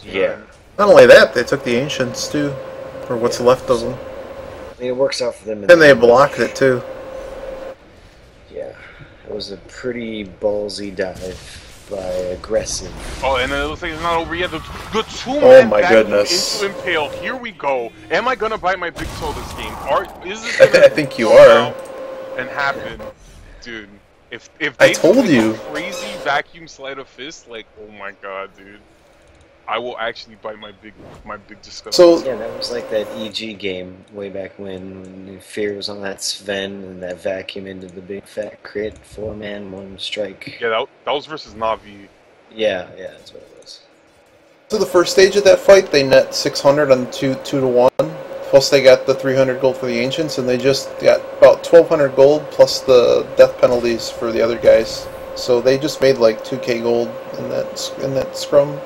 Yeah. Not only that, they took the Ancients too, or what's left of them. I mean, it works out for them. And they blocked it too. Yeah, it was a pretty ballsy dive by aggressive. Oh, and it looks like it's not over yet. The two-man goodness. into Impale. Here we go. Am I gonna bite my big toe this game? Is this I think you are. And happen, dude. If I they told do you. a crazy vacuum sleight of fist, like, oh my god, dude. I will actually bite my big disgust. So yeah, that was like that EG game way back when Fear was on that Sven and that vacuum into the big fat crit 4-man 1 strike. Yeah, that was versus Navi. Yeah, that's what it was. So the first stage of that fight, they net 600 on 2 to 1. Plus they got the 300 gold for the Ancients, and they just got about 1,200 gold plus the death penalties for the other guys. So they just made like 2k gold in that scrum.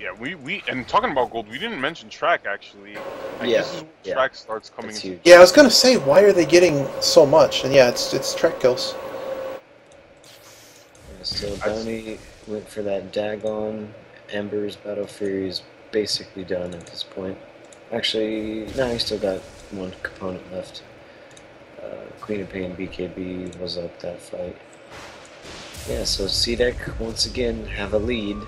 Yeah, we and talking about gold, we didn't mention track actually. Like, yeah, this is when track starts coming in. Yeah, I was gonna say, why are they getting so much? And yeah, it's track kills. Yeah, so Bounty went for that Dagon. Ember's Battle Fury is basically done at this point. Actually, no, he still got one component left. Queen of Pain BKB was up that fight. Yeah, so C-Deck once again have a lead.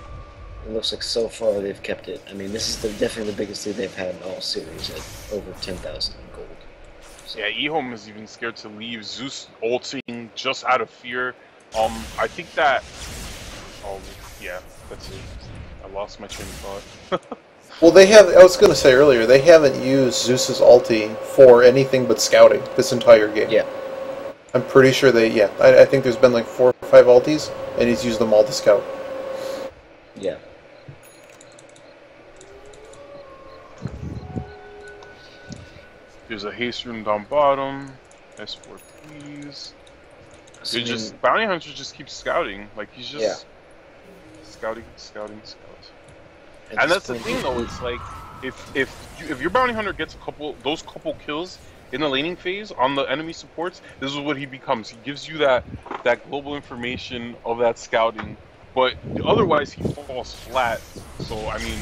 It looks like so far they've kept it. I mean, this is definitely the biggest lead they've had in all series at over 10,000 in gold. So. Yeah, Ehome is even scared to leave. Zeus ulting just out of fear. I think that. Oh yeah, that's it. I lost my train of thought. Well, they have. I was going to say earlier, they haven't used Zeus's ulti for anything but scouting this entire game. Yeah. I'm pretty sure they. Yeah, I think there's been like 4 or 5 ultis, and he's used them all to scout. Yeah. There's a haste room down bottom. S4 please. So, Bounty Hunter just keeps scouting. Like he's just scouting. And that's the thing though, it's like if your Bounty Hunter gets those couple kills in the laning phase on the enemy supports, this is what he becomes. He gives you that global information of that scouting, but otherwise he falls flat. So I mean,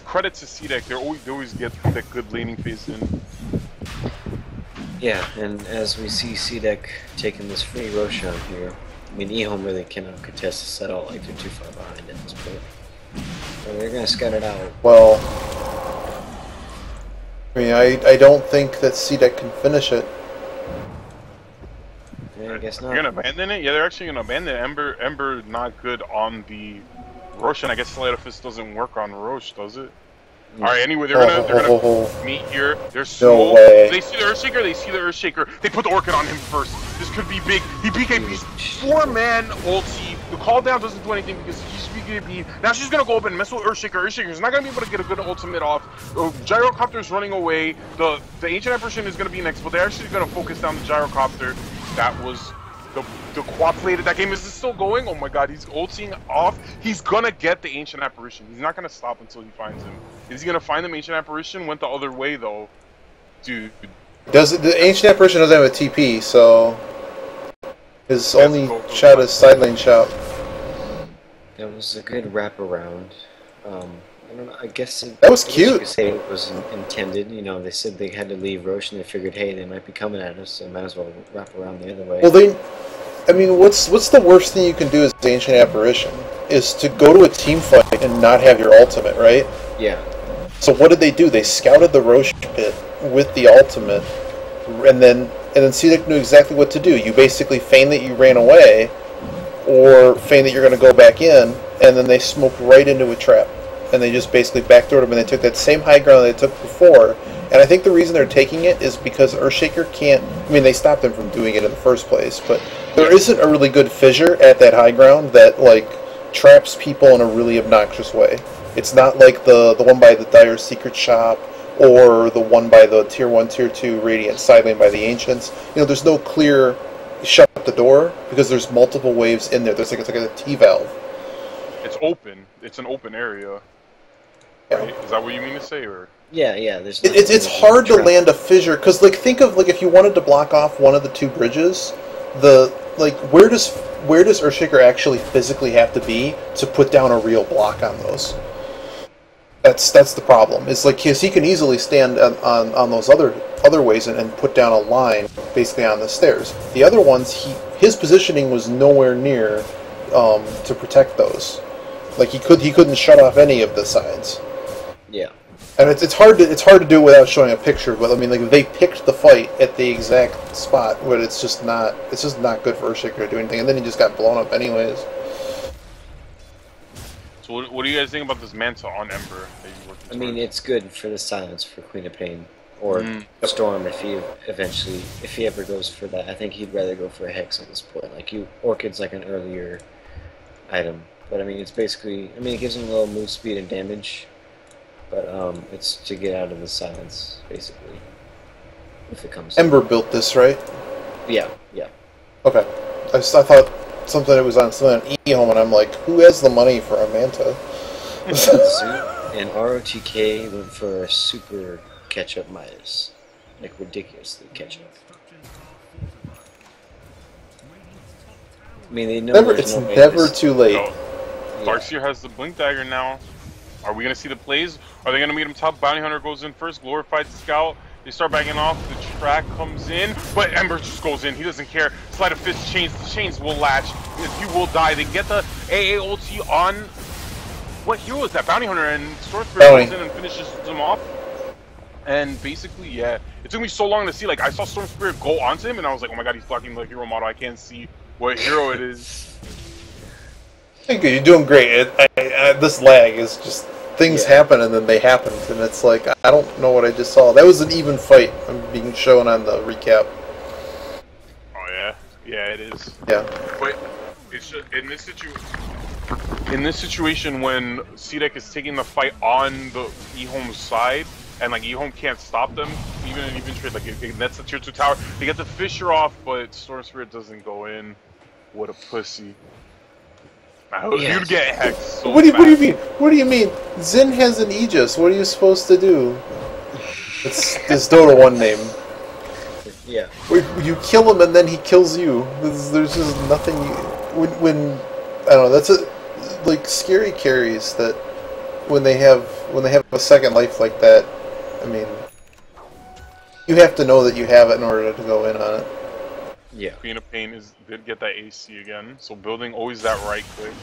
credit to C-Deck, they always get that good laning phase in. Yeah, and as we see C-Deck taking this free Roshan here, I mean, Ehome really cannot contest this at all, like they're too far behind at this point. So they're going to scout it out. Well, I mean, I don't think that C-Deck can finish it. Yeah, I guess not. You're going to abandon it? Yeah, they're actually going to abandon it. Ember not good on the Roshan. I guess Sleight of Fist doesn't work on Rosh, does it? Alright, anyway, they're gonna meet here. They're slow. No way. They see the Earthshaker, They put the Orchid on him first. This could be big. He BKB's 4-man ulti. The call down doesn't do anything because he's BKB. Now she's gonna go up and mess with Earthshaker. Earthshaker's not gonna be able to get a good ultimate off. Gyrocopter's running away. The Ancient Apparition is gonna be next, but they're actually gonna focus down the Gyrocopter. That was the quad plated. That game is still going. Oh my god, he's ulting off. He's gonna get the Ancient Apparition. He's not gonna stop until he finds him. Is he gonna find the Ancient Apparition? Went the other way though, dude. The Ancient Apparition doesn't have a TP, so his only shot is side lane shot. It was a good wraparound. I don't know. I guess that was cute. You could say it was intended. You know, they said they had to leave Roche, and they figured, hey, they might be coming at us, so might as well wrap around the other way. Well, I mean, what's the worst thing you can do as Ancient Apparition is to go to a team fight and not have your ultimate, right? Yeah. So what did they do? They scouted the Roche pit with the ultimate, and then C-Deck knew exactly what to do. You basically feign that you ran away, or feign that you're going to go back in, and then they smoked right into a trap. And they just basically backdoored them, and they took that same high ground they took before. And I think the reason they're taking it is because Earthshaker can't... I mean, they stopped them from doing it in the first place, but there isn't a really good fissure at that high ground that, like, traps people in a really obnoxious way. It's not like the one by the Dire Secret Shop, or the one by the Tier 1, Tier 2 Radiant side lane by the Ancients. You know, there's no clear shut the door, because there's multiple waves in there. It's like a T-valve. It's open. It's an open area. Right? Is that what you mean to say, or? Yeah. There's. It's hard to land a fissure because, like, think of if you wanted to block off one of the 2 bridges, where does Earthshaker actually physically have to be to put down a real block on those? That's the problem. It's like he can easily stand on those other ways and put down a line basically on the stairs. The other ones, his positioning was nowhere near to protect those. Like he couldn't shut off any of the sides. Yeah. And it's hard to do it without showing a picture. But I mean, like they picked the fight at the exact spot, but it's just not good for Urshiker to do anything. And then he just got blown up anyways. So what do you guys think about this Manta on Ember? I mean, it's good for the silence for Queen of Pain or Storm if he ever goes for that. I think he'd rather go for a Hex at this point. Like Orchid's like an earlier item, but I mean it's basically it gives him a little move speed and damage, but it's to get out of the silence basically. If it comes. Ember built this, right? Yeah. Okay, I thought something that was on eHome, and I'm like, who has the money for a Manta? And ROTK went for a super catch-up Midas. Like, ridiculously catch-up. I mean, they know it's never too late. Oh, Darkseer has the Blink Dagger now. Are we going to see the plays? Are they going to meet him top? Bounty Hunter goes in first, Glorified Scout. They start backing off, the track comes in, but Ember just goes in, he doesn't care. Sleight of Fist chains, the chains will latch, he will die. They get the AA ulti on, what hero is that? Bounty Hunter, and Sword Spirit goes in and finishes him off. And basically, yeah, it took me so long to see, like, I saw Storm Spirit go onto him, and I was like, oh my god, he's blocking the hero model, I can't see what hero it is. Thank you, you're doing great. This lag is just... Things happen and then they happened, and it's like, I don't know what I just saw. That was an even fight being shown on the recap. Oh yeah? Yeah, it is. Yeah. But it's just, in this situation when C-Deck is taking the fight on the eHome side, and like eHome can't stop them, even in even trade, like it nets the tier 2 tower, they get the Fisher off, but Storm Spirit doesn't go in. What a pussy. You'd get hexed so what do you mean? What do you mean? Zin has an Aegis. What are you supposed to do? It's Dota 1 name. Yeah. You kill him and then he kills you. There's just nothing. When I don't know. That's like scary carries that when they have a second life like that. I mean, you have to know that you have it in order to go in on it. Yeah. Queen of Pain did get that AC again, so building always that right click.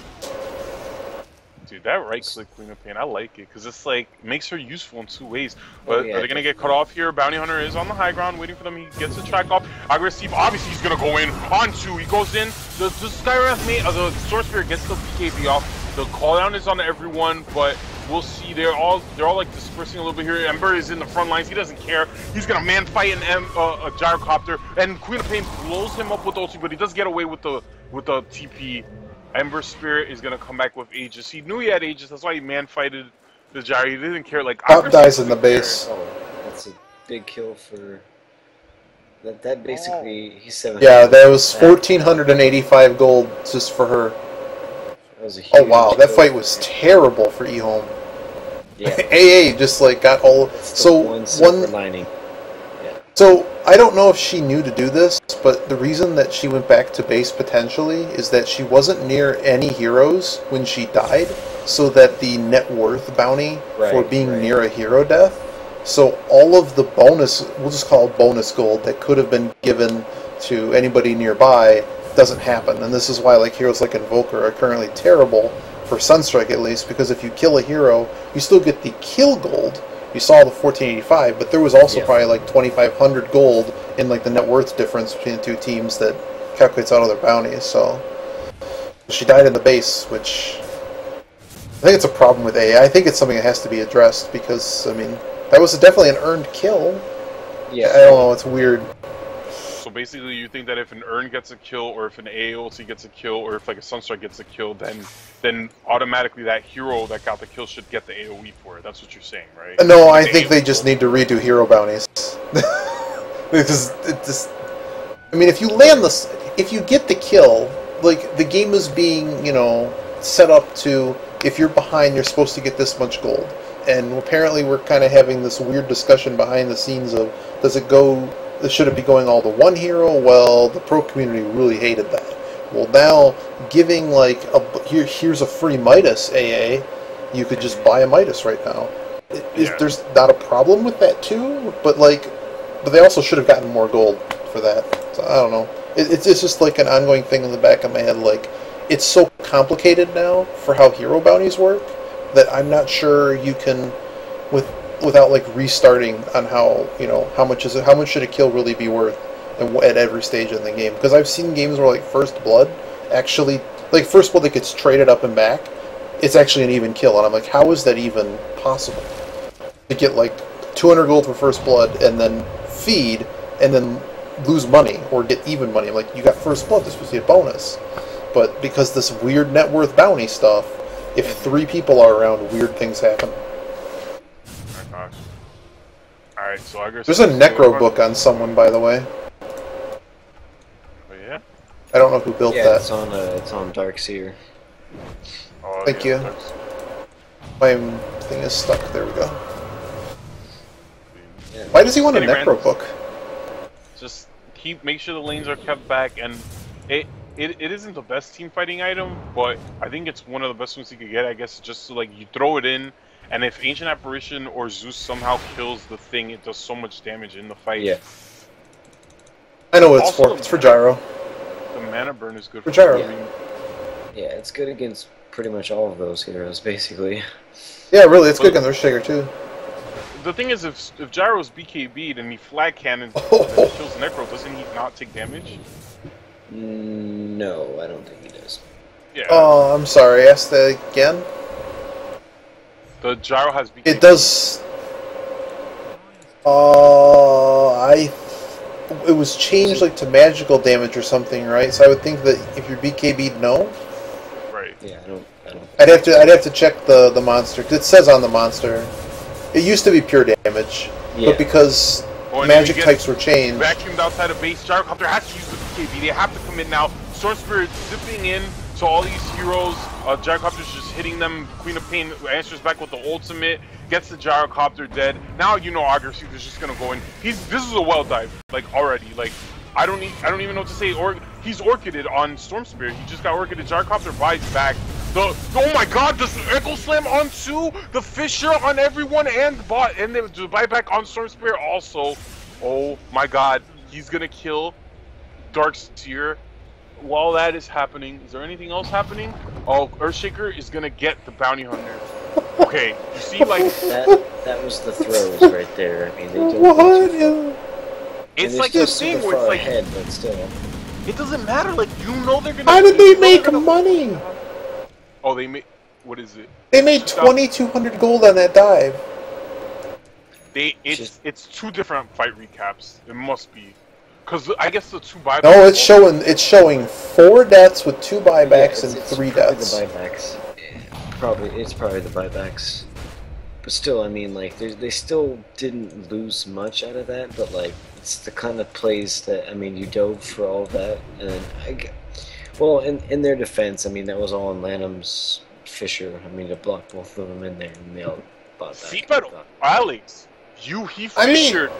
Dude, that right click Queen of Pain, I like it, because it's like, makes her useful in two ways. But are they going to get cut off here? Bounty Hunter is on the high ground, waiting for them, he gets the track off. Aggressive, obviously he's going to go in, on two, he goes in, the Skywrath mate, the Sword Spirit gets the BKB off, the cooldown is on everyone, but we'll see, they're all like dispersing a little bit here. Ember is in the front lines, he doesn't care, he's going to man fight a gyrocopter, and Queen of Pain blows him up with ulti, but he does get away with the TP. Ember Spirit is gonna come back with Aegis. He knew he had Aegis, that's why he man-fighted the gyro. He didn't care. Like Pop dies in the base. Oh, that's a big kill for that. Basically, he's 7. Yeah, that was 1,485 gold just for her. That was a huge wow, that fight was terrible for eHome. Yeah. AA just like got all. So one silver lining. Yeah. So I don't know if she knew to do this, but the reason that she went back to base potentially is that she wasn't near any heroes when she died, so that the net worth bounty for being near a hero death, so all of the bonus, we'll just call it bonus gold, that could have been given to anybody nearby doesn't happen. And this is why like heroes like Invoker are currently terrible, for Sunstrike at least, because if you kill a hero, you still get the kill gold. You saw the 1485, but there was also probably like 2,500 gold in like the net worth difference between the two teams that calculates out of their bounties. So she died in the base, which I think it's a problem with AA. I think it's something that has to be addressed because I mean that was definitely an earned kill. Yeah, I don't know. It's weird. So basically, you think that if an Urn gets a kill, or if an AOC gets a kill, or if like a Sunstrike gets a kill, then automatically that hero that got the kill should get the AOE for it. That's what you're saying, right? No, I think they just need to redo hero bounties. Because it just, I mean, if you land this, if you get the kill, like the game is being, you know, set up to, if you're behind, you're supposed to get this much gold. And apparently, we're kind of having this weird discussion behind the scenes of, does it go? Should it be going all to one hero? Well, the pro community really hated that. Well, now giving like here's a free Midas AA you could just buy a Midas right now. There's not a problem with that too, but but they also should have gotten more gold for that. So I don't know. It's just like an ongoing thing in the back of my head. Like, it's so complicated now for how hero bounties work that I'm not sure you can, without like restarting on how how much should a kill really be worth at every stage in the game. Because I've seen games where like First Blood actually, like First Blood that gets traded up and back, it's actually an even kill, and I'm like, how is that even possible? To get like 200 gold for First Blood and then feed and then lose money or get even money. I'm like, you got First Blood, this was a bonus. But because this weird net worth bounty stuff, if 3 people are around, weird things happen. Oh my gosh. Alright, so I guess there's a necro book on someone, by the way. Oh yeah? I don't know who built that. It's on Darkseer. Oh, Thank you. My thing is stuck. There we go. Yeah. Why does he want a necro book? Just make sure the lanes are kept back, and it isn't the best team fighting item, but I think it's one of the best ones you could get. I guess just so, like, you throw it in, and if Ancient Apparition or Zeus somehow kills the thing, it does so much damage in the fight. Yeah. I know what it's for. It's for Gyro. The mana burn is good for Gyro. Yeah, it's good against pretty much all of those heroes, basically. Yeah, really, it's good against Earthshaker too. The thing is, if Gyro's BKB'd and he flag cannon kills Necro, doesn't he not take damage? No, I don't think he does. Yeah. Oh, I'm sorry. Ask that again. The Gyro has BKB. It does. It was changed like to magical damage or something, right? So I would think that if you're BKB'd, no. Right. Yeah, I don't. I'd have to check the monster, 'cause it says on the monster. It used to be pure damage, but because magic types were changed. Vacuumed outside of base, Gyrocopter has to use the BKB. They have to come in now. Storm Spirit zipping in to all these heroes. Gyrocopter's just hitting them. Queen of Pain answers back with the ultimate, gets the Gyrocopter dead. Now Agressive is just gonna go in. This is a well dive, like, already. Like, I don't even know what to say. He's Orchided on Storm Spirit. He just got Orchided. Gyrocopter buys back. Oh my God! The Echo Slam on 2, the Fissure on everyone, and the bot, and the buyback on Storm Spirit also. Oh my God! He's gonna kill Darkseer. While that is happening, is there anything else happening? Oh, Earthshaker is gonna get the Bounty Hunter. Okay, you see, like that was the throws right there. I mean, they don't. What? It's like this thing where it's like, ahead, but still. It doesn't matter. Like, they're gonna. How did they make money? Oh, they made. What is it? They made 2,200 gold on that dive. It's 2 different fight recaps. It must be, because I guess the 2 buybacks. No, it's showing 4 deaths with 2 buybacks and 3 deaths. The buybacks. It's probably the buybacks. But still, I mean, like, they still didn't lose much out of that. But like, it's the kind of plays that, I mean, you dove for all of that, and well, in their defense, I mean, that was all in Lanham's Fissure. I mean, to block both of them in there, and they all bought that. See, but Alex, he fissured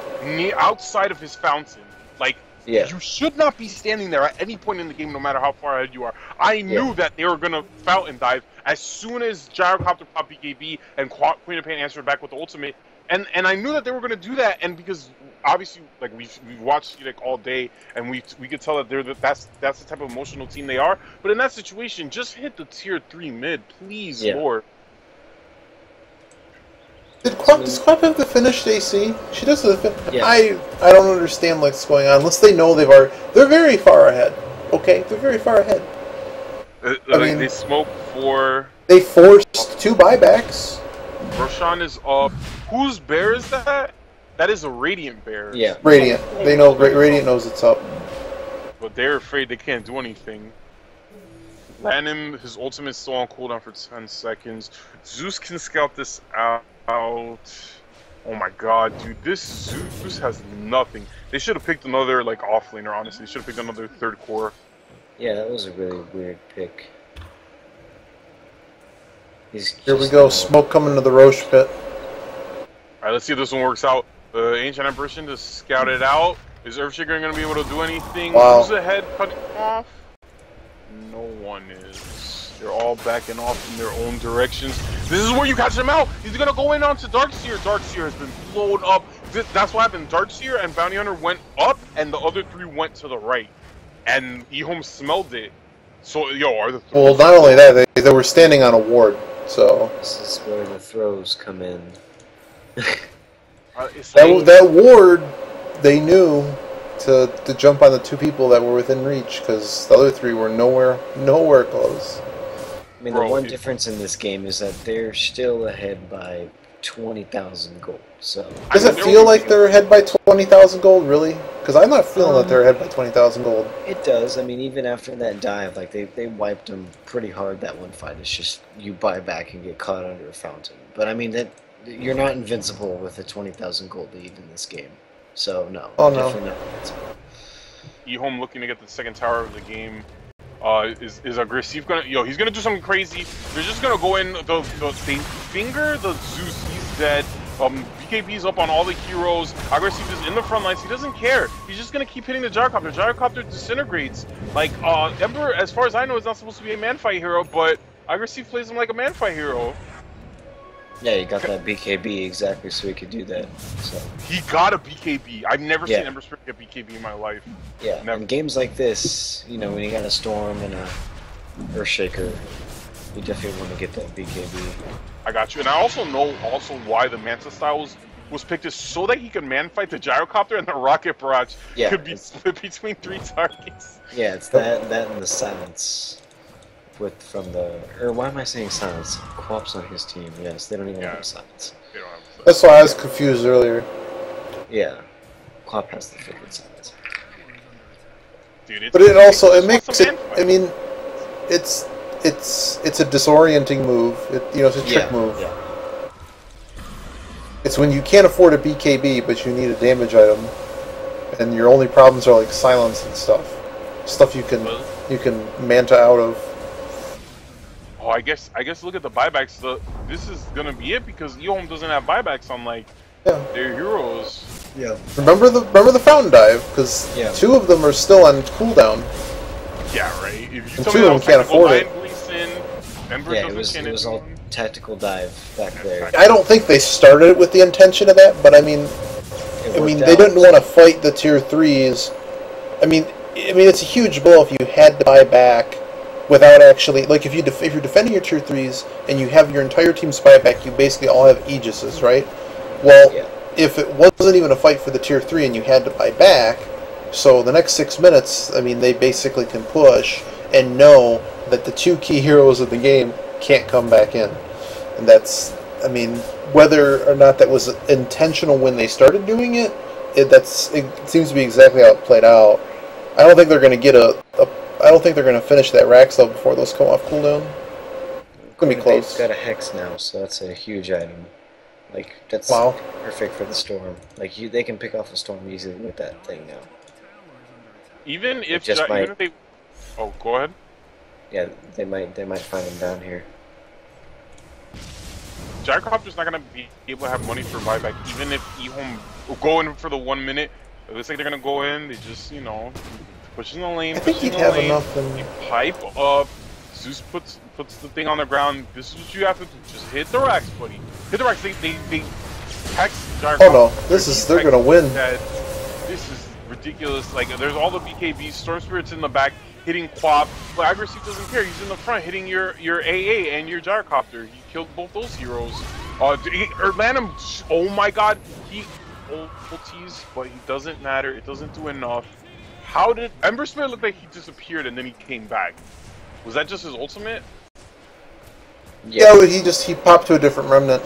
outside of his fountain. Like, you should not be standing there at any point in the game, no matter how far ahead you are. I knew that they were gonna fountain dive as soon as Gyrocopter popped BKB and Queen of Pain answered back with the ultimate. And I knew that they were gonna do that, and because obviously, like, we watched like all day, and we could tell that that's the type of emotional team they are. But in that situation, just hit the tier 3 mid, please, Lord. Does Quap have the finished AC? She does the I don't understand what's going on unless they know they're very far ahead. Okay, they're very far ahead. I mean, they smoke 4. They forced 2 buybacks. Roshan is up. Whose bear is that? That is a Radiant bear. Yeah. Radiant. They know. Radiant knows it's up. But they're afraid they can't do anything. Lanham, his ultimate is still on cooldown for 10 seconds. Zeus can scout this out. Oh my God, dude. This Zeus has nothing. They should have picked another, like, offlaner, honestly. They should have picked another 3rd core. Yeah, that was a really weird pick. Here we go. Smoke coming to the Roche pit. Alright, let's see if this one works out. The Ancient Apparition just scout it out. Is Earthshaker going to be able to do anything? Wow. Who's ahead cutting off? No one is. They're all backing off in their own directions. This is where you catch him out. He's gonna go in onto Darkseer. Darkseer has been blown up. That's what happened. Darkseer and Bounty Hunter went up, and the other three went to the right. And Ehome smelled it. So, yo, are the Well, not only that, they were standing on a ward, so... This is where the throws come in. that ward, they knew to jump on the two people that were within reach, because the other three were nowhere close. I mean, the one difference in this game is that they're still ahead by 20,000 gold. So does it feel like they're ahead by 20,000 gold, really? Because I'm not feeling that they're ahead by 20,000 gold. It does. I mean, even after that dive, like they wiped them pretty hard that one fight. It's just you buy back and get caught under a fountain. But I mean, that you're not invincible with a 20,000 gold lead in this game. So no, definitely not invincible. Ehome looking to get the second tower of the game. Is aggressive gonna he's gonna do something crazy. They're just gonna go in they finger the Zeus, he's dead. BKB's up on all the heroes. Aggressive is in the front lines, he doesn't care. He's just gonna keep hitting the Gyrocopter. Gyrocopter disintegrates. Like Ember, as far as I know, is not supposed to be a man fight hero, but Aggressive plays him like a man fight hero. Yeah, he got that BKB exactly so he could do that. So he got a BKB. I've never seen Ember Spirit get BKB in my life. Yeah, never. In games like this, you know, when you got a Storm and a Earthshaker, you definitely want to get that BKB. I got you, and I also know why the Manta style was picked is so that he could man fight the Gyrocopter and the Rocket Barrage could be split between 3 targets. Yeah, it's that and the silence. From the why am I saying silence? Quap's on his team. Yes, they don't even have silence. They don't have silence. That's why I was confused earlier. Yeah, Quap has the freaking silence. Dude, but it makes it. I mean, it's a disorienting move. It's a trick move. Yeah. It's when you can't afford a BKB, but you need a damage item, and your only problems are like silence and stuff you can manta out of. Oh, I guess look at the buybacks. This is gonna be it because Ehome doesn't have buybacks on like their heroes. Yeah. Remember the fountain dive because 2 of them are still on cooldown. Yeah, right. If you and 2 of them can't afford it. It was all tactical dive back there. I don't think they started it with the intention of that, but I mean they didn't want to fight the tier 3s. I mean it's a huge blow if you had to buy back. Without actually, like if you're defending your tier 3s and you have your entire team spy back, you basically all have Aegises, right? Well, if it wasn't even a fight for the tier 3 and you had to buy back, so the next 6 minutes, I mean, they basically can push and know that the 2 key heroes of the game can't come back in. And that's, I mean, whether or not that was intentional when they started doing it, it seems to be exactly how it played out. I don't think they're going to get I don't think they're going to finish that rack cell before those come off cooldown. It's going to be close. They've got a Hex now, so that's a huge item. Like, that's perfect for the Storm. Like, they can pick off a Storm easily with that thing now. Even if they... Oh, go ahead. Yeah, they might find him down here. Gyrocopter's not going to be able to have money for buyback, even if Ehome go in for the 1 minute. It looks like they're going to go in, they just, push in the lane, I think he'd have enough. You pipe up. Zeus puts the thing on the ground. This is what you have to do. Just hit the racks, buddy. Hit the racks. They hex Gyrocopter. Oh no, they're gonna win. This is ridiculous. Like there's all the BKBs, Storm Spirit's in the back hitting Quap, but Aggressive doesn't care. He's in the front hitting your AA and your Gyrocopter. He killed both those heroes. Erlanum, oh my god, he ulties, but he doesn't matter. It doesn't do enough. How did Ember Spirit look like he disappeared and then he came back? Was that just his ultimate? Yeah, he popped to a different remnant.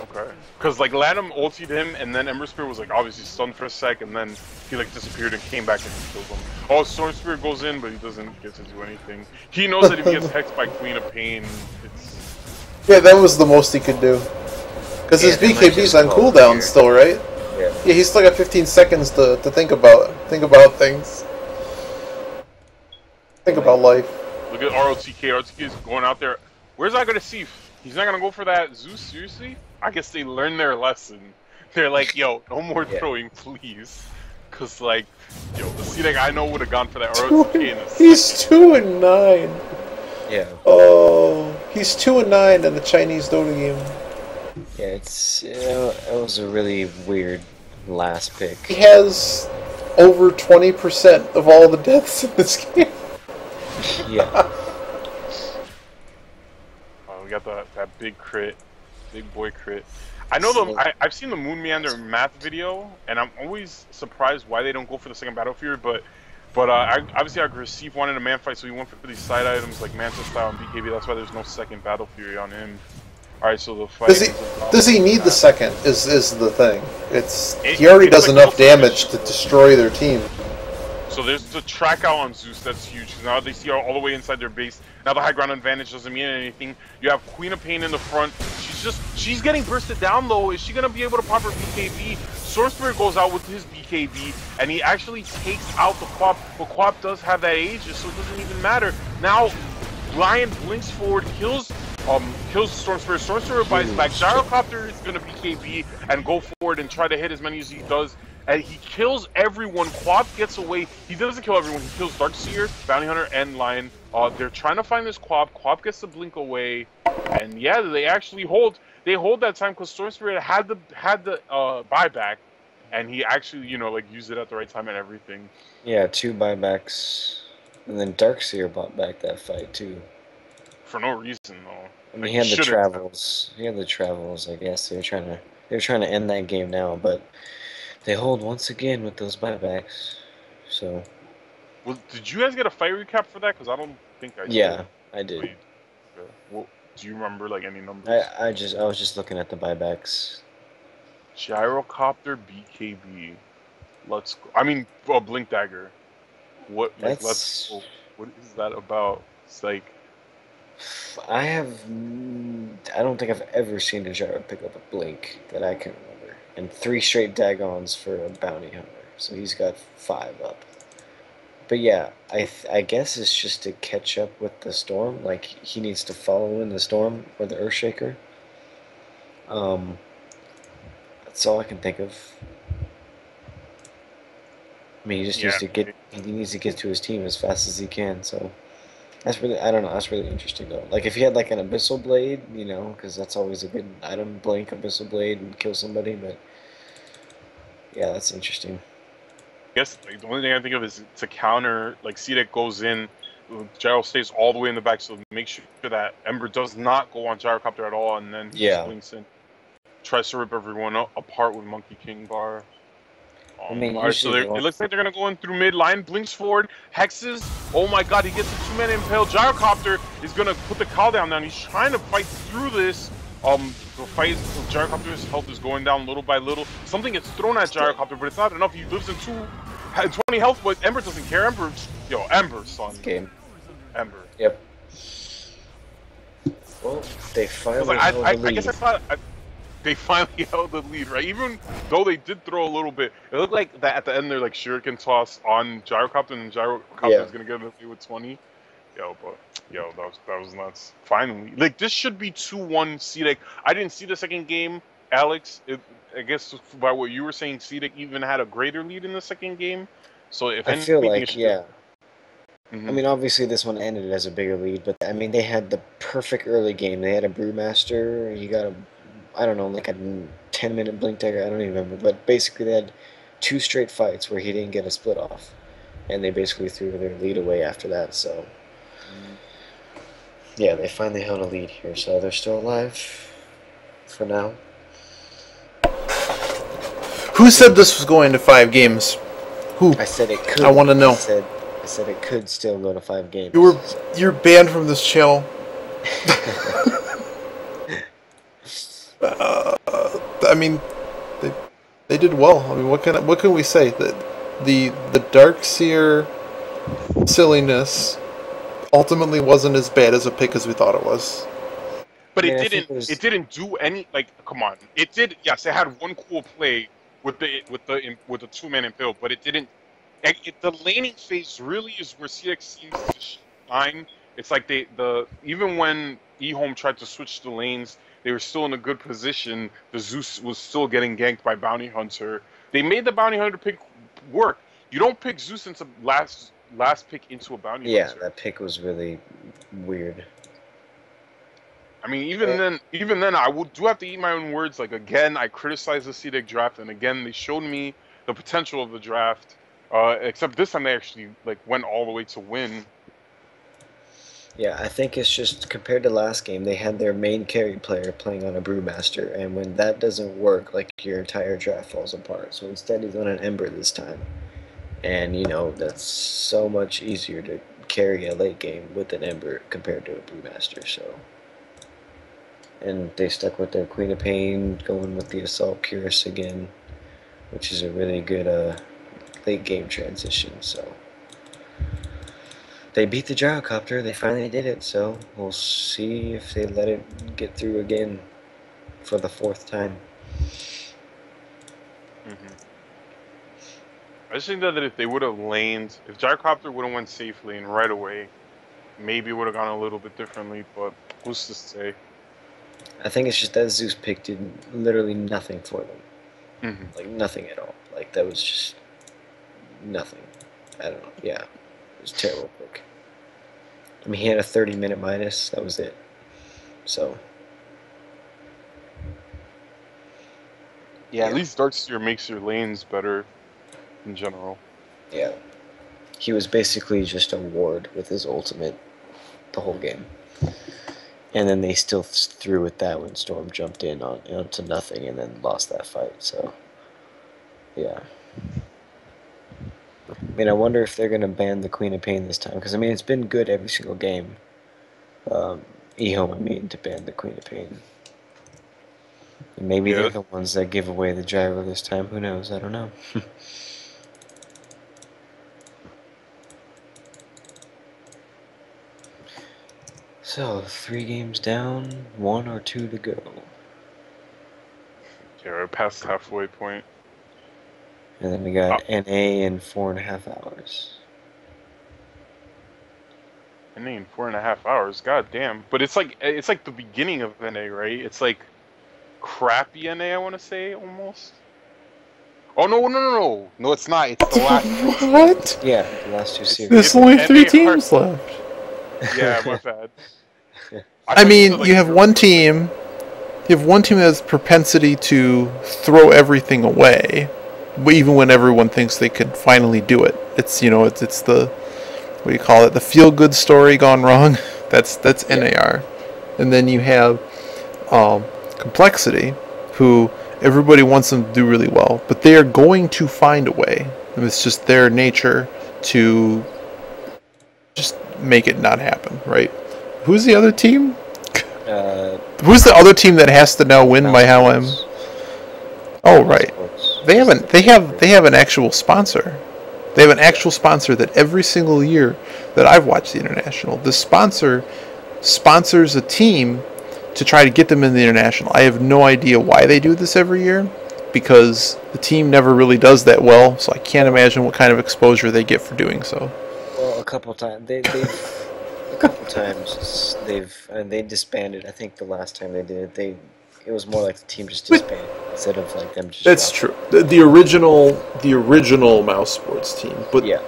Okay. Because like Lanham ultied him and then Ember Spirit was like obviously stunned for a sec and then he like disappeared and came back and killed him. Oh, Storm Spirit goes in but he doesn't get to do anything. He knows that if he gets hexed by Queen of Pain, it's... Yeah, that was the most he could do. Because his BKB's on cooldown still, right? Yeah, he's still got 15 seconds to think about things. Think about life. Look at ROTK. ROTK is going out there. Where's Aggressive? He's not gonna go for that Zeus, seriously? I guess they learned their lesson. They're like, yo, no more throwing, please. Cause like, yo, the CDEC I know would have gone for that ROTK in this. He's 2 and 9. Yeah. Oh, he's 2-9 in the Chinese Dota game. Yeah, it was a really weird last pick. He has over 20% of all the deaths in this game. Yeah. We got that big crit, big boy crit. I know them. I've seen the Moon Meander math video, and I'm always surprised why they don't go for the second Battlefield. But obviously, Aggressive wanted a man fight, so he went for these side items like Manta Style and BKB. That's why there's no second Battle Fury on him. All right, so the fight. Does he need the second? Is the thing? He already does like enough damage to destroy their team. So there's the track out on Zeus, that's huge. Now they see all the way inside their base. Now the high ground advantage doesn't mean anything. You have Queen of Pain in the front. She's getting bursted down though. Is she gonna be able to pop her BKB? Sorcerer goes out with his BKB, and he actually takes out the Quap, but Quap does have that Aegis, so it doesn't even matter. Now, Lion blinks forward, kills Storm Spirit. Storm Spirit buys back. Gyrocopter is gonna BKB and go forward and try to hit as many as he does. And he kills everyone. Quap gets away. He doesn't kill everyone. He kills Darkseer, Bounty Hunter, and Lion. They're trying to find this Quap. Quap gets to blink away, and yeah, they actually hold. They hold that time because Storm Spirit had the buyback, and he actually used it at the right time and everything. Yeah, 2 buybacks, and then Darkseer bought back that fight too. For no reason though. I mean, he had the travels. He had the travels. I guess they were trying to end that game now, but they hold once again with those buybacks. So. Well, did you guys get a fight recap for that? Because I don't think I did. Yeah, I did. Okay. Well, do you remember like any numbers? I was just looking at the buybacks. Gyrocopter BKB. Let's go. I mean, Blink Dagger. What? Like, let's go. What is that about? It's like. I don't think I've ever seen a Gyro pick up a Blink that I can remember. And 3 straight Dagons for a Bounty Hunter. So he's got 5 up. But yeah, I guess it's just to catch up with the Storm. Like, he needs to follow in the Storm or the Earthshaker. That's all I can think of. I mean, he just needs to get to his team as fast as he can, so... That's really, I don't know, that's really interesting though. Like if he had like an Abyssal Blade, because that's always a good item, blink Abyssal Blade and kill somebody, but yeah, that's interesting. I guess like, the only thing I think of is to counter, like Cedek goes in, Gyro stays all the way in the back, so make sure that Ember does not go on Gyrocopter at all, and then he just blinks in. Tries to rip everyone apart with Monkey King Bar. I mean, Alright, so it looks like they're gonna go in through mid. Lion blinks forward, hexes. Oh my god, he gets a 2-man impale. Gyrocopter is gonna put the cow down now. He's trying to fight through this. The fight, Gyrocopter's health is going down little by little. Something gets thrown at Gyrocopter, but it's not enough. He lives in 20 health, but Ember doesn't care. Ember, son. Game. Ember. Yep. Well, they finally held the lead. I guess I thought. They finally held the lead, right? Even though they did throw a little bit, it looked like that at the end they're like shuriken toss on Gyrocopter, and Gyrocopter is gonna get the lead with 20. That was nuts. Finally, like this should be 2-1 Cedek. I didn't see the second game, Alex. I guess by what you were saying, Cedek even had a greater lead in the second game. So if I feel like I mean, obviously this one ended as a bigger lead, but I mean they had the perfect early game. They had a Brewmaster. He got I don't know, like a 10-minute blink dagger, I don't even remember, but basically they had 2 straight fights where he didn't get a split off, and they basically threw their lead away after that, so yeah, they finally held a lead here, so they're still alive for now. Who said this was going to 5 games? Who? I said it could. I want to know. I said it could still go to 5 games. You're banned from this channel. I mean, they did well. I mean, what can we say? The Darkseer silliness ultimately wasn't as bad as a pick as we thought it was. But it didn't do any, like, come on. It did, yes, it had one cool play with the 2-man impale, but it didn't. The laning phase really is where CX seems to shine. It's like even when eHome tried to switch the lanes, they were still in a good position. The Zeus was still getting ganked by Bounty Hunter. They made the Bounty Hunter pick work. You don't pick Zeus into last last pick into a bounty Yeah, hunter. that pick was really weird. I mean, even then, do have to eat my own words. Like again, I criticized the C-Deck draft, and again, they showed me the potential of the draft. Except this time, they actually like went all the way to win. Yeah, I think it's just compared to last game, they had their main carry player playing on a Brewmaster, and when that doesn't work, like your entire draft falls apart. So instead, he's on an Ember this time, and you know that's so much easier to carry a late game with an Ember compared to a Brewmaster. So. And they stuck with their Queen of Pain, going with the Assault Cuirass again, which is a really good late game transition. So they beat the Gyrocopter. They finally did it. So we'll see if they let it get through again for the 4th time. I just think that if they would have laned, if Gyrocopter would have went safe lane right away, maybe it would have gone a little bit differently. But who's to say? I think it's just that Zeus pick did literally nothing for them. Like, nothing at all. Like, that was just nothing. I don't know. Yeah. It was a terrible pick. I mean, he had a 30-minute minus. That was it. So. Yeah, at least Darkseer makes your lanes better in general. Yeah. He was basically just a ward with his ultimate the whole game. And then they still threw with that when Storm jumped in onto nothing and then lost that fight. So, yeah. I mean, I wonder if they're going to ban the Queen of Pain this time. Because, I mean, it's been good every single game. EHOM, I mean, to ban the Queen of Pain. And maybe they're the ones that give away the gyro this time. Who knows? I don't know. So, 3 games down, 1 or 2 to go. Yeah, we're past halfway point. And then we got NA in 4.5 hours. NA in 4.5 hours, god damn. But it's like the beginning of NA, right? It's like crappy NA, I want to say, almost. Oh no, it's not. It's the last. What? Yeah, the last 2 series. There's only 3 teams left. Yeah, my bad. I mean, you have one team. You have one team that has propensity to throw everything away, but even when everyone thinks they could finally do it. It's the what do you call it? The feel good story gone wrong. That's NAR, and then you have Complexity, who everybody wants them to do really well, but they are going to find a way. And it's just their nature to just make it not happen, right? Who's the other team? Who's the other team that has to now win by how I'm? Oh, right. They have an actual sponsor. They have an actual sponsor that every single year that I've watched the International, the sponsor sponsors a team to try to get them in the International. I have no idea why they do this every year, because the team never really does that well, so I can't imagine what kind of exposure they get for doing so. Well, a couple times they disbanded. I think the last time they did it, it was more like the team just disbanded instead of like them just. That's true. The original Mouse Sports team, but yeah.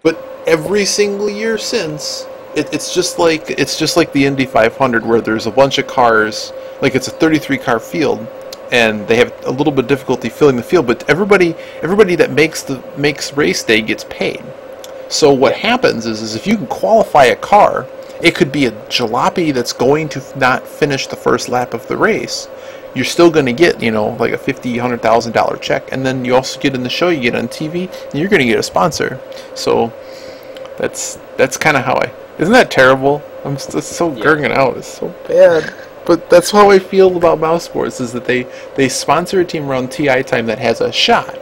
But every single year since, it's just like the Indy 500, where there's a bunch of cars, like it's a 33 car field, and they have a little bit of difficulty filling the field, but everybody that makes race day gets paid. So what happens is if you can qualify a car, it could be a jalopy that's going to not finish the first lap of the race. You're still going to get, like a $100,000 check, and then you also get in the show, you get on TV, and you're going to get a sponsor. So that's kind of how isn't that terrible? I'm just so gurging out. It's so bad. But that's how I feel about Mouse Sports, is that they sponsor a team around TI time that has a shot.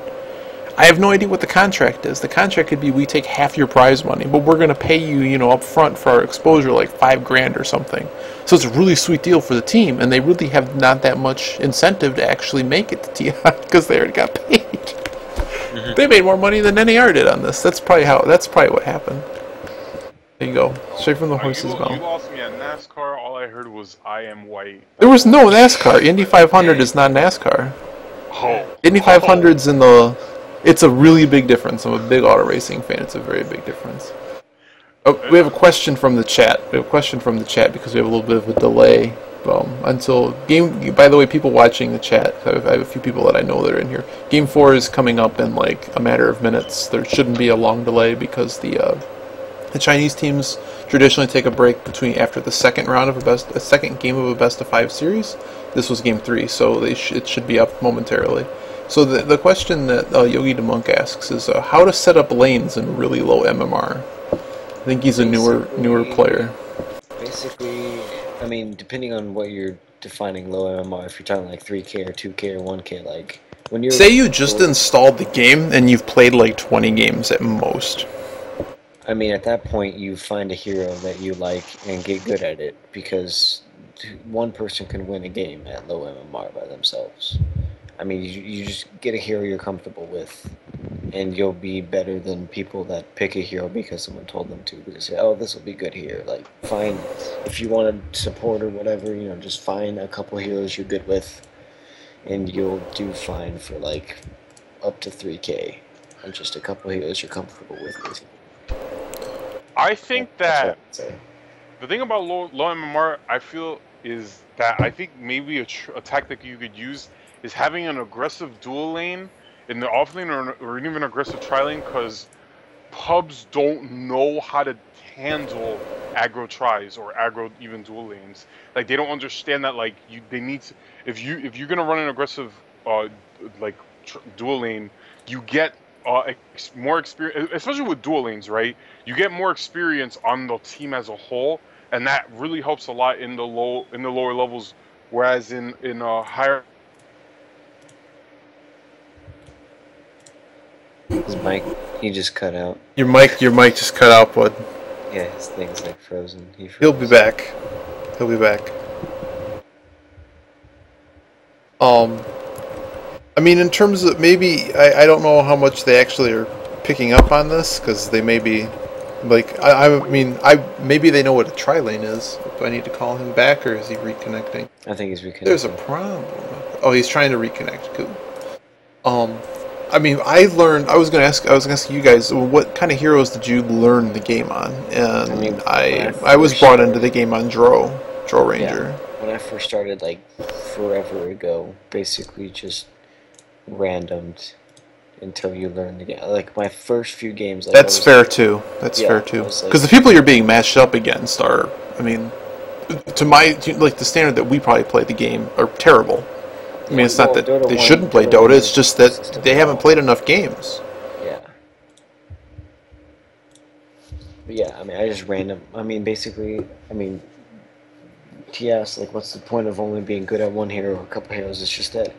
I have no idea what the contract is. The contract could be, we take half your prize money, but we're going to pay you, up front for our exposure, like $5,000 or something. So it's a really sweet deal for the team, and they really have not that much incentive to actually make it to TI because they already got paid. Mm-hmm. They made more money than NAR did on this. That's probably what happened. There you go, straight from the horse's mouth. You lost me at NASCAR. All I heard was "I am white." There was no NASCAR. Indy 500 is not NASCAR. Oh. Indy 500's in the It's a really big difference. I'm a big auto racing fan. It's a very big difference. Oh, we have a question from the chat. We have a question from the chat because we have a little bit of a delay until game. By the way, people watching the chat, I have a few people that I know that are in here. Game 4 is coming up in like a matter of minutes. There shouldn't be a long delay because the Chinese teams traditionally take a break after the second round of a second game of a best of 5 series. This was game 3, so it should be up momentarily. So the question that Yogi the Monk asks is how to set up lanes in really low MMR. I think he's a newer player. Basically, I mean, depending on what you're defining low MMR, if you're talking like 3K or 2K or 1K, like when you're... Say you just installed the game and you've played like 20 games at most. I mean, at that point, you find a hero that you like and get good at it, because one person can win a game at low MMR by themselves. I mean, you just get a hero you're comfortable with, and you'll be better than people that pick a hero because someone told them to, because say, oh, this will be good here. Like, find, if you want to support or whatever, you know, just find a couple heroes you're good with, and you'll do fine for like up to 3K, and just a couple heroes you're comfortable with, basically. I think that say. The thing about low MMR, I feel, is that I think maybe a tactic you could use is having an aggressive dual lane in the off lane, or even an aggressive tri lane, because pubs don't know how to handle aggro tries or aggro even dual lanes. Like, they don't understand that, like, they need to, if you're gonna run an aggressive dual lane, you get more experience, especially with dual lanes, right? You get more experience on the team as a whole, and that really helps a lot in the lower levels. Whereas in higher, His mic, he just cut out. Your mic just cut out, bud. Yeah, his thing's like frozen. He'll be back. He'll be back. I mean, in terms of maybe, I don't know how much they actually are picking up on this, because they may be, like, maybe they know what a tri-lane is. Do I need to call him back, or is he reconnecting? I think he's reconnecting. There's a problem. Oh, he's trying to reconnect. Cool. I mean, I was gonna ask you guys, what kind of heroes did you learn the game on? And I mean, I was brought into the game on Dro Ranger. Yeah. When I first started, like, forever ago, basically just randomed until you learn the game. Like, my first few games... Like, That's fair, too. That's fair, too. Because the people you're being matched up against are, I mean, the standard that we probably play the game are terrible. I mean, it's not that they shouldn't play Dota, it's just that they haven't played enough games. Yeah. But yeah, I mean, I just random... I mean, basically, TS, like, what's the point of only being good at one hero or a couple heroes? It's just that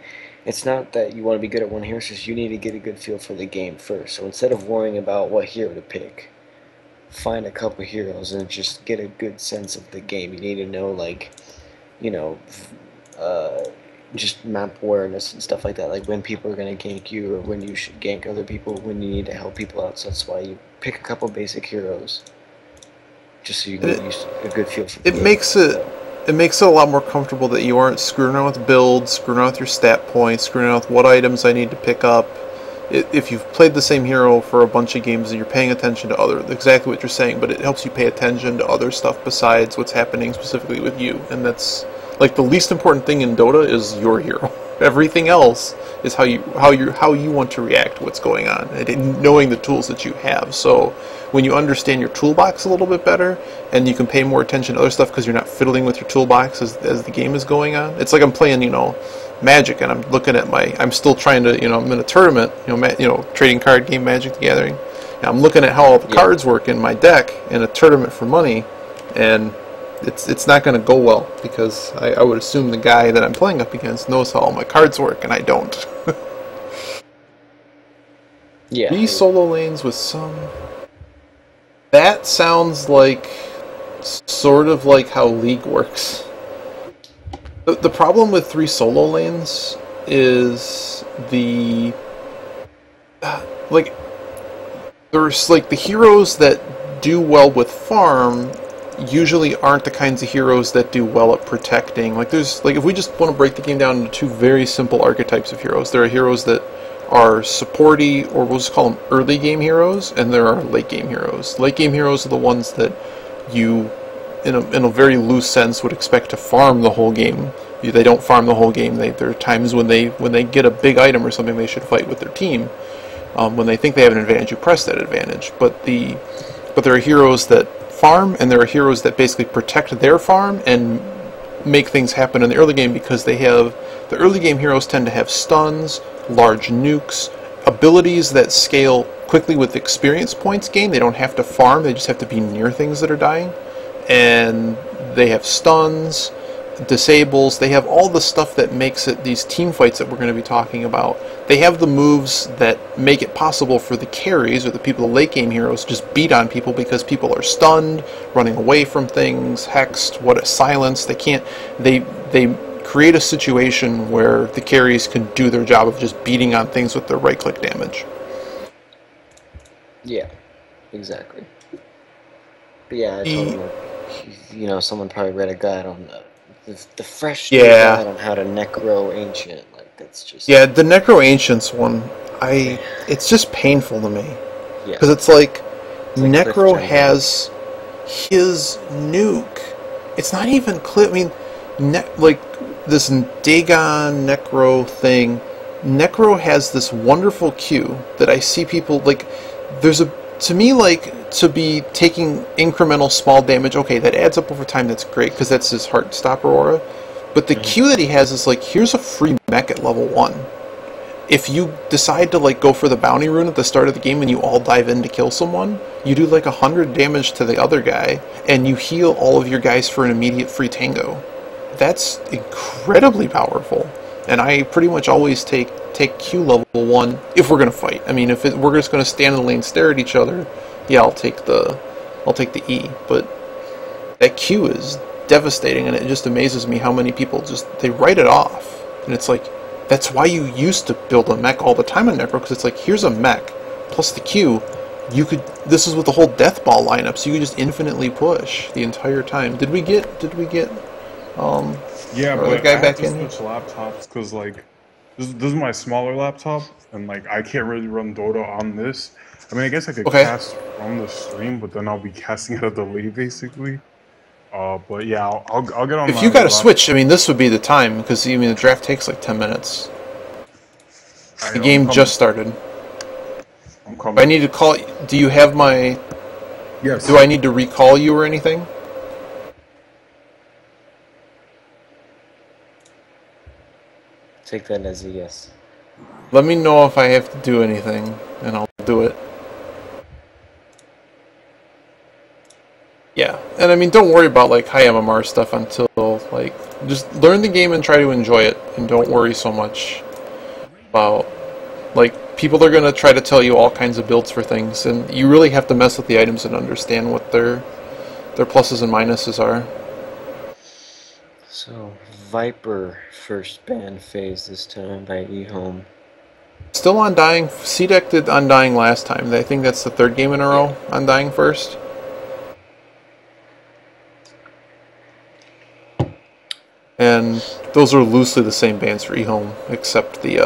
it's not that you want to be good at one hero, it's just you need to get a good feel for the game first. So instead of worrying about what hero to pick, find a couple heroes and just get a good sense of the game. You need to know, like, you know, just map awareness and stuff like that, like when people are going to gank you or when you should gank other people, when you need to help people out. So that's why you pick a couple basic heroes, just so you get a good feel for the game. It makes it a lot more comfortable that you aren't screwing around with builds, screwing around with your stat points, screwing around with what items I need to pick up. If you've played the same hero for a bunch of games and you're paying attention to exactly what you're saying, but it helps you pay attention to other stuff besides what's happening specifically with you. And that's, like, the least important thing in Dota is your hero. Everything else is how you want to react to what's going on, and knowing the tools that you have. So when you understand your toolbox a little bit better, and you can pay more attention to other stuff because you're not fiddling with your toolbox as the game is going on. It's like I'm playing, Magic, and I'm looking at I'm still trying to, I'm in a tournament, trading card game, Magic the Gathering, and I'm looking at how all the cards work in my deck in a tournament for money, and it's not going to go well, because I would assume the guy that I'm playing up against knows how all my cards work, and I don't. Yeah. 3 solo lanes with some... That sounds like sort of like how League works. The problem with 3 solo lanes is there's like the heroes that do well with farm usually aren't the kinds of heroes that do well at protecting. Like, if we just want to break the game down into 2 very simple archetypes of heroes, there are heroes that are supporty, or we'll just call them early game heroes, and there are late game heroes. Late game heroes are the ones that you, in a very loose sense, would expect to farm the whole game. They don't farm the whole game. There are times when they get a big item or something, they should fight with their team. When they think they have an advantage, you press that advantage. But there are heroes that farm, and there are heroes that basically protect their farm and make things happen in the early game, because the early game heroes tend to have stuns, large nukes, abilities that scale quickly with experience points gained. They don't have to farm, they just have to be near things that are dying. And they have stuns, disables, they have all the stuff that makes it these team fights that we're going to be talking about. They have the moves that make it possible for the carries, or the people, the late game heroes, to just beat on people because people are stunned, running away from things, hexed, silenced. They create a situation where the carries can do their job of just beating on things with their right-click damage. Yeah, exactly. But yeah, I told him, someone probably read a guide on the fresh guide on how to necro ancient. Like, that's just... Yeah, the necro ancients one, it's just painful to me. Yeah. Because it's like necro has his nuke. It's not even clear. I mean, like this Dagon necro thing. Necro has this wonderful Q that I see people like. To me, like, to be taking incremental small damage, okay, that adds up over time, that's great, because that's his heart stopper aura. But the Q that he has is like, here's a free mech at level 1. If you decide to like go for the bounty rune at the start of the game and you all dive in to kill someone, you do like 100 damage to the other guy, and you heal all of your guys for an immediate free tango. That's incredibly powerful. And I pretty much always take Q level 1 if we're gonna fight. I mean, we're just gonna stand in the lane, stare at each other, yeah, I'll take the E. But that Q is devastating, and it just amazes me how many people they write it off. And it's like, that's why you used to build a mech all the time in Necro, because it's like, here's a mech plus the Q. This is with the whole death ball lineup, so you could just infinitely push the entire time. Did we get yeah, the but guy I back have to in? switch laptops because like this is my smaller laptop, and like I can't really run Dota on this. I mean, I guess I could cast from the stream, but then I'll be casting at a delay basically. But yeah, I'll get on. If you got to switch, I mean, this would be the time, because I mean the draft takes like 10 minutes. The game just started. I'm coming. I need to call. Do you have my? Yes. Do I need to recall you or anything? Take that as a yes. Let me know if I have to do anything, and I'll do it. Yeah, and I mean, don't worry about like high MMR stuff until like just learn the game and try to enjoy it, and don't worry so much about like people are gonna try to tell you all kinds of builds for things, and you really have to mess with the items and understand what their pluses and minuses are. So Viper first ban phase this time by eHome. Still Undying. C-Deck did Undying last time. I think that's the third game in a row. Undying first. And those are loosely the same bans for eHome, except the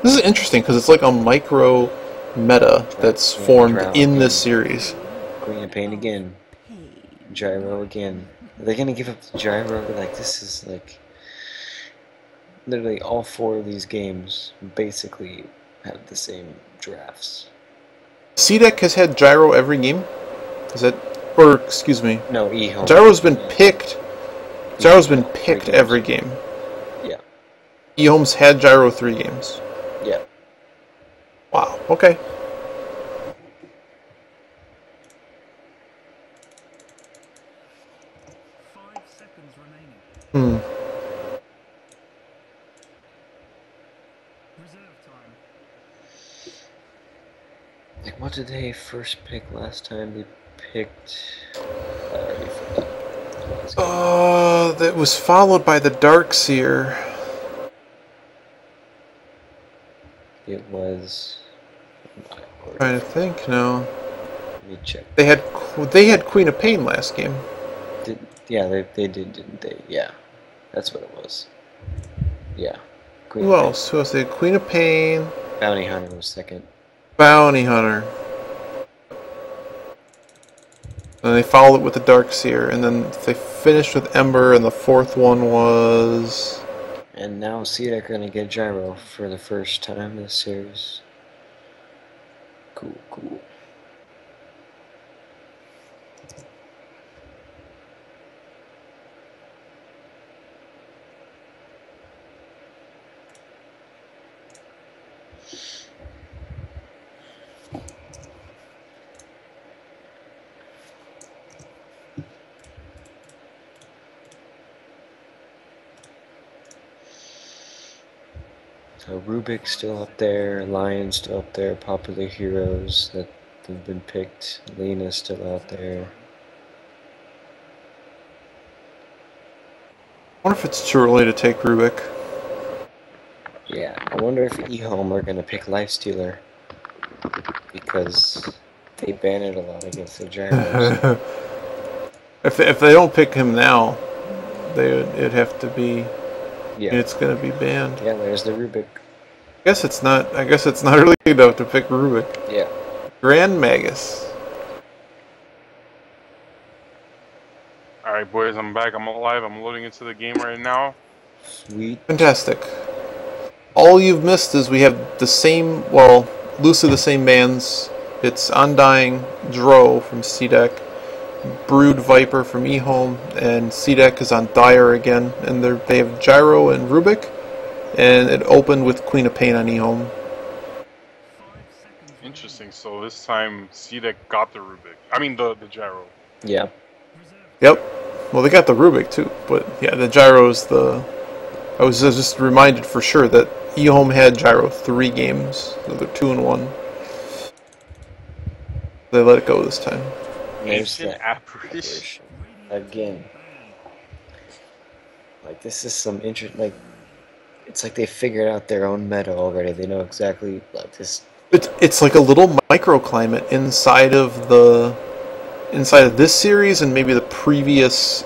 this is interesting because it's like a micro meta that's formed in this series. Queen of Pain again. Gyro again. Are they gonna give up the gyro? Like, this is like literally all 4 of these games basically have the same drafts. C-Deck has had gyro every game? Is that, or excuse me? No, eHome. Gyro's been picked. Gyro's been picked every game. Yeah. eHome's had gyro 3 games. Yeah. Wow. Okay. Hmm. Like, what did they first pick last time? They picked... that was followed by the Darkseer. It was... I'm trying to think now. Let me check. They had Queen of Pain last game. Yeah, they did, didn't they? Yeah. That's what it was. Yeah. Who else? Who else? They had Queen of Pain. Bounty Hunter was second. Bounty Hunter. And they followed it with the Darkseer, and then they finished with Ember, and the fourth one was... And now Cedar gonna get Gyro for the first time this series. Cool, cool. So Rubik's still up there, Lion's still up there, popular heroes that have been picked. Lena's still out there. I wonder if it's too early to take Rubik. Yeah, I wonder if eHome are gonna pick Lifestealer because they ban it a lot against the gyros. If they don't pick him now, it'd have to be... Yeah, It's gonna be banned. yeah. There's the Rubik. I guess it's not early enough to pick Rubik. Yeah. Grand Magus. Alright, boys, I'm back. I'm alive. I'm loading into the game right now. Sweet. Fantastic. All you've missed is we have the same, well, loosely the same bands. It's Undying Dro from C-Deck, Brood Viper from eHome, and C-Deck is on Dire again. And they have Gyro and Rubik, and it opened with Queen of Pain on eHome. Interesting. So this time, C-Deck got the Rubik. I mean, the gyro. Yeah. Yep. Well, they got the Rubik too, but yeah, the Gyro's the... I was just reminded for sure that eHome had Gyro 3 games, so they're 2-1. They let it go this time. There's Ancient that apparition. again. Like this is some like it's like they figured out their own meta already. They know exactly like this. It's like a little microclimate inside of this series and maybe the previous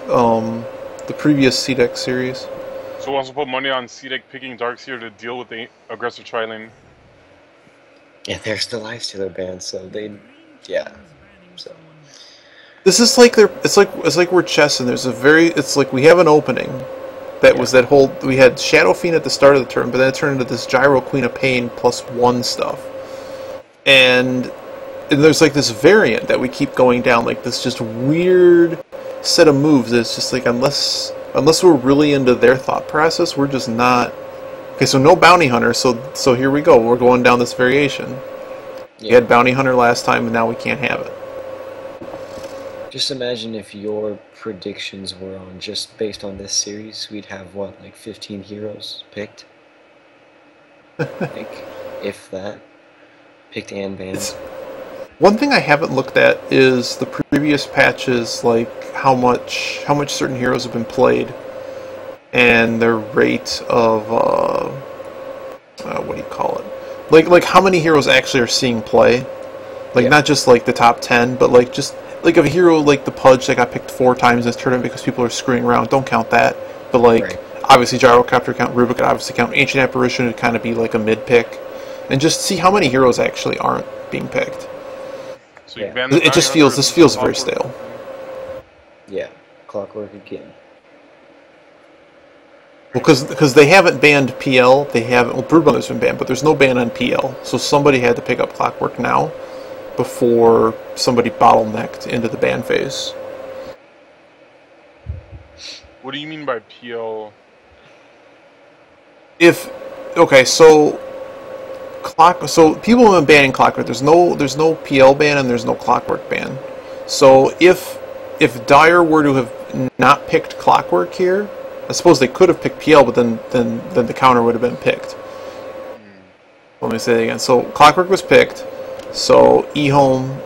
C-Deck series. So also put money on C-Deck picking Darkseer to deal with the aggressive tri-lane. Yeah, there's the Lifestealer band, so yeah. So This is like it's like we're chess, and it's like we have an opening that was that whole, we had Shadow Fiend at the start of the turn, but then it turned into this Gyro Queen of Pain +1 stuff, and there's like this variant that we keep going down, like this just weird set of moves that's just like unless we're really into their thought process, we're just not. Okay, so no Bounty Hunter, so here we go, we're going down this variation. yeah. We had Bounty Hunter last time, and now we can't have it. Just imagine if your predictions were on just based on this series, we'd have what, like 15 heroes picked? Like, if that. Picked and banned. One thing I haven't looked at is the previous patches, like how much certain heroes have been played, and their rate of what do you call it? Like how many heroes actually are seeing play? Like not just like the top 10, but like just like a hero like the Pudge that got picked 4 times in this tournament because people are screwing around. Don't count that. But like obviously Gyrocopter count, Rubik could obviously count, Ancient Apparition would kind of be like a mid pick, and just see how many heroes actually aren't being picked. So you Yeah. ban the It just Bounty Hunter, this feels very Clockwork. stale. Yeah, Clockwork again. Well, because they haven't banned PL, they haven't. Well, Brood Brother's been banned, but there's no ban on PL, so somebody had to pick up Clockwork now before somebody bottlenecked into the ban phase. What do you mean by PL? So people have been banning Clockwork. There's no PL ban and there's no Clockwork ban. So if Dire were to have not picked Clockwork here, I suppose they could have picked PL, but then the counter would have been picked. Let me say it again. So Clockwork was picked, so eHome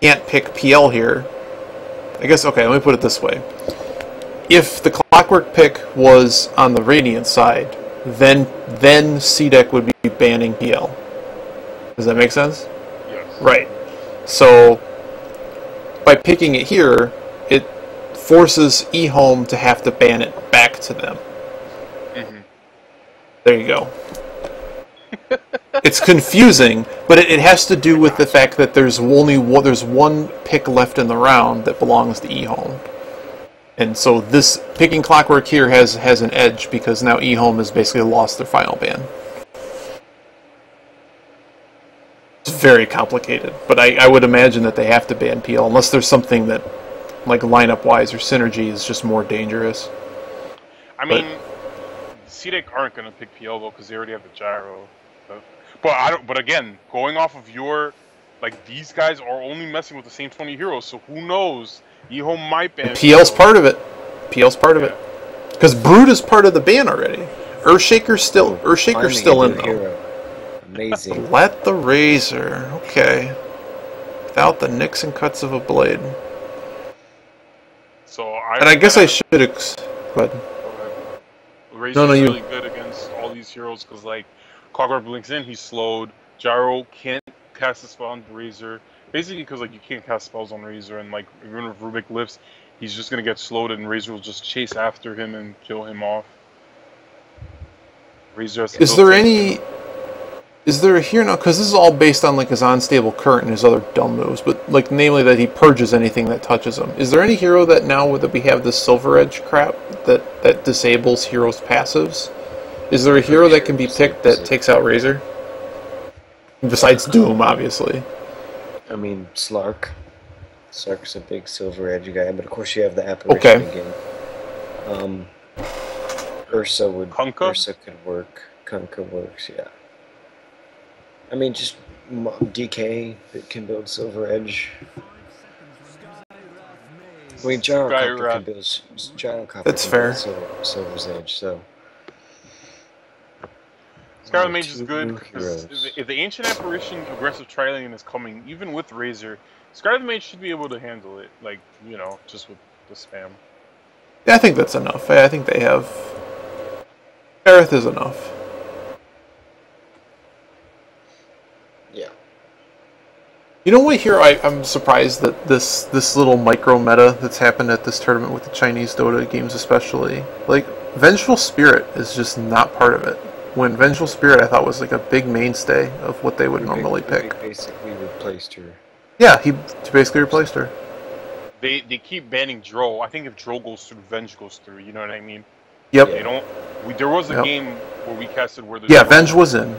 can't pick PL here. I guess, okay, let me put it this way. If the Clockwork pick was on the Radiant side, then C-Deck would be banning PL. Does that make sense? Yes. Right. So by picking it here, it forces eHome to have to ban it back to them. Mm-hmm. There you go. It's confusing, but it has to do with the fact that there's one pick left in the round that belongs to eHome. And so this picking Clockwork here has an edge because now eHome has basically lost their final ban. It's very complicated, but I would imagine that they have to ban PL unless there's something that, like lineup-wise or synergy, is just more dangerous. I mean, CDEC aren't going to pick PL though because they already have the gyro. But again, going off of your, like, these guys are only messing with the same 20 heroes, so who knows? eHome might ban. PL's part of it. PL's part of it. Because Brood is part of the ban already. Earthshaker's still in though. Hero. Amazing. Let the Razor. Okay. Without the nicks and cuts of a blade. So I guess I should. But Razor's really good against all these heroes because, like, Clockwork blinks in, he's slowed. Gyro can't cast a spell on Razor. Basically, because, like, you can't cast spells on Razor, and, like, even if Rubik lifts, he's just gonna get slowed, and Razor will just chase after him and kill him off. Razor has to Is there a hero now? Because this is all based on, like, his unstable current and his other dumb moves, but, like, namely that he purges anything that touches him. Is there any hero that now that we have this Silver Edge crap that disables heroes' passives? Is there a hero that can be picked that takes out Razor? Besides Doom, obviously. I mean, Slark. Slark's a big Silver Edge guy, but of course you have the Apparition again. Ursa could work. Kunkka works, yeah. I mean, just DK that can build Silver Edge. I mean, Gyrocopter can build That's fair. Silver's Edge, so... Scarlet Mage is good because if the Ancient Apparition aggressive tri-lane is coming, even with Razor, Scarlet Mage should be able to handle it, like, you know, just with the spam. Yeah, I think that's enough. I think they have... Aerith is enough. Yeah. You know what, here I'm surprised that this little micro meta that's happened at this tournament with the Chinese Dota games especially, like, Vengeful Spirit is just not part of it. When Vengeful Spirit, I thought, was like a big mainstay of what they would normally pick. They basically replaced her. Yeah, he basically replaced her. They keep banning Dro. I think if Dro goes through, Venge goes through. You know what I mean? Yep. They don't. There was a game where we casted where the Venge was in.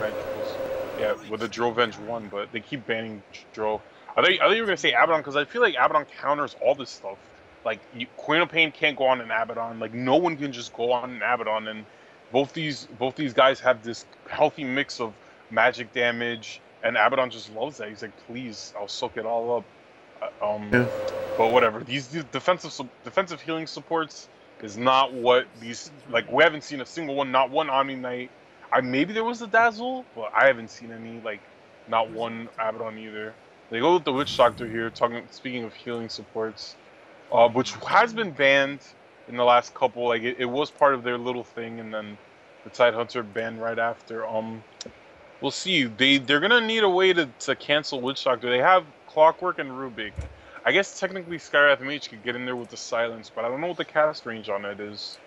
With the Dro Venge won, but they keep banning Dro. I thought you were gonna say Abaddon because I feel like Abaddon counters all this stuff. Like Queen of Pain can't go on an Abaddon. Like no one can just go on an Abaddon, and both these guys have this healthy mix of magic damage, and Abaddon just loves that. He's like, please, I'll soak it all up. But whatever. These defensive healing supports is not what these, like, we haven't seen a single one. Not one Omni Knight. Maybe there was a Dazzle, but I haven't seen any. Like, not one Abaddon either. They go with the Witch Doctor here. Speaking of healing supports, which has been banned in the last couple. Like it was part of their little thing, and then the Tidehunter banned right after. We'll see. They're gonna need a way to cancel Witch Doctor. They have Clockwork and Rubik. I guess technically Skywrath Mage could get in there with the Silence, but I don't know what the cast range on it is.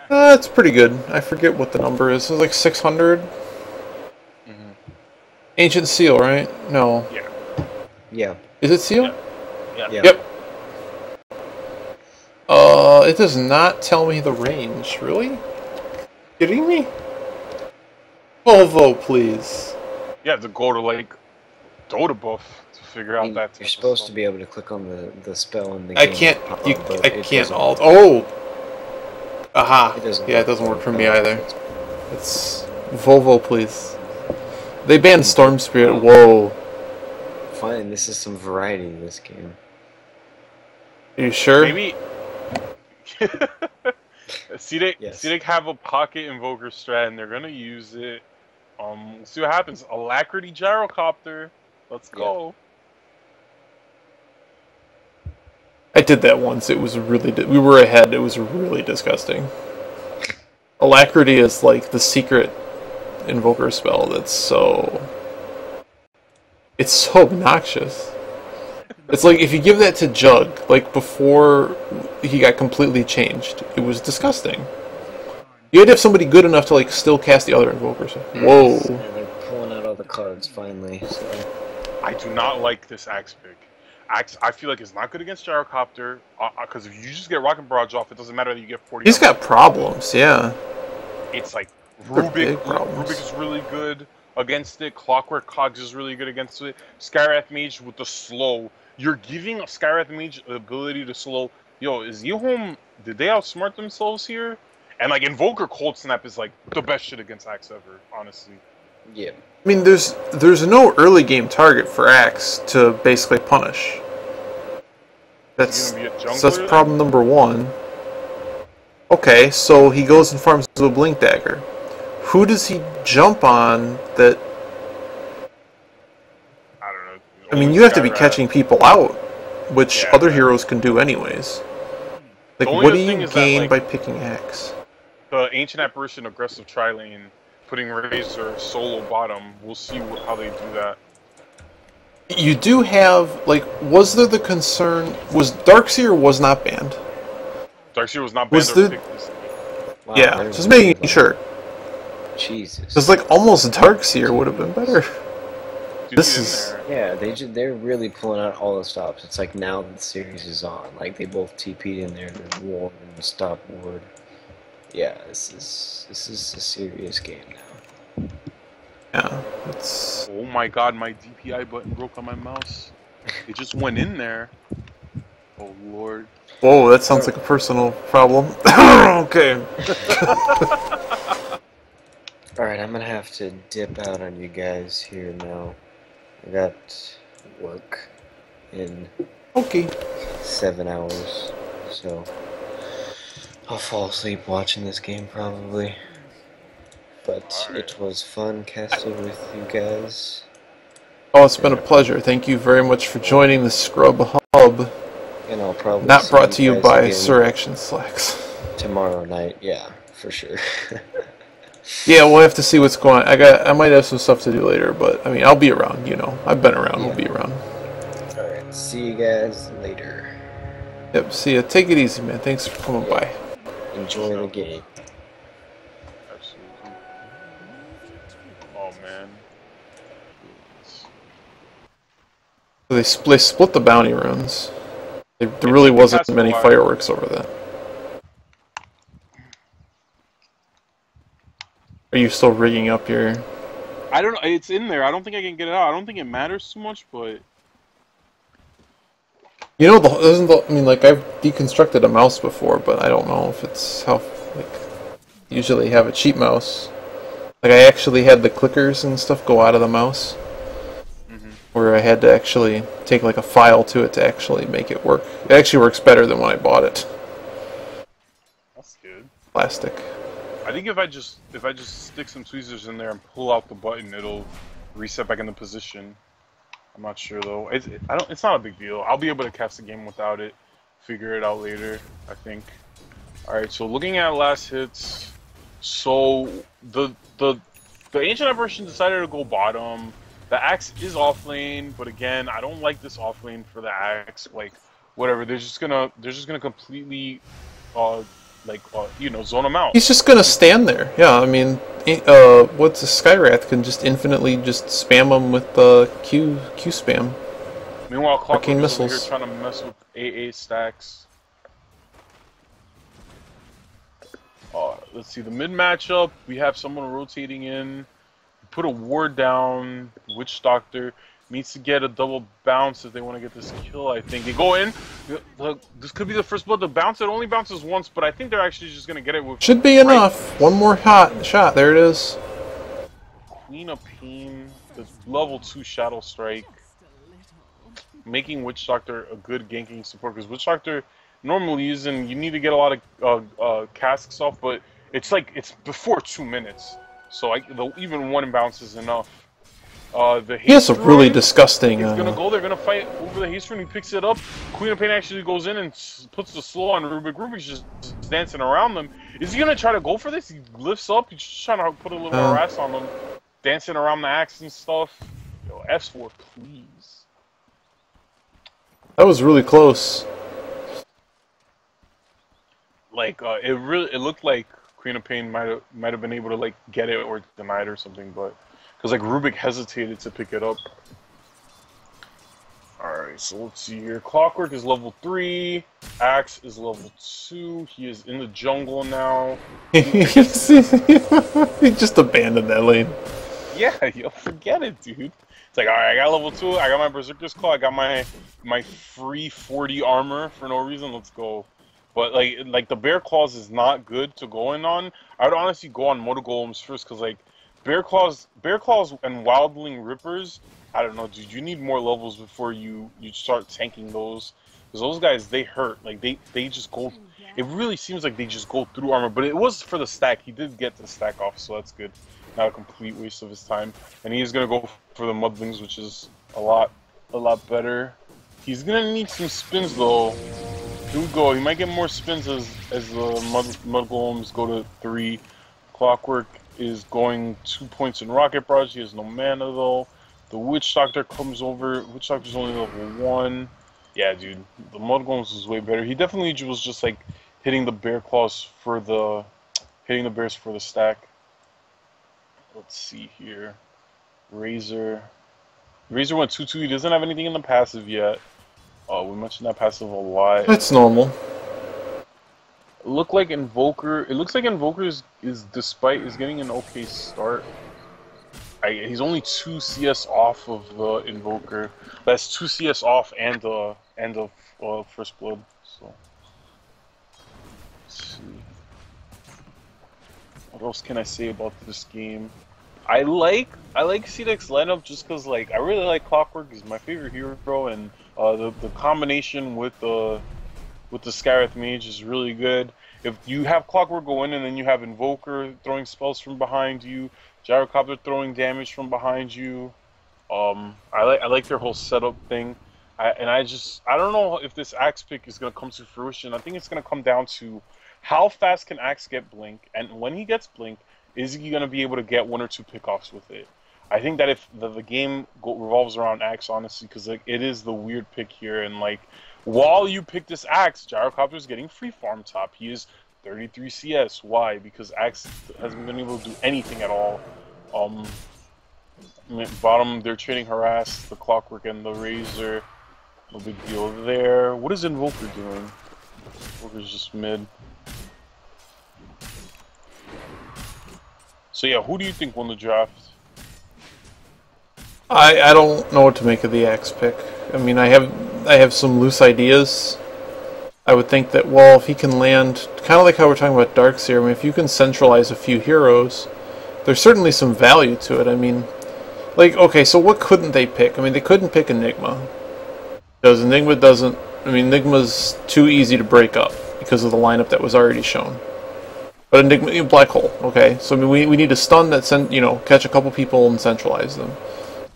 It's pretty good. I forget what the number is. It's like 600. Ancient Seal, right? No. Yeah. Yeah. Is it Seal? Yeah. Yep. It does not tell me the range. Really? Kidding me? Volvo, please. You have to go to, like, Dota buff to figure out that. You're supposed to be able to click on the spell in the I game. can't. I can't alt. Oh. Aha. It doesn't work for me either. It's Volvo, please. They banned Storm Spirit. Whoa. Fine, this is some variety in this game. Are you sure? Maybe. CDEC have a pocket invoker strat, and they're gonna use it. We'll see what happens. Alacrity Gyrocopter. Let's go. I did that once. It was really... we were ahead. It was really disgusting. Alacrity is like the secret invoker spell that's so... It's so obnoxious. It's like if you give that to Jug, like before he got completely changed, it was disgusting. You had to have somebody good enough to like still cast the other invokers. Whoa. And they're pulling out all the cards finally. So. I do not like this Axe pick. Axe, I feel like it's not good against Gyrocopter, because if you just get Rocket Barrage off, it doesn't matter that you get 40. He's got problems, yeah. It's like Big Rubik. problems. Rubik is really good against it. Clockwork Cogs is really good against it. Skywrath Mage with the slow. You're giving a Skywrath Mage the ability to slow. Yo, is Yehome, did they outsmart themselves here? And like Invoker Cold Snap is like the best shit against Axe ever, honestly. Yeah. I mean, there's no early game target for Axe to basically punish. That's problem number one. Okay, so he goes and farms with a Blink Dagger. Who does he jump on that? I don't know. I mean, you have to be catching people out, which other heroes can do anyways. Like, what do you gain by picking Axe? The Ancient Apparition aggressive tri-lane, putting Razor solo bottom, we'll see how they do that. You do have, like, was there the concern, was Darkseer was not banned? Darkseer was not banned. Wow, yeah, just making sure. Jesus. Because, like, almost Darkseer would have been better. Dude, this is... Yeah, they're really pulling out all the stops. It's like now that the series is on. Like, they both TP'd in there, the ward and the stop ward. Yeah, this is a serious game now. Yeah, it's... Oh my god, my DPI button broke on my mouse. It just went in there. Oh lord. Whoa, that sounds like a personal problem. Okay. Alright, I'm gonna have to dip out on you guys here now. I got work in 7 hours, so I'll fall asleep watching this game probably. But it was fun casting with you guys. Oh, it's been a pleasure. Thank you very much for joining the Scrub Hub. And I'll probably not brought to you by Sir Action Slacks. Tomorrow night, yeah, for sure. Yeah, we'll have to see what's going on. I might have some stuff to do later, but I mean, I'll be around, you know. I've been around, we'll be around. Alright, see you guys later. Yep, see ya. Take it easy, man. Thanks for coming by. Enjoy the game. Absolutely. Oh man. So they split the bounty runs. There really wasn't many fireworks over that. Are you still rigging up your... I don't know, it's in there. I don't think I can get it out. I don't think it matters too much, but... You know, I mean, like, I've deconstructed a mouse before, but I don't know if it's how, like, usually have a cheap mouse. Like, I actually had the clickers and stuff go out of the mouse. Where I had to actually take, like, a file to it to actually make it work. It actually works better than when I bought it. That's good. Plastic. I think if I just stick some tweezers in there and pull out the button, it'll reset back into position. I'm not sure though. It's not a big deal. I'll be able to cast the game without it. Figure it out later, I think. All right. So looking at last hits, so the Ancient Apparition decided to go bottom. The Axe is off lane, but again, I don't like this off lane for the Axe. Like, whatever. They're just gonna completely you know, zone him out. He's just gonna stand there. Yeah, I mean, what's a Skywrath can just infinitely just spam him with the Q spam. Meanwhile, Clockwork is over here missiles. trying to mess with AA stacks. Let's see the mid matchup. We have someone rotating in. Put a ward down. Witch Doctor needs to get a double bounce if they want to get this kill, I think. They go in. Look, this could be the first blood. The bounce, it only bounces once, but I think they're actually just going to get it with... Should be enough. One more shot. There it is. Queen of Pain. The level 2 Shadow Strike. Making Witch Doctor a good ganking support, because Witch Doctor, normally you need to get a lot of casks off, but it's before 2 minutes. So even one bounce is enough. He has a really disgusting... He's gonna go, they're gonna fight over the haste rune, he picks it up. Queen of Pain actually goes in and puts the slow on Rubik. Rubik's just dancing around them. Is he gonna try to go for this? He lifts up, he's just trying to put a little more harass on them. Dancing around the axe and stuff. Yo, S4, please. That was really close. Like, it looked like Queen of Pain might have been able to like get it or deny it or something, but because like Rubik hesitated to pick it up. Alright, so let's see here. Clockwork is level 3. Axe is level 2. He is in the jungle now. He just abandoned that lane. Yeah, you'll forget it, dude. It's like, alright, I got level 2. I got my Berserker's Claw. I got my free 40 armor for no reason. Let's go. But like the Bear Claws is not good to go in on. I would honestly go on Motor Golems first, because like Bear Claws and Wildling Rippers, I don't know, dude. You need more levels before you start tanking those, because those guys, they hurt. Like they just go. It really seems like they just go through armor. But it was for the stack. He did get the stack off, so that's good. Not a complete waste of his time. And he is gonna go for the Mudlings, which is a lot better. He's gonna need some spins though. Here we go. He might get more spins as the Mud Golems go to 3. Clockwork is going 2 points in Rocket Barrage. He has no mana though. The Witch Doctor comes over. Witch Doctor's only level 1. Yeah, dude. The Mud Golems was way better. He definitely was just like hitting the Bear Claws for the bears for the stack. Let's see here. Razor went 2/2. He doesn't have anything in the passive yet. We mentioned that passive a lot. That's normal. It looks like Invoker is getting an okay start. He's only 2 CS off of the Invoker. That's 2 CS off and the First Blood. So let's see. What else can I say about this game? I like CDEX lineup just because like I really like Clockwork. He's my favorite hero, and the combination with the Skywrath Mage is really good. If you have Clockwork go in and then you have Invoker throwing spells from behind you, Gyrocopter throwing damage from behind you, I like their whole setup thing. I don't know if this Axe pick is gonna come to fruition. I think it's gonna come down to how fast can Axe get Blink, and when he gets Blink, is he gonna be able to get 1 or 2 pickoffs with it? I think that if the game revolves around Axe, honestly, because like it is the weird pick here, and like while you pick this Axe, Gyrocopter is getting free farm top. He is 33 CS. Why? Because Axe hasn't been able to do anything at all. Bottom, they're trading Harass, the Clockwork, and the Razor. No big deal there. What is Invoker doing? Invoker's just mid. So yeah, who do you think won the draft? I don't know what to make of the Axe pick. I mean, I have some loose ideas. I would think that, well, if he can land, kind of like how we're talking about Darkseer, I mean, if you can centralize a few heroes, there's certainly some value to it. I mean, like, okay, so what couldn't they pick? I mean, they couldn't pick Enigma. Because Enigma doesn't, I mean, Enigma's too easy to break up because of the lineup that was already shown. But Enigma, Black Hole, okay? So, I mean, we need a stun that, catch a couple people and centralize them.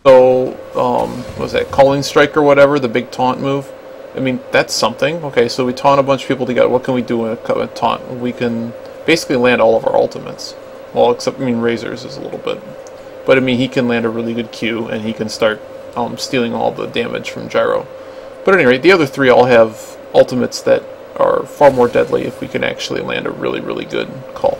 So, what was that, Calling Strike or whatever, the big taunt move? I mean, that's something. Okay, so we taunt a bunch of people together. What can we do in a taunt? We can basically land all of our ultimates. Well, except, I mean, Razor's is a little bit. But, I mean, he can land a really good Q, and he can start stealing all the damage from Gyro. But at any rate, the other 3 all have ultimates that are far more deadly if we can actually land a really, really good call.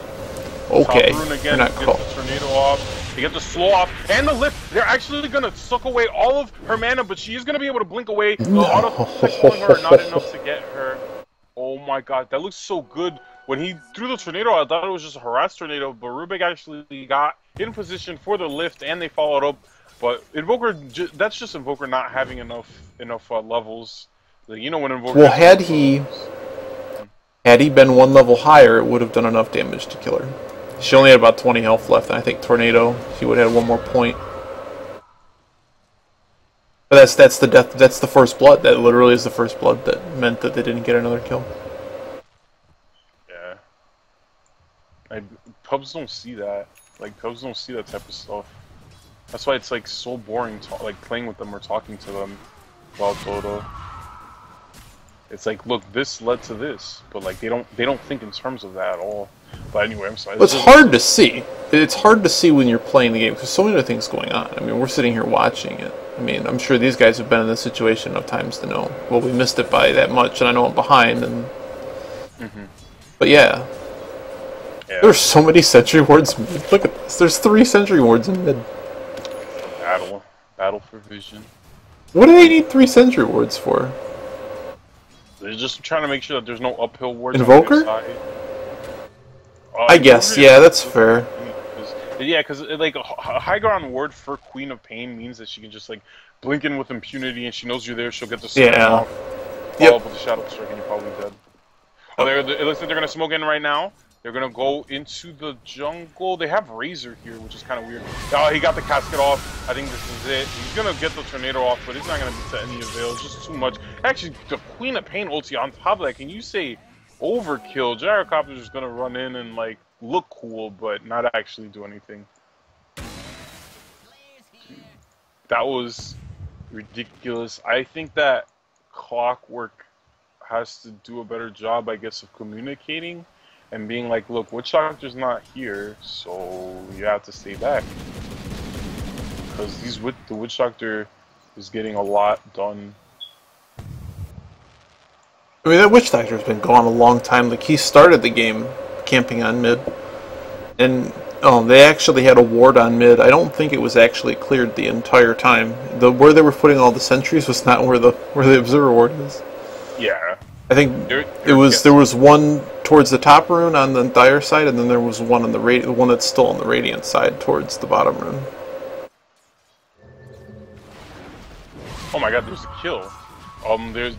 Okay, you're not called. Tornado off. They get the slow off and the lift. They're actually going to suck away all of her mana, but she is going to be able to blink away. The auto killing her, not enough to get her. Oh my god, that looks so good. When he threw the tornado, I thought it was just a harass tornado, but Rubik actually got in position for the lift and they followed up. But Invoker, that's just Invoker not having enough levels. Like, you know when Invoker. Well, had he been 1 level higher, it would have done enough damage to kill her. She only had about 20 health left, and I think Tornado, she would have had 1 more point. But that's the death. That's the first blood. That literally is the first blood that meant that they didn't get another kill. Yeah. Pubs don't see that. Like, pubs don't see that type of stuff. That's why it's like so boring, like playing with them or talking to them about Dota. It's like, look, this led to this, but like they don't think in terms of that at all. But anyway, I'm sorry. It's hard to see. It's hard to see when you're playing the game because so many other things going on. I mean, we're sitting here watching it. I mean, I'm sure these guys have been in this situation enough times to know. Well, we missed it by that much, and I know I'm behind. And but yeah, Yeah. There's so many sentry wards mid. Look at this. There's 3 sentry wards in mid. Battle for vision. What do they need 3 sentry wards for? They're just trying to make sure that there's no uphill wards Invoker? on their side. I guess, yeah, that's fair. Yeah, because like a high ground ward for Queen of Pain means that she can just like blink in with impunity, and she knows you're there. She'll get the sword off, follow up with the shadow strike, and you're probably dead. Oh, it looks like they're gonna smoke in right now. They're gonna go into the jungle. They have Razor here, which is kind of weird. Oh, he got the casket off. I think this is it. He's gonna get the tornado off, but it's not gonna be to any avail. It's just too much. Actually, the Queen of Pain ulti on top of that. Can you say overkill? Gyrocopter's just gonna run in and like look cool, but not actually do anything. That was ridiculous. I think that Clockwork has to do a better job, I guess, of communicating and being like, look, Witch Doctor's not here, so you have to stay back. Because the Witch Doctor is getting a lot done. I mean, that Witch Doctor's been gone a long time. Like, he started the game camping on mid. And, they actually had a ward on mid. I don't think it was actually cleared the entire time. Where they were putting all the sentries was not where the observer ward is. Yeah. I think there was one towards the top rune on the Dire side, and then there was one on the one that's still on the Radiant side towards the bottom rune. Oh my god, there's a kill. There's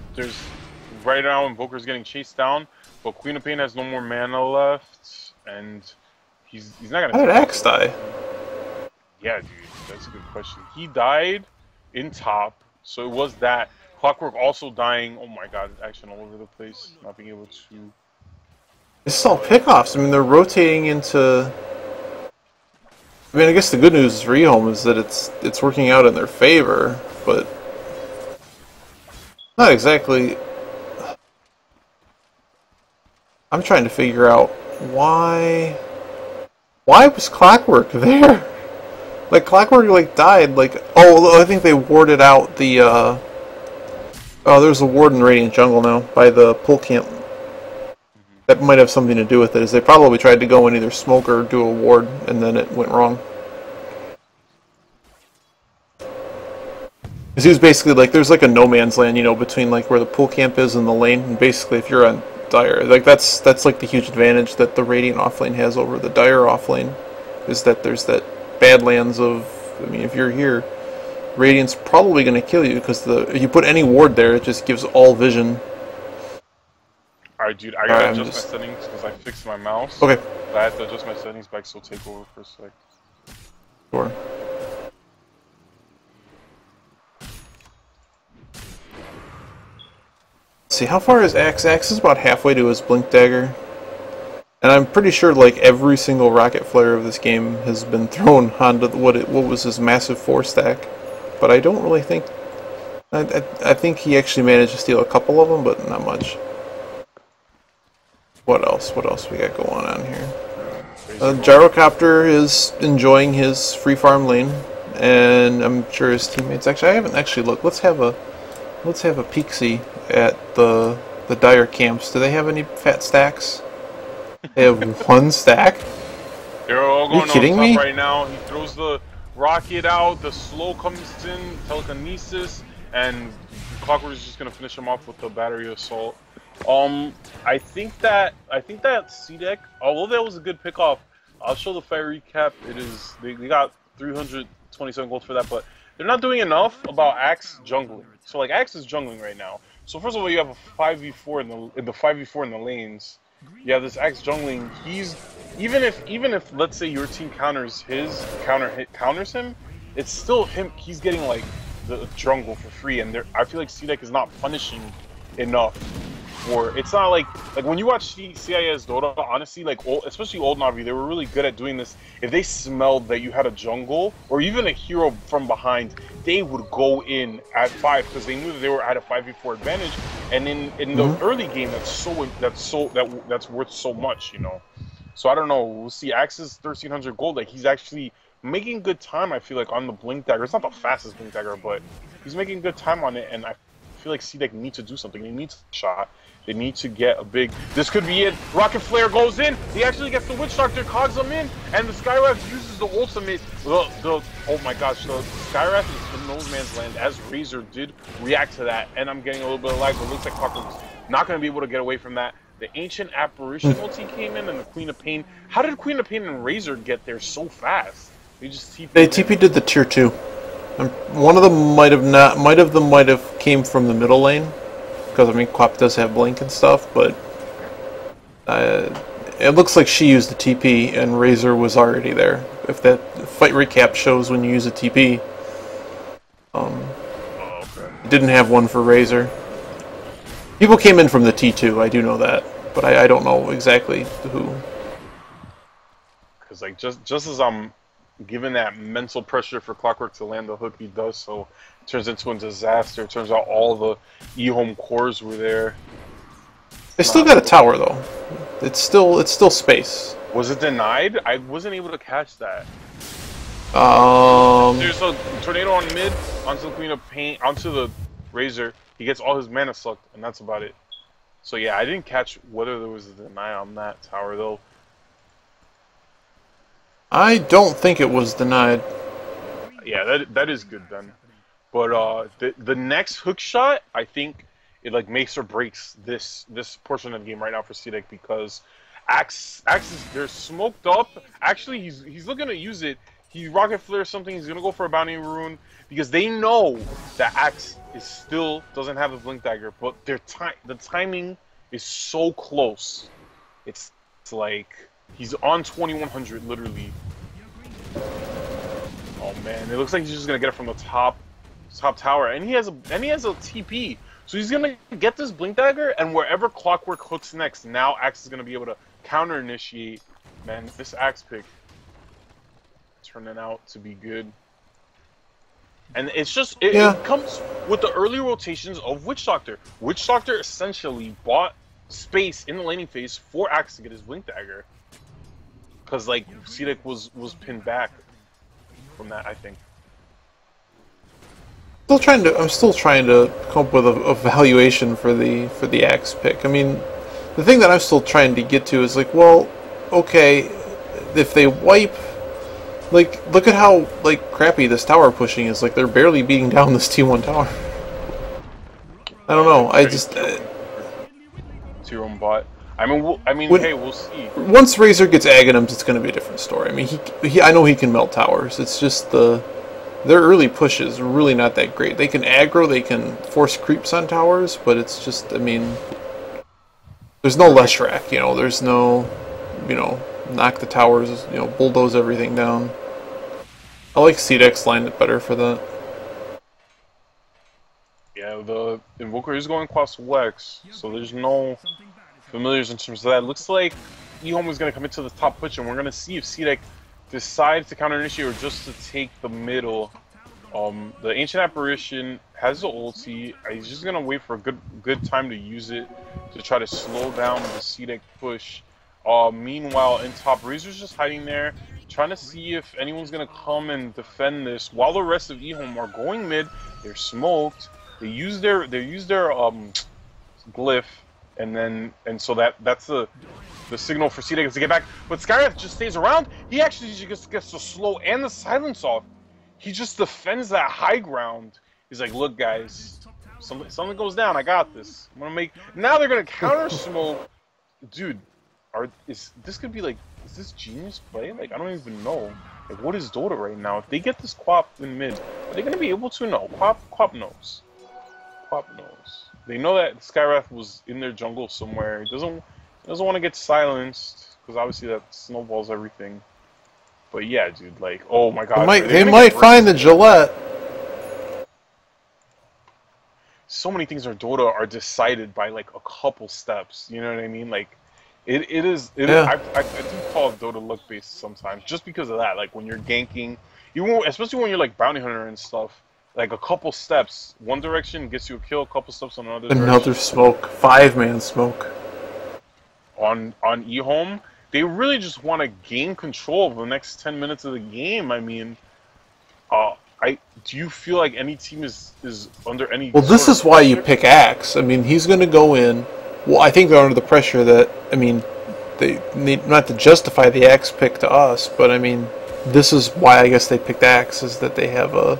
right now Invoker's getting chased down, but Queen of Pain has no more mana left, and he's not gonna. How did Axe die? Yeah, dude, that's a good question. He died in top, so it was that. Clockwork also dying. Oh my god, action all over the place. Not being able to. It's all pickoffs. I mean, they're rotating into. I mean, I guess the good news for eHome is that it's working out in their favor, but not exactly. I'm trying to figure out why was Clockwork there? Like, Clockwork like died. Like, I think they warded out the. Oh, there's a ward in Radiant Jungle now, by the pool camp. That might have something to do with it, as they probably tried to go and either smoke or do a ward, and then it went wrong. Because he was basically like, there's like a no man's land, between like where the pool camp is and the lane, and basically if you're on Dire, like that's like the huge advantage that the Radiant offlane has over the Dire offlane, is that there's that Badlands of, I mean, if you're here, Radiant's probably going to kill you, because if you put any ward there, it just gives all vision. Alright, dude, I gotta adjust my settings because I fixed my mouse. Okay. I have to adjust my settings back, so take over for a sec. Sure. Let's see, how far is Axe? Axe is about halfway to his Blink Dagger. And I'm pretty sure like every single rocket flare of this game has been thrown onto what was his massive 4-stack. But I don't really think... I think he actually managed to steal a couple of them, but not much. What else? What else we got going on here? Gyrocopter is enjoying his free farm lane, and I'm sure his teammates... Actually, I haven't actually looked. Let's have a peek-see at the Dire camps. Do they have any fat stacks? They have 1 stack? They're all going Are you kidding on me? top right now. He throws the rocket out, the slow comes in, telekinesis, and Clockwork is just gonna finish him off with the battery assault. I think that C-Deck, although that was a good pick-off, I'll show the fight recap. They got 327 gold for that, but they're not doing enough about Axe jungling. So like Axe is jungling right now. So first of all, you have a 5v4 in the 5v4 in the lanes. You have this Axe jungling. He's even if let's say your team counters him, it's still him. He's getting like the jungle for free, and I feel like C-Deck is not punishing enough. It's not like when you watch CIS Dota, honestly, like especially old Navi, they were really good at doing this. If they smelled that you had a jungle or even a hero from behind, they would go in at 5 because they knew that they were at a 5v4 advantage. And in the early game, that's worth so much, So I don't know. We'll see. Axe's 1300 gold. Like he's actually making good time. I feel like on the Blink Dagger. It's not the fastest Blink Dagger, but he's making good time on it, and I feel feel like C-Deck need to do something. They need a shot. They need to get a big... This could be it. Rocket Flare goes in. He actually gets the Witch Doctor, cogs him in, and the Skywrath uses the ultimate. Oh my gosh, the Skywrath is in no man's land, as Razor did react to that. And I'm getting a little bit of lag, but it looks like Clockwork's not going to be able to get away from that. The Ancient Apparition ulti came in, and the Queen of Pain. How did Queen of Pain and Razor get there so fast? They just TP'd. They TP did the tier 2. One of them might have came from the middle lane. Because, I mean, Quap does have Blink and stuff, but it looks like she used the TP and Razor was already there. If that fight recap shows when you use a TP, didn't have one for Razor. People came in from the T2, I do know that, but I don't know exactly who. Because, like, just as I'm given that mental pressure for Clockwork to land the hook, he does so. Turns into a disaster. It turns out all the E-Home cores were there. They still got a tower though. It's still space. Was it denied? I wasn't able to catch that. There's a tornado on mid, onto the Queen of Pain, onto the Razor. He gets all his mana sucked, and that's about it. So yeah, I didn't catch whether there was a deny on that tower though. I don't think it was denied. Yeah, that is good then. But the next hook shot, I think it like makes or breaks this portion of the game right now for C-Deck, because Axe is, they're smoked up. Actually, he's looking to use it. He rocket flares something. He's gonna go for a bounty rune because they know that Axe is still doesn't have the blink dagger, but the timing is so close. It's like he's on 2100 literally. Oh man, it looks like he's just gonna get it from the top tower, and he has a TP, so he's gonna get this blink dagger, and wherever Clockwork hooks next, now Axe is gonna be able to counter initiate. Man, this Axe pick turning out to be good, and it's just it comes with the early rotations of Witch Doctor. Witch Doctor essentially bought space in the laning phase for Axe to get his blink dagger, because like C-Deck was pinned back from that, I think. I'm still trying to come up with a valuation for the Axe pick. I mean, the thing that I'm still trying to get to is like, well, okay, if they wipe, like, look at how like crappy this tower pushing is. Like, they're barely beating down this T1 tower. I don't know. I just Tier 1 bot. I mean, hey, we'll see. Once Razor gets Aghanims, it's going to be a different story. I mean, I know he can melt towers. It's just their early push is really not that great. They can aggro, they can force creeps on towers, but it's just, I mean, there's no Leshrac, you know, there's no, you know, knock the towers, you know, bulldoze everything down. I like C-Deck's lined it better for that. Yeah, the Invoker is going across Wex, so there's no familiars in terms of that. It looks like E-Home is going to come into the top push, and we're going to see if C-Deck decides to counter initiate or just to take the middle. The Ancient Apparition has the ulti. He's just gonna wait for a good time to use it to try to slow down the C-Deck push. Meanwhile, in top, Razor's just hiding there, trying to see if anyone's gonna come and defend this. While the rest of E-Home are going mid, they're smoked. They use their glyph, and so that's the signal for C-Deck to get back. But Skywrath just stays around. He actually just gets the slow and the silence off. He just defends that high ground. He's like, look guys, something goes down, I got this. I'm gonna make, now they're gonna counter smoke. Dude, is this genius play? Like, I don't even know. Like, what is Dota right now? If they get this Quap in mid, are they gonna be able to? No, Quap knows. Quap knows. They know that Skywrath was in their jungle somewhere. He doesn't want to get silenced, because obviously that snowballs everything. But yeah, dude, like, oh my god. They might find the Gillette. So many things in Dota are decided by like a couple steps. You know what I mean? Like, it is. I do call Dota luck based sometimes, just because of that. Like when you're ganking, especially when you're like bounty hunter and stuff. Like a couple steps, one direction gets you a kill. A couple steps on another. Another smoke, 5-man smoke. On E-Home, they really just want to gain control of the next 10 minutes of the game. I mean, Do you feel like any team is under any? Well, this sort is of why you pressure? pick Axe. I mean, he's going to go in. Well, I think they're under the pressure that, I mean, they need not to justify the Axe pick to us, but I mean, this is why I guess they picked Axe, is that they have a,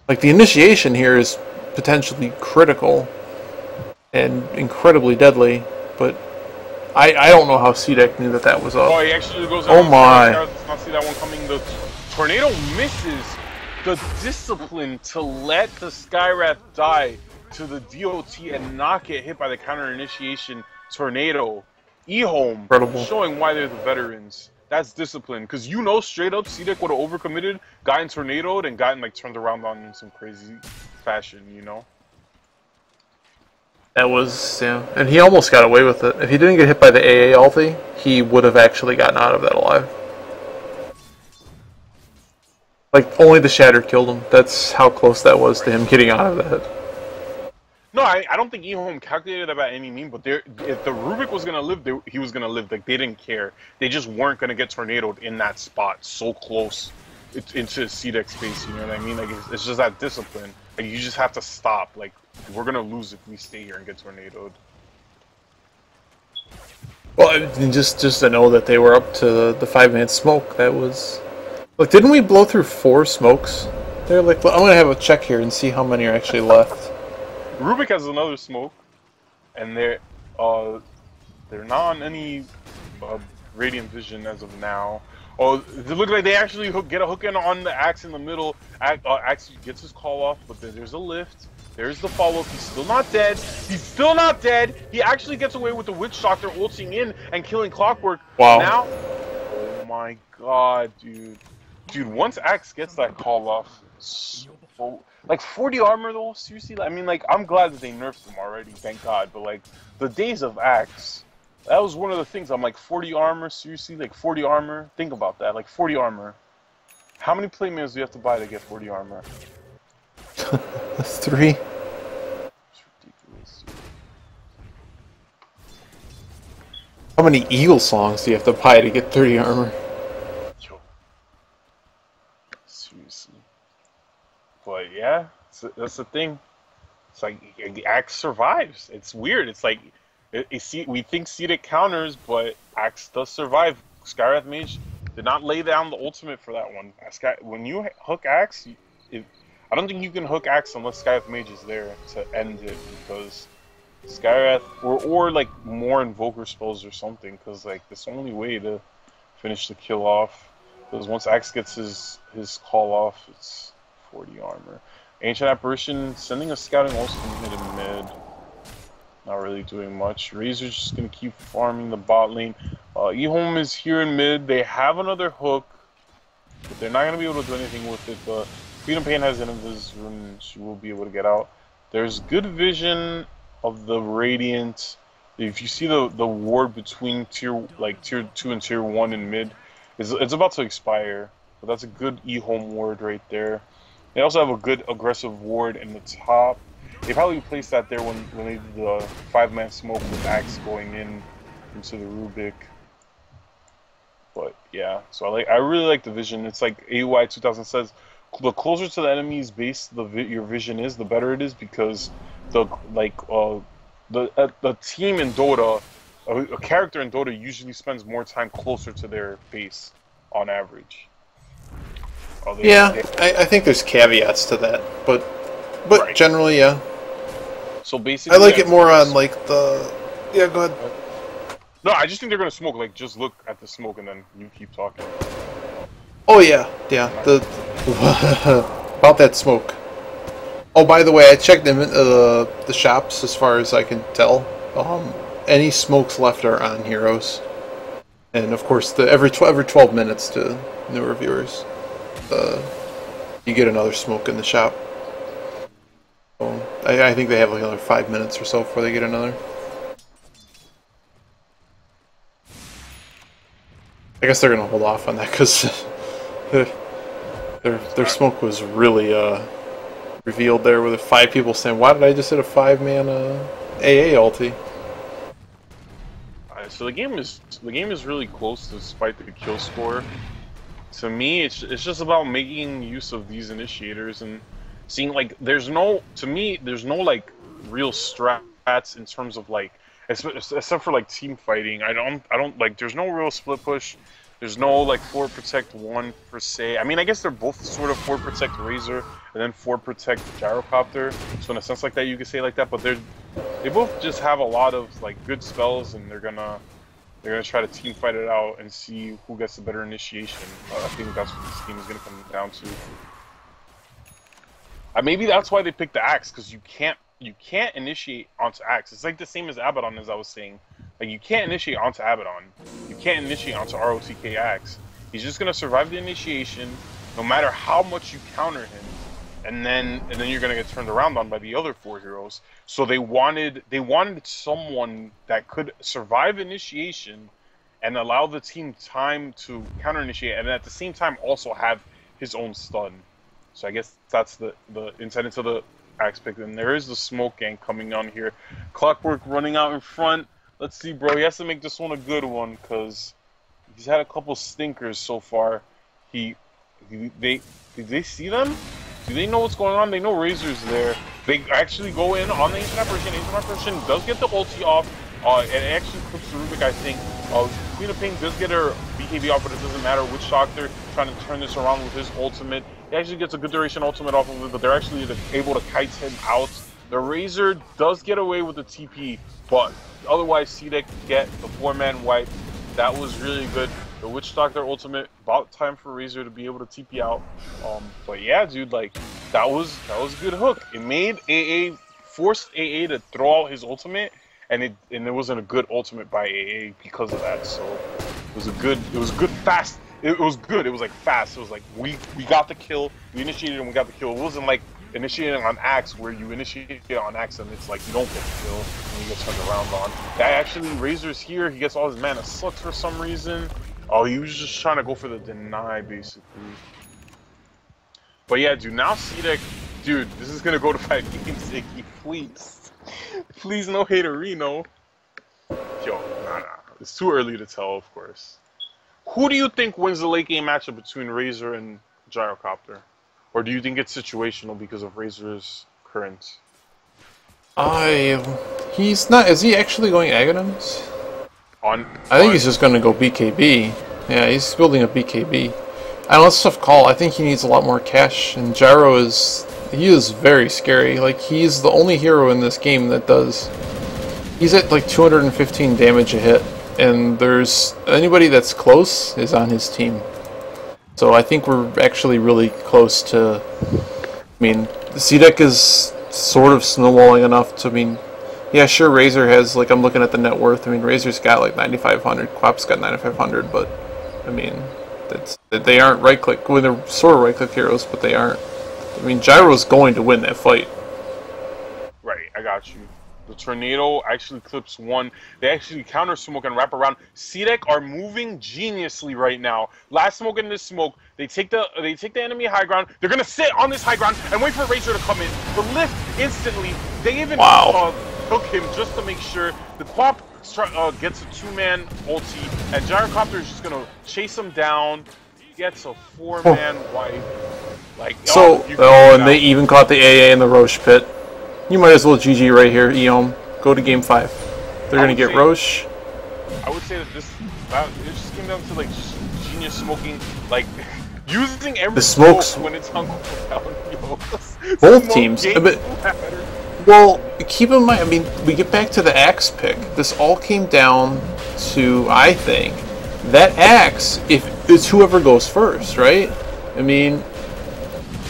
like, the initiation here is potentially critical and incredibly deadly, but I don't know how C-Deck knew that that was up. Oh, he actually goes Oh down. my. Does not see that one coming. The tornado misses. The discipline to let the Skywrath die to the DOT and not get hit by the counter initiation tornado. Ehome Incredible. showing why they're the veterans. That's discipline, because you know straight up C-Deck would have overcommitted, gotten tornadoed, and gotten like turned around on in some crazy fashion, you know? That was, yeah. And he almost got away with it. If he didn't get hit by the AA ulti, he would have actually gotten out of that alive. Like, only the Shatter killed him. That's how close that was to him getting out of that. No, I don't think Ehome calculated that by any means, but if the Rubik was going to live, he was going to live. Like, they didn't care. They just weren't going to get tornadoed in that spot so close into C-Deck space, you know what I mean? Like, it's just that discipline. Like, you just have to stop. Like, we're going to lose if we stay here and get tornadoed. Well, I mean, just to know that they were up to the 5-man smoke, that was... Look, didn't we blow through 4 smokes? They're like, I'm gonna have a check here and see how many are actually left. Rubik has another smoke, and they're not on any radiant vision as of now. Oh, it looks like they actually get a hook in on the Axe in the middle. Axe gets his call off, but then there's a lift. There's the follow-up. He's still not dead. He's still not dead. He actually gets away with the Witch Doctor ulting in and killing Clockwork. Wow. Now, oh my god, dude. Dude, once Axe gets that call off, like 40 armor though, seriously? I mean, like, I'm glad that they nerfed him already, thank god, but like, the days of Axe, that was one of the things. I'm like, 40 armor, seriously? Like, 40 armor? Think about that, like, 40 armor. How many playmates do you have to buy to get 40 armor? That's 3. It's ridiculous, dude. How many Eagle songs do you have to buy to get 30 armor? Yo. Seriously. But yeah, that's the thing. It's like Axe survives. It's weird. It's like we think C-Deck counters, but Axe does survive. Skywrath Mage did not lay down the ultimate for that one. When you hook Axe, I don't think you can hook Axe unless Skywrath Mage is there to end it, because Skywrath or like more Invoker spells or something, because like that's the only way to finish the kill off. Because once Axe gets his call off, it's 40 armor. Ancient Apparition sending a scouting also mid and mid. Not really doing much. Razor's just gonna keep farming the bot lane. Ehome is here in mid. They have another hook, but they're not gonna be able to do anything with it. But Freedom Pain has Invis rune. She will be able to get out. There's good vision of the Radiant. If you see the ward between tier 2 and tier 1 in mid, it's about to expire. But that's a good Ehome ward right there. They also have a good aggressive ward in the top. They probably placed that there when they did the 5-man smoke with Axe going into the Rubik. But yeah, so I really like the vision. It's like AUI 2000 says, the closer to the enemy's base your vision is, the better it is, because the team in Dota, a character in Dota usually spends more time closer to their base on average. I think there's caveats to that, but right. Generally, yeah. So basically, I like it more on like the. Yeah, go ahead. No, I just think they're gonna smoke. Like, just look at the smoke and then you keep talking. Oh yeah. About that smoke. Oh, by the way, I checked them the shops as far as I can tell. Any smokes left are on heroes, and of course, every 12 minutes to newer viewers. You get another smoke in the shop. So I think they have like another 5 minutes or so before they get another. I guess they're gonna hold off on that because their smoke was really revealed there with 5 people saying, "Why did I just hit a 5-man AA ulti?" Alright, so the game is really close despite the kill score. to me, it's just about making use of these initiators and seeing like there's no like real strats in terms of like except for like team fighting. I don't like there's no real split push. There's no like forward protect one per se. I mean, I guess they're both sort of forward protect Razor and then forward protect Gyrocopter. So in a sense like that, you could say like that. But they both just have a lot of like good spells, and they're gonna try to team fight it out and see who gets the better initiation. I think that's what this game is gonna come down to. Maybe that's why they picked the axe, because you can't initiate onto axe. It's like the same as Abaddon, as I was saying. Like, you can't initiate onto Abaddon. You can't initiate onto ROTK axe. He's just gonna survive the initiation, no matter how much you counter him, and then you're gonna get turned around on by the other 4 heroes. So they wanted someone that could survive initiation and allow the team time to counter initiate, and at the same time also have his own stun. So I guess that's the intent into the axe pick. And there is the smoke gang coming on here. Clockwork running out in front. Let's see, bro. He has to make this one a good one, because he's had a couple stinkers so far. Did they see them? Do they know what's going on? They know Razor's there. They actually go in on the Ancient Apparition. Ancient Apparition does get the ulti off. And it actually clips the Rubik, I think. Queen of Pain does get her BKB off, but it doesn't matter. Witch Doctor trying to turn this around with his ultimate. He actually gets a good duration ultimate off of it, but they're actually able to kite him out. The Razor does get away with the TP, but otherwise CDEC get the 4-man wipe. That was really good. The Witch Doctor ultimate, about time for Razor to be able to TP out. But yeah, dude, like that was a good hook. It made forced AA to throw out his ultimate, and it wasn't a good ultimate by AA because of that. So it was good fast. It was good. It was like fast. It was like we got the kill. We initiated and we got the kill. It wasn't like initiating on axe where you initiate on axe and it's like you don't get the kill and you get turned around on. That actually Razor's here. He gets all his mana sucked for some reason. Oh, he was just trying to go for the deny basically. But yeah, dude. Now CDEC, dude, this is gonna go to 5 games, Iggy. Please, please, no haterino. Yo, nah. It's too early to tell, of course. Who do you think wins the late game matchup between Razor and Gyrocopter? Or do you think it's situational because of Razor's current? He's not. Is he actually going Aghanims? I think he's just going to go BKB. Yeah, he's building a BKB. I know it's a tough call. I think he needs a lot more cash, and Gyro is very scary. Like, he's the only hero in this game that does. He's at like 215 damage a hit. And there's anybody that's close is on his team. So I think we're actually really close to. I mean, the CDEC is sort of snowballing enough to. I mean, yeah, sure, Razor has, like, I'm looking at the net worth. I mean, Razor's got like 9,500, Quap's got 9,500, but I mean, they aren't right click. Well, they're sort of right click heroes, but they aren't. I mean, Gyro's going to win that fight. Right, I got you. The tornado actually clips one. They actually counter smoke and wrap around. CDEC are moving geniusly right now. Last smoke in this smoke. They take the enemy high ground. They're gonna sit on this high ground and wait for Razor to come in. The lift instantly. They even took him just to make sure. The Quap gets a 2-man ulti, and Gyrocopter is just gonna chase him down. He gets a 4-man wipe. Like and they even caught the AA in the Roche pit. You might as well GG right here, Eom. Go to game 5. They're gonna get Roche. I would say that it just came down to like just genius smoking, like using every smoke when it's on cooldown. Both teams. Well, keep in mind. I mean, we get back to the axe pick. This all came down to, I think, that axe. If it's whoever goes first, right? I mean,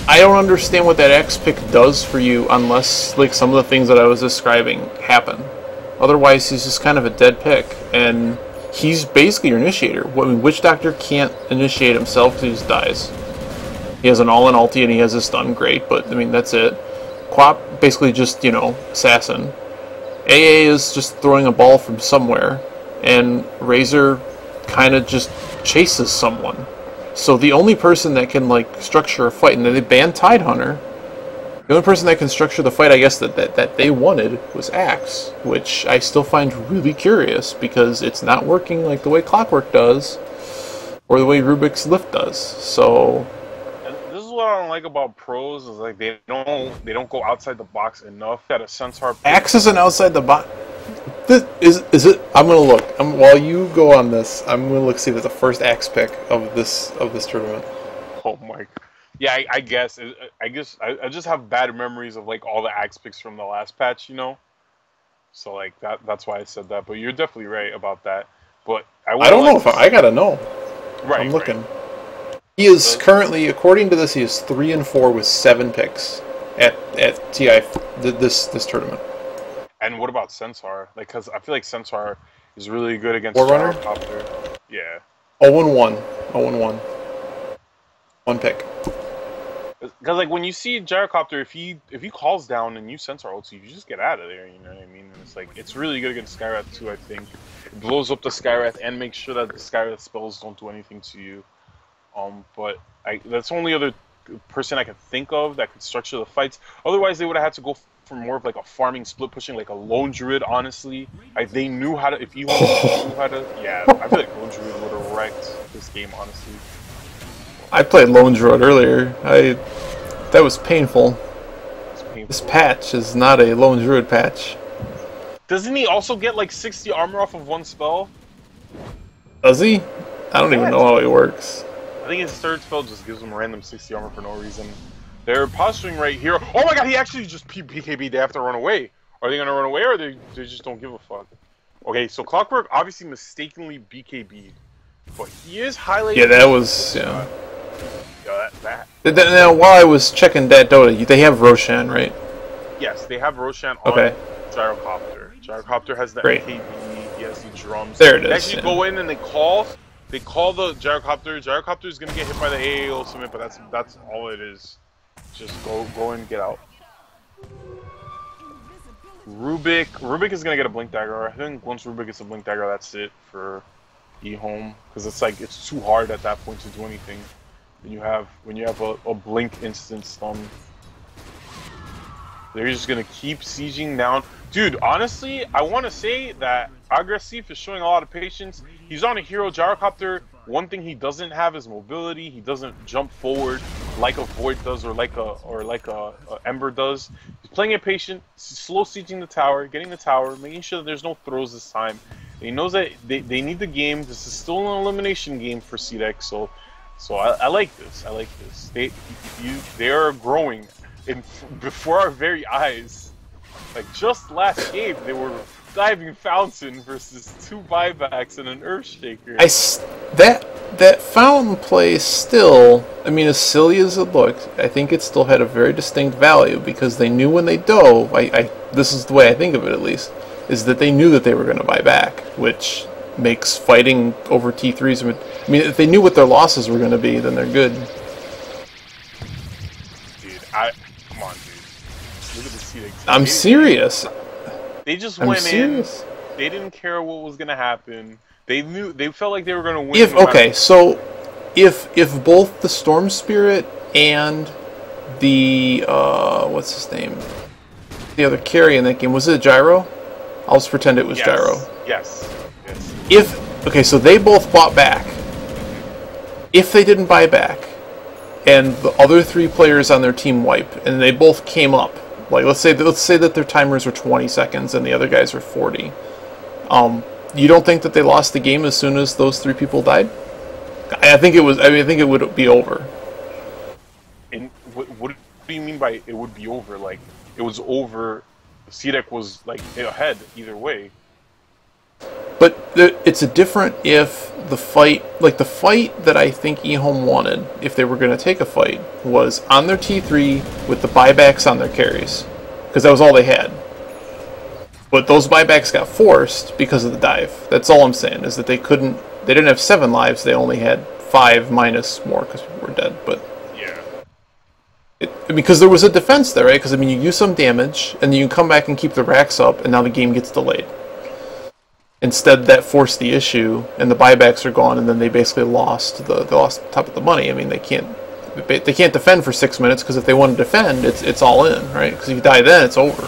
I don't understand what that X pick does for you unless, like, some of the things that I was describing happen. Otherwise, he's just kind of a dead pick, and he's basically your initiator. I mean, Witch Doctor can't initiate himself because he just dies. He has an all-in ulti and he has a stun, great, but, I mean, that's it. Quap, basically just, assassin. AA is just throwing a ball from somewhere, and Razor kind of just chases someone. So the only person that can, like, structure a fight, and they banned Tidehunter, the only person that can structure the fight, I guess, that they wanted was Axe, which I still find really curious, because it's not working like the way Clockwork does, or the way Rubik's Lift does. So And this is what I don't like about pros is like they don't go outside the box enough. That a Centaur Axe isn't outside the box. Is it? I'm gonna look. While you go on this, I'm gonna look see if it's the first Axe pick of this tournament. Oh my. Yeah, I guess. I just have bad memories of like all the axe picks from the last patch, you know. So like that's why I said that. But you're definitely right about that. But I don't know if I gotta know. Right, I'm looking. Right. He is currently, according to this, he is 3-4 with 7 picks at TI this tournament. And what about Centaur? Like, cause I feel like Centaur is really good against Forerunner? Gyrocopter. Yeah. 0-1. 0-1. 1 pick. Because like when you see Gyrocopter, if he calls down and you Centaur ulti, you just get out of there. You know what I mean? And it's like it's really good against Skywrath too. I think it blows up the Skywrath and makes sure that the Skywrath spells don't do anything to you. But that's the only other person I can think of that could structure the fights. Otherwise, they would have had to go for more of like a farming, split pushing, like a lone druid. Honestly, like they knew how to. If you knew how to, yeah, I feel like lone druid would have wrecked this game. Honestly. I played Lone Druid earlier. That was painful. This patch is not a Lone Druid patch. Doesn't he also get like 60 armor off of one spell? Does he? I don't even know how he works. I think his third spell just gives him random 60 armor for no reason. They're posturing right here. Oh my god, he actually just BKB. They have to run away. Are they gonna run away or they just don't give a fuck? Okay, so Clockwork obviously mistakenly BKB'd. But he is highlighting. Yeah, that was, yeah. That. Now, while I was checking that Dota, they have Roshan, right? Yes, they have Roshan on Gyrocopter. Gyrocopter has the AKB, he has the drums. There it is. They actually go in and they call the Gyrocopter. Gyrocopter is gonna get hit by the AA ultimate, but that's all it is. Just go and get out. Rubik is gonna get a Blink Dagger. I think once Rubik gets a Blink Dagger, that's it for E-Home, because it's like it's too hard at that point to do anything. When you have a blink instant stun, they're just gonna keep sieging down. Dude, honestly, I want to say that Aggressive is showing a lot of patience. He's on a hero Gyrocopter. One thing he doesn't have is mobility. He doesn't jump forward like a Void does or like a Ember does. He's playing it patient, slow sieging the tower, getting the tower, making sure that there's no throws this time. And he knows that they need the game. This is still an elimination game for CDEC, so I like this. I like this. They are growing before our very eyes. Like just last game, they were Diving Fountain versus 2 buybacks and an Earthshaker. That fountain play still, I mean, as silly as it looked, I think it still had a very distinct value because they knew when they dove. This is the way I think of it, at least, is that they knew that they were going to buy back, which makes fighting over T3s. I mean, if they knew what their losses were going to be, then they're good. Dude, come on, dude. Look at the seating. I'm serious. They just went in. They didn't care what was going to happen. They felt like they were going to win. So if both the Storm Spirit and the what's his name, the other carry in that game, was it Gyro? I'll just pretend it was Gyro. Yes. So they both bought back. If they didn't buy back, and the other 3 players on their team wipe, and they both came up, like let's say that their timers were 20 seconds and the other guys were 40. You don't think that they lost the game as soon as those 3 people died? I think it would be over. And what do you mean by it would be over? Like it was over. CDEC was like ahead either way. But it's a different if the fight that I think E-Home wanted, if they were going to take a fight, was on their T3 with the buybacks on their carries. Because that was all they had. But those buybacks got forced because of the dive. That's all I'm saying, is that they didn't have 7 lives, they only had 5 minus more because we were dead. But yeah. Because there was a defense there, right? Because, I mean, you use some damage, and then you can come back and keep the racks up, and now the game gets delayed. Instead, that forced the issue, and the buybacks are gone, and then they basically lost top of the money. I mean, they can't defend for 6 minutes, because if they want to defend, it's all in, right? Because if you die then, it's over.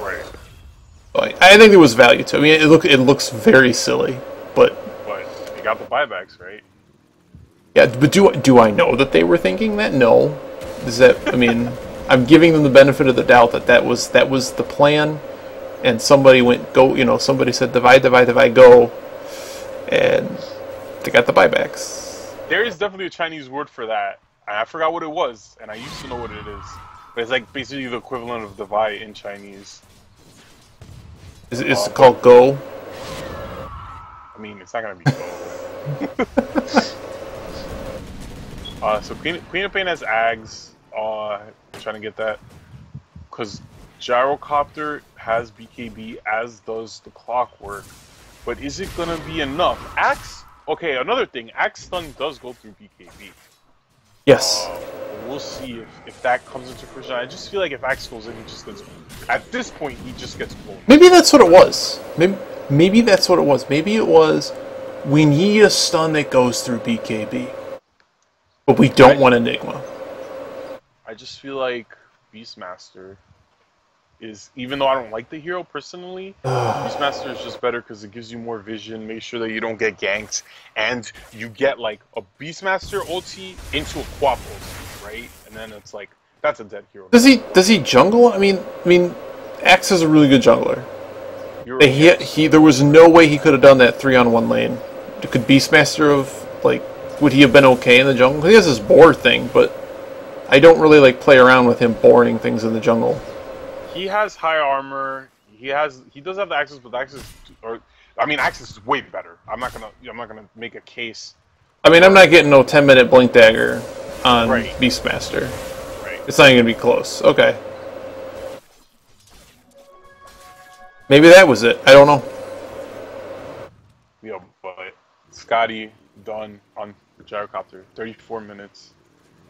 Right. But I think there was value to it. I mean, it looks very silly, but you got the buybacks, right? Yeah, but do I know that they were thinking that? No. Is that? I mean, I'm giving them the benefit of the doubt that was the plan, and somebody went go. You know, somebody said divide, divide, divide, go, and they got the buybacks. There is definitely a Chinese word for that. I forgot what it was, and I used to know what it is. But it's like basically the equivalent of divide in Chinese. It's called go. I mean, it's not gonna be go. So Queen of Pain has Ags. Trying to get that because Gyrocopter has BKB, as does the Clockwork. But is it gonna be enough? Axe. Okay, another thing. Axe stun does go through BKB. Yes. We'll see if that comes into fruition. I just feel like if Axe goes in, he just gets. At this point, he just gets blown. Maybe that's what it was. Maybe that's what it was. Maybe it was we need a stun that goes through BKB, but we don't want Enigma. I just feel like Beastmaster is, even though I don't like the hero personally, Beastmaster is just better because it gives you more vision, make sure that you don't get ganked, and you get like a Beastmaster ulti into a Quap ulti, right? And then it's like, that's a dead hero. Does he jungle? I mean, Axe is a really good jungler. There was no way he could have done that 3-on-1 lane. Could Beastmaster have, like, would he have been okay in the jungle? He has this board thing, but I don't really like play around with him boring things in the jungle. He has high armor. He does have the access, but the access, access is way better. I'm not gonna make a case. I mean, I'm not getting no 10-minute blink dagger on right. Beastmaster. Right. It's not even gonna be close. Okay. Maybe that was it. I don't know. Yeah, but Scotty done on Gyrocopter. 34 minutes.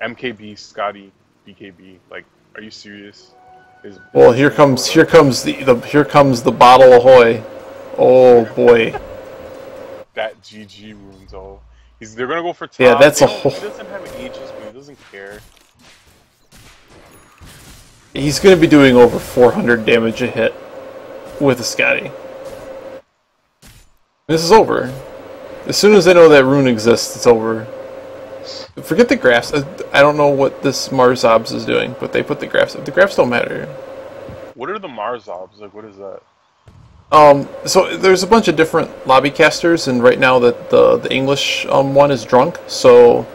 MKB, Scotty, BKB. Like, are you serious? Well, here comes the bottle ahoy. Oh boy. That GG rune though. They're gonna go for top. Yeah, that's a whole. He doesn't have ages, but he doesn't care. He's gonna be doing over 400 damage a hit with a Scotty. This is over. As soon as I know that rune exists, it's over. Forget the graphs. I don't know what this Marzobs is doing, but they put the graphs up. The graphs don't matter. What are the Marzobs? Like, what is that? So there's a bunch of different lobby casters, and right now the English one is drunk. So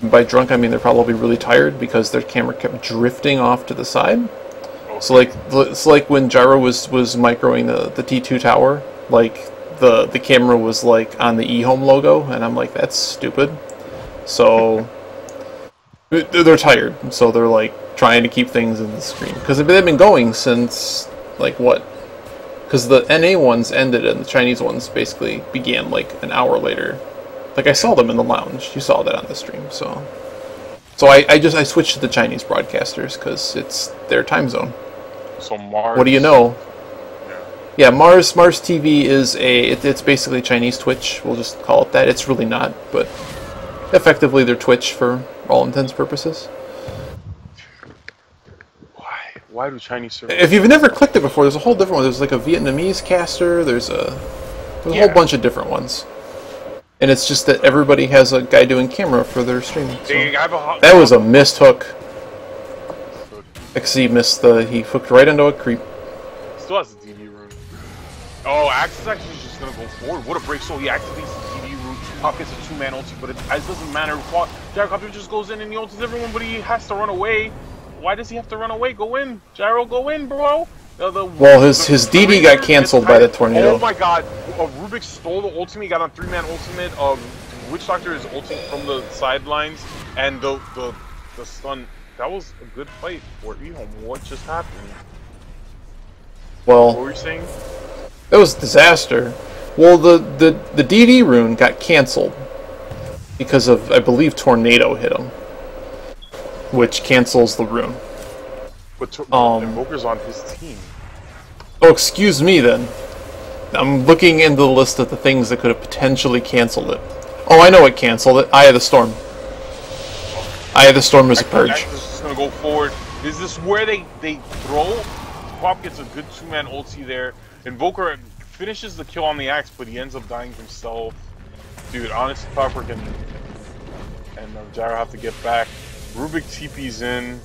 by drunk, I mean they're probably really tired because their camera kept drifting off to the side. Okay. So it's like when Gyro was microing the T2 tower, like the camera was like on the eHome logo, and I'm like, that's stupid. So they're tired, so they're like trying to keep things in the screen because they've been going since like what? Because the NA ones ended and the Chinese ones basically began like an hour later. Like I saw them in the lounge. You saw that on the stream. So I switched to the Chinese broadcasters because it's their time zone. So Mars. What do you know? Yeah, Mars TV is it's basically Chinese Twitch. We'll just call it that. It's really not, but effectively they're Twitch for all intents and purposes. Why do Chinese servers? If you've never clicked it before, there's a whole different one. There's like a Vietnamese caster. There's a whole bunch of different ones. And it's just that everybody has a guy doing camera for their stream. So. That was a missed hook. XZ missed he hooked right into a creep. Still has the DD rune. Oh, Axe is actually just gonna go forward. What a break! So he activates the DD rune. Pop gets a 2-man ulti, but it doesn't matter. Gyrocopter just goes in and he ultis everyone, but he has to run away. Why does he have to run away? Go in, Gyro, go in, bro. Well, his DD got canceled by the tornado. Oh my god, Rubik stole the ultimate, he got on 3-man ultimate. Witch Doctor is ulting from the sidelines, and the stun. That was a good fight for eHome. What just happened? Well, what were you saying? That was a disaster. Well, the DD rune got canceled because of, I believe, tornado hit him, which cancels the rune. But Invoker's on his team. Oh, excuse me then. I'm looking into the list of the things that could have potentially canceled it. Oh, I know what canceled it. Eye of the Storm. Eye of the Storm is a purge. Axe is just gonna go forward. Is this where they throw? Quap gets a good 2-man ulti there. Invoker finishes the kill on the Axe, but he ends up dying himself. Dude, honestly, Clockwork and and Gyro have to get back. Rubik TP's in.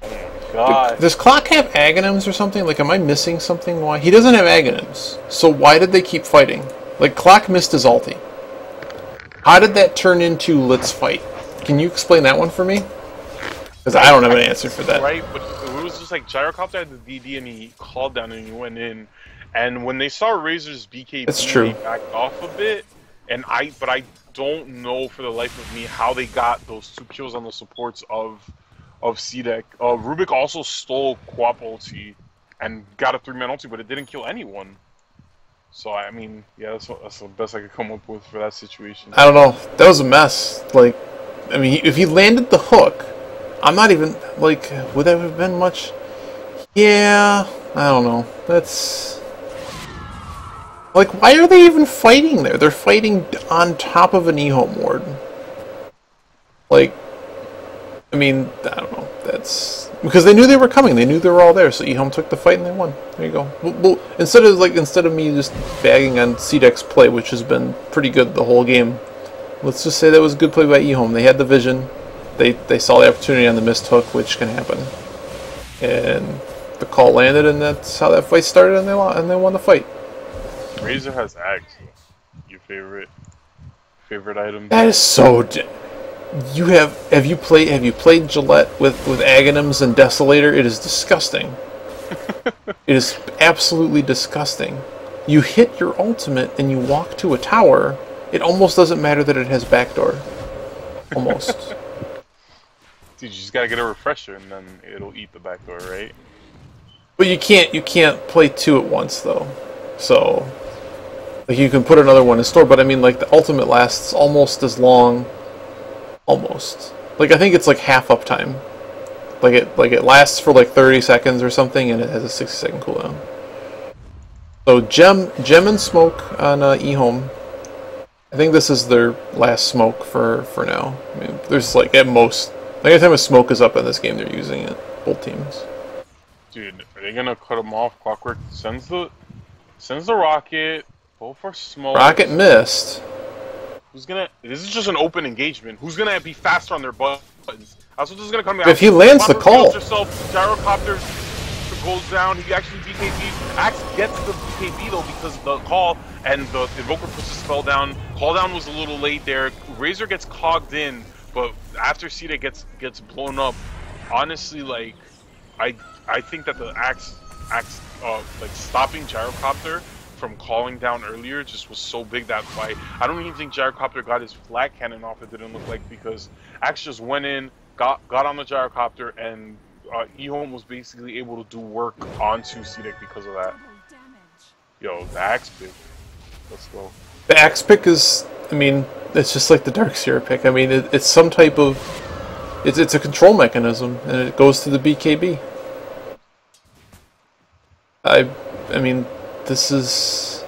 Oh my god. Does Clock have Aghanims or something? Like, am I missing something? Why? He doesn't have Aghanims. So why did they keep fighting? Like, Clock missed his ulti. How did that turn into let's fight? Can you explain that one for me? Because I don't have an answer for that. Right, but it was just like Gyrocopter had the DD and he called down and he went in. And when they saw Razor's BKB, That's true. they backed off a bit. And I don't know for the life of me how they got those 2 kills on the supports of C-Deck. Rubik also stole Quap ulti and got a 3-man ulti, but it didn't kill anyone. So, I mean, yeah, that's the best I could come up with for that situation. I don't know. That was a mess. Like, I mean, if he landed the hook, I'm not even, like, would that have been much? Yeah, I don't know. That's... Like, why are they even fighting there? They're fighting on top of an E-Home ward. Like, I mean, I don't know. That's... Because they knew they were coming. They knew they were all there, so E-Home took the fight and they won. There you go. Well, instead of me just bagging on C-Deck's play, which has been pretty good the whole game, let's just say that was a good play by E-Home. They had the vision. They saw the opportunity on the missed hook, which can happen. And the call landed, and that's how that fight started, and they won the fight. Razor has Axe. Your favorite item? That is so... Have you played Gillette with Aghanims and Desolator? It is disgusting. It is absolutely disgusting. You hit your ultimate and you walk to a tower, it almost doesn't matter that it has backdoor. Almost. Dude, you just gotta get a refresher and then it'll eat the backdoor, right? But you can't play 2 at once though. So like you can put another one in store, but I mean like the ultimate lasts almost as long. Almost. Like I think it's like half uptime. Like it lasts for like 30 seconds or something, and it has a 60-second cooldown. So Gem and Smoke on eHome. I think this is their last smoke for now. I mean, there's like at most, like every time a smoke is up in this game, they're using it. Both teams. Dude, are they gonna cut them off? Clockwork sends the rocket. Go for smoke. Rocket missed. Who's gonna? This is just an open engagement. Who's gonna be faster on their buttons? That's what this is gonna come down. If he lands the call. Yourself, Gyrocopter goes down. He actually BKB. Axe gets the BKB though because the call and the Invoker puts his spell down. Call down was a little late there. Razor gets cogged in, but after Cita gets blown up, honestly, like I think that the Axe like stopping Gyrocopter from calling down earlier just was so big that fight. I don't even think Gyrocopter got his flat cannon off, it didn't look like, because Axe just went in, got on the Gyrocopter, and eHome was basically able to do work onto C-Deck because of that. Yo, the Axe pick. Let's go. The Axe pick is, I mean, it's just like the Dark Seer pick. I mean, it's some type of, it's a control mechanism, and it goes to the BKB. I mean, this is...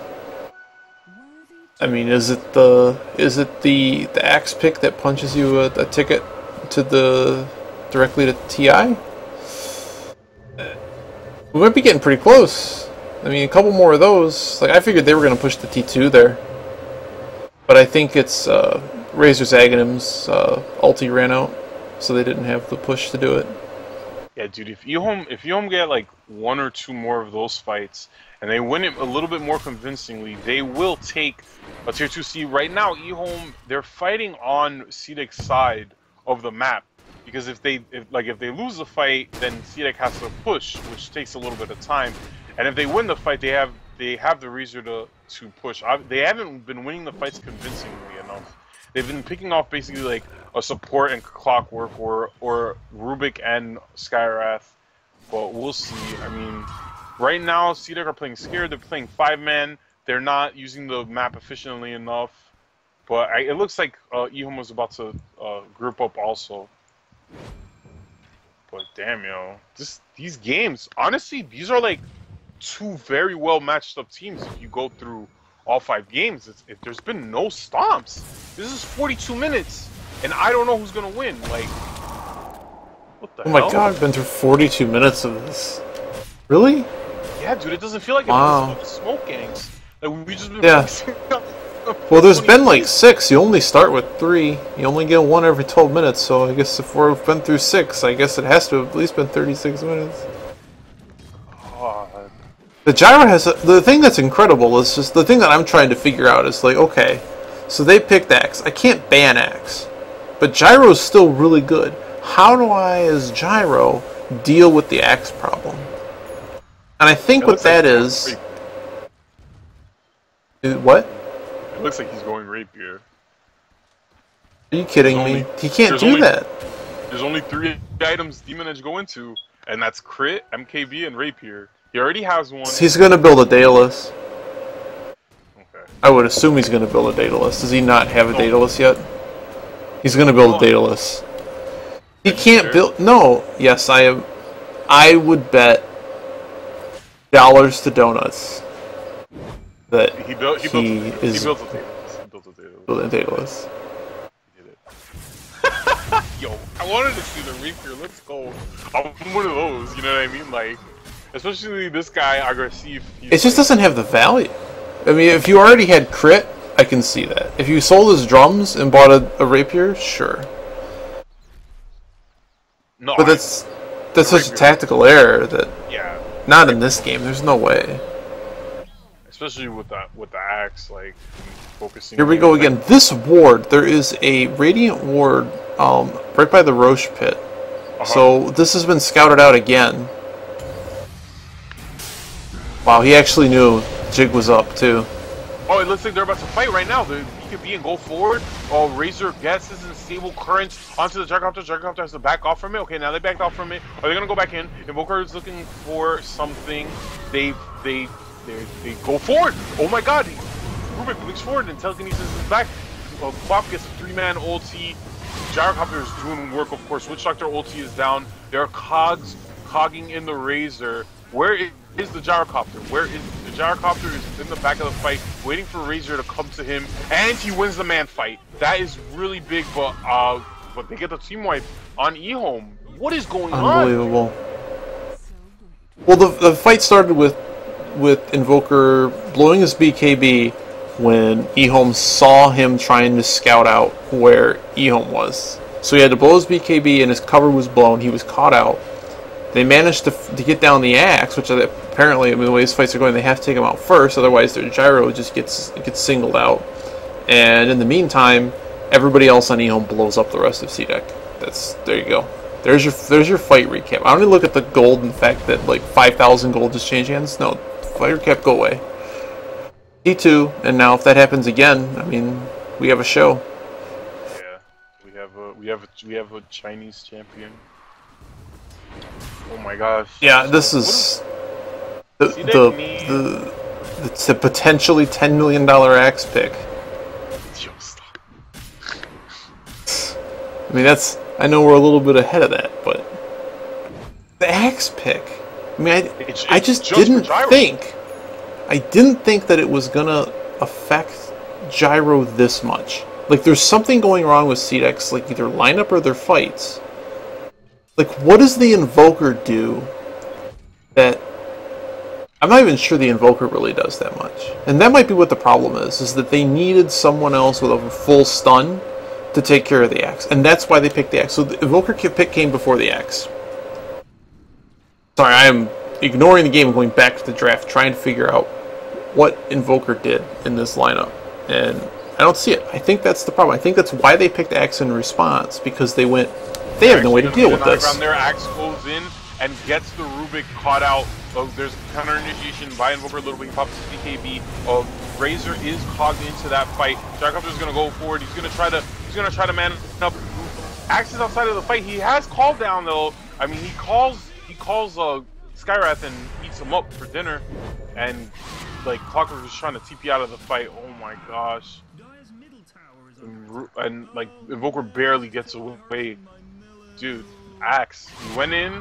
I mean, is it the Axe pick that punches you a ticket to directly to TI? We might be getting pretty close. I mean, a couple more of those. Like I figured they were going to push the T2 there, but I think it's Razor's Aghanim's ulti ran out, so they didn't have the push to do it. Yeah, dude. If eHome get like 1 or 2 more of those fights, and they win it a little bit more convincingly, they will take a tier 2C. Right now, eHome, they're fighting on C-Deck's side of the map, because if they lose the fight, then C-Deck has to push, which takes a little bit of time. And if they win the fight, they have the reason to push. They haven't been winning the fights convincingly enough. They've been picking off basically like a support and Clockwork or Rubik and Skyrath, but we'll see. I mean, right now, C-Deck are playing scared. They're playing 5-man. They're not using the map efficiently enough. But it looks like eHome was about to group up also. But damn, yo, these games, honestly, these are like 2 very well matched up teams. If you go through all 5 games, there's been no stomps. This is 42 minutes, and I don't know who's gonna win. Like, what the hell? Oh my god, I've been through 42 minutes of this. Really? Yeah, dude, it doesn't feel like wow. It was the smoke gangs. Like we just been Well, there's been like 6. You only start with 3. You only get 1 every 12 minutes, so I guess if we've been through 6, I guess it has to have at least been 36 minutes. God. The gyro has... the thing that's incredible is just... the thing that I'm trying to figure out is like, okay, so they picked Axe. I can't ban Axe. But gyro's still really good. How do I, as gyro, deal with the Axe problem? And I think what that is... What? It looks like he's going rapier. Are you kidding me? He can't do that. There's only 3 items Demon Edge go into, and that's crit, MKB, and rapier. He already has one. He's gonna build a Daedalus. Okay. I would assume he's gonna build a Daedalus. Does he not have a Daedalus yet? He's gonna build a Daedalus. He can't build... No. Yes, I am. I would bet dollars to donuts that he built a Daedalus. He did it. Yo, I wanted to see the rapier. Let's go. I'm one of those. You know what I mean? Like, especially this guy, Aggressive. It just doesn't have the value. I mean, if you already had crit, I can see that. If you sold his drums and bought a rapier, sure. No, but that's such a tactical error that not in this game. There's no way. Especially with the axe, like focusing. Here we go again. This ward, there is a radiant ward right by the Roche pit. So this has been scouted out again. Wow, he actually knew Jig was up too. Oh, it looks like they're about to fight right now. The BKB and go forward. Oh, Razor gets his unstable current onto the Jarkopter. Jarkopter has to back off from it. Okay, now they backed off from it. Are they gonna go back in? Invoker is looking for something. They go forward. Oh my God! Rubik looks forward and telekinesis is back. Bop gets a 3-man ulti. Gyrocopter is doing work, of course. Witch Doctor ulti is down. There are cogging in the Razor. Where is the Gyrocopter? Where is the Gyrocopter? Is in the back of the fight, waiting for Razor to come to him, and he wins the man fight. That is really big, but they get the team wipe on eHome. What is going on? Unbelievable. Well, the fight started with Invoker blowing his BKB when eHome saw him trying to scout out where eHome was. So he had to blow his BKB and his cover was blown. He was caught out. They managed to get down the axe, which apparently, I mean, the way these fights are going, they have to take him out first. Otherwise, their gyro just gets singled out. And in the meantime, everybody else on eHome blows up the rest of C-Deck. There you go. There's your fight recap. I don't even look at the gold and the fact that like 5,000 gold just changed hands. No, fight recap, go away. T2, and now if that happens again, I mean, we have a show. Yeah, we have a Chinese champion. Oh my gosh. Yeah, this is it's a potentially $10 million axe pick. Yo, stop. I mean, I know we're a little bit ahead of that, but the axe pick. I mean, I just didn't think. I didn't think that it was gonna affect gyro this much. Like, there's something going wrong with C-Dex, like either lineup or their fights. Like, what does the Invoker do that... I'm not even sure the Invoker really does that much. And that might be what the problem is that they needed someone else with a full stun to take care of the axe. And that's why they picked the axe. So the Invoker pick came before the axe. Sorry, I am ignoring the game and going back to the draft, trying to figure out what Invoker did in this lineup. And I don't see it. I think that's the problem. I think that's why they picked axe in response, because they went... They have no way to deal with this. Their axe goes in and gets the Rubik caught out. There's counter initiation by Invoker a little bit. He pops his BKB. Razor is cogged into that fight. Jarkopter's gonna go forward. He's gonna try to man up. Axe is outside of the fight. He has called down though. I mean, he calls Skywrath and eats him up for dinner. And like Clockwork is trying to TP out of the fight. Oh my gosh. And like Invoker barely gets away. Dude, axe. He went in.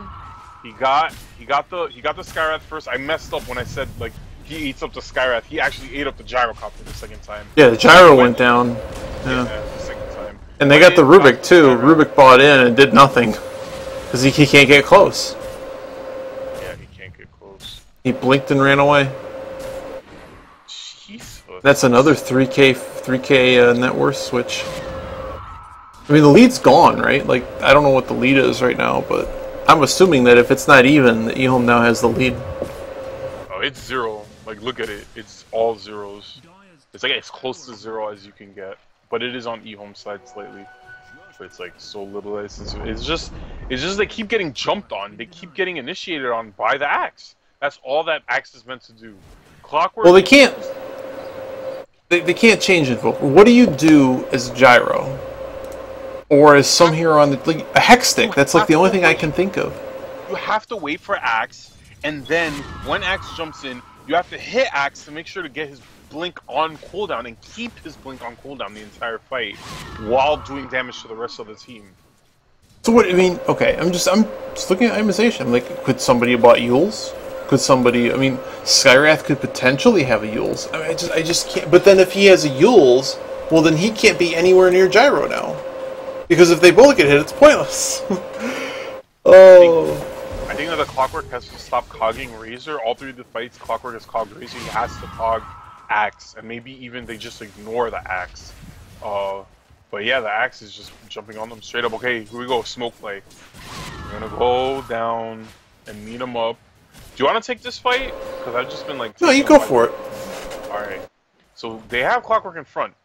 He got the Skywrath first. I messed up when I said like he eats up the Skywrath. He actually ate up the Gyrocopter the second time. Yeah, the gyro went down. Yeah, the second time. And they got the Rubik too. Rubik bought in and did nothing because he can't get close. Yeah, he can't get close. He blinked and ran away. Jesus. That's another 3K net worth switch. I mean, the lead's gone, right? Like, I don't know what the lead is right now, but I'm assuming that if it's not even, that eHome now has the lead. Oh, it's 0. Like, look at it. It's all zeros. It's like as close to 0 as you can get. But it is on eHome side slightly. But it's like so little. It's just they keep getting jumped on. They keep getting initiated on by the Axe. That's all that Axe is meant to do. Clockwork. Well, they can't. They can't change Invoker. What do you do as Gyro? Or as some hero on the like, a hex stick? That's like the only thing I can think of. You have to wait for Axe, and then when Axe jumps in, you have to hit Axe to make sure to get his blink on cooldown and keep his blink on cooldown the entire fight while doing damage to the rest of the team. So what I mean? Okay, I'm just looking at itemization. Like, could somebody have bought Yules? Could somebody? I mean, Skywrath could potentially have a Yules. I mean, I just can't. But then if he has a Yules, well, then he can't be anywhere near Gyro now. Because if they both get hit, it's pointless. Oh. I think that the Clockwork has to stop cogging Razor. All through the fights, Clockwork has cogged Razor. He has to cog Axe, and maybe even they just ignore the Axe. But yeah, the Axe is just jumping on them straight up. Okay, here we go. Smoke play. We're gonna go down and meet him up. Do you want to take this fight? Because I've just been like... No, you go for it. Alright. So they have Clockwork in front.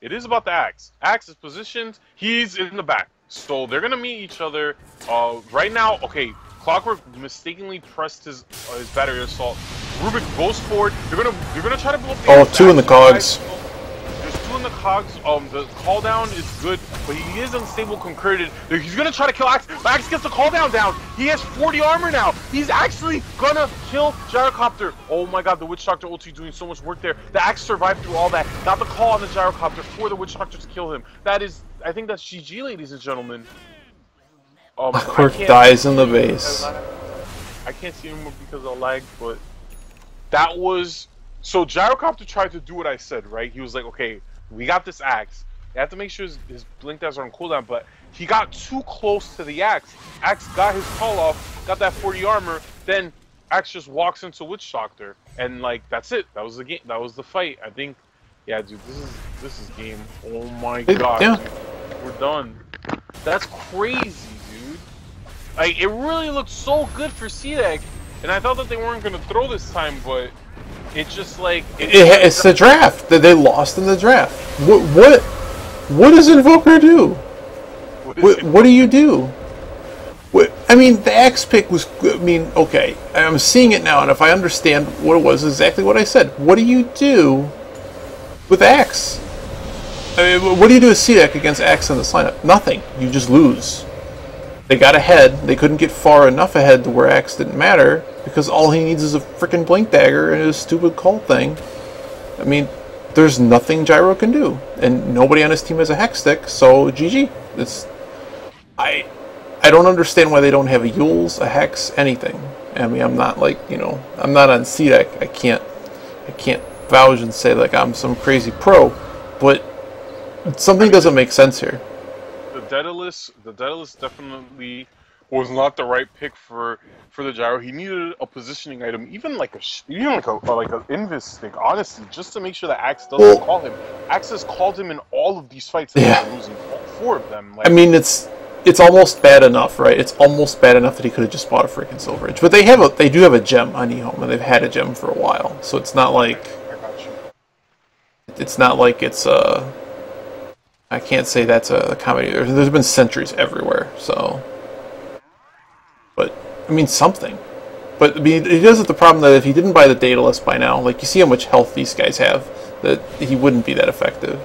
It is about the Axe. Axe is positioned. He's in the back. So they're gonna meet each other. Right now, okay, Clockwork mistakenly pressed his battery assault. Rubik goes forward. They're gonna try to blow up the Oh, 2 in the cogs. There's 2 in the cogs. The call down is good, but he is unstable concurred. He's gonna try to kill Axe. Axe gets the call down. He has 40 armor now. He's actually gonna kill Gyrocopter. Oh my god, the Witch Doctor ulti doing so much work there. The Axe survived through all that. Got the call on the Gyrocopter for the Witch Doctor to kill him. That is, I think that's GG, ladies and gentlemen. Clockwork dies in the base. I can't see anymore because of lag, but that was... So Gyrocopter tried to do what I said, right? He was like, okay, we got this Axe. You have to make sure his blink dash are on cooldown, but he got too close to the Axe. Axe got his call off, got that 40 armor, then Axe just walks into Witch Doctor, and like that's it. That was the game. That was the fight. I think, yeah, dude, this is game. Oh my god, yeah. Dude. We're done. That's crazy, dude. Like it really looked so good for CDEC, and I thought that they weren't gonna throw this time, but. It's just like it's the draft. They lost in the draft. What does Invoker do? What do you do? I mean, the Axe pick was. I mean, okay, I'm seeing it now, and if I understand what it was, exactly what I said. What do you do with Axe? I mean, what do you do with CDEC against Axe in this lineup? Nothing. You just lose. They got ahead. They couldn't get far enough ahead to where Axe didn't matter. Because all he needs is a freaking blink dagger and his stupid call thing. I mean, there's nothing Gyro can do, and nobody on his team has a hex stick. So GG. I don't understand why they don't have a Yules, a hex, anything. I mean, I'm not like I'm not on CDEC. I can't vouch and say like I'm some crazy pro, but something doesn't make sense here. The Daedalus definitely was not the right pick for the Gyro. He needed a positioning item, even like an Invis stick, honestly, just to make sure that Axe doesn't call him. Axe has called him in all of these fights and he's losing all 4 of them. Like, I mean, it's almost bad enough, right? It's almost bad enough that he could have just bought a freaking Silver Edge. But they do have a gem on eHome, and they've had a gem for a while, so it's not like it's I can't say that's a comedy. There's been sentries everywhere, so. But I mean something. But I mean, he does have the problem that if he didn't buy the Daedalus by now, like you see how much health these guys have, that he wouldn't be that effective.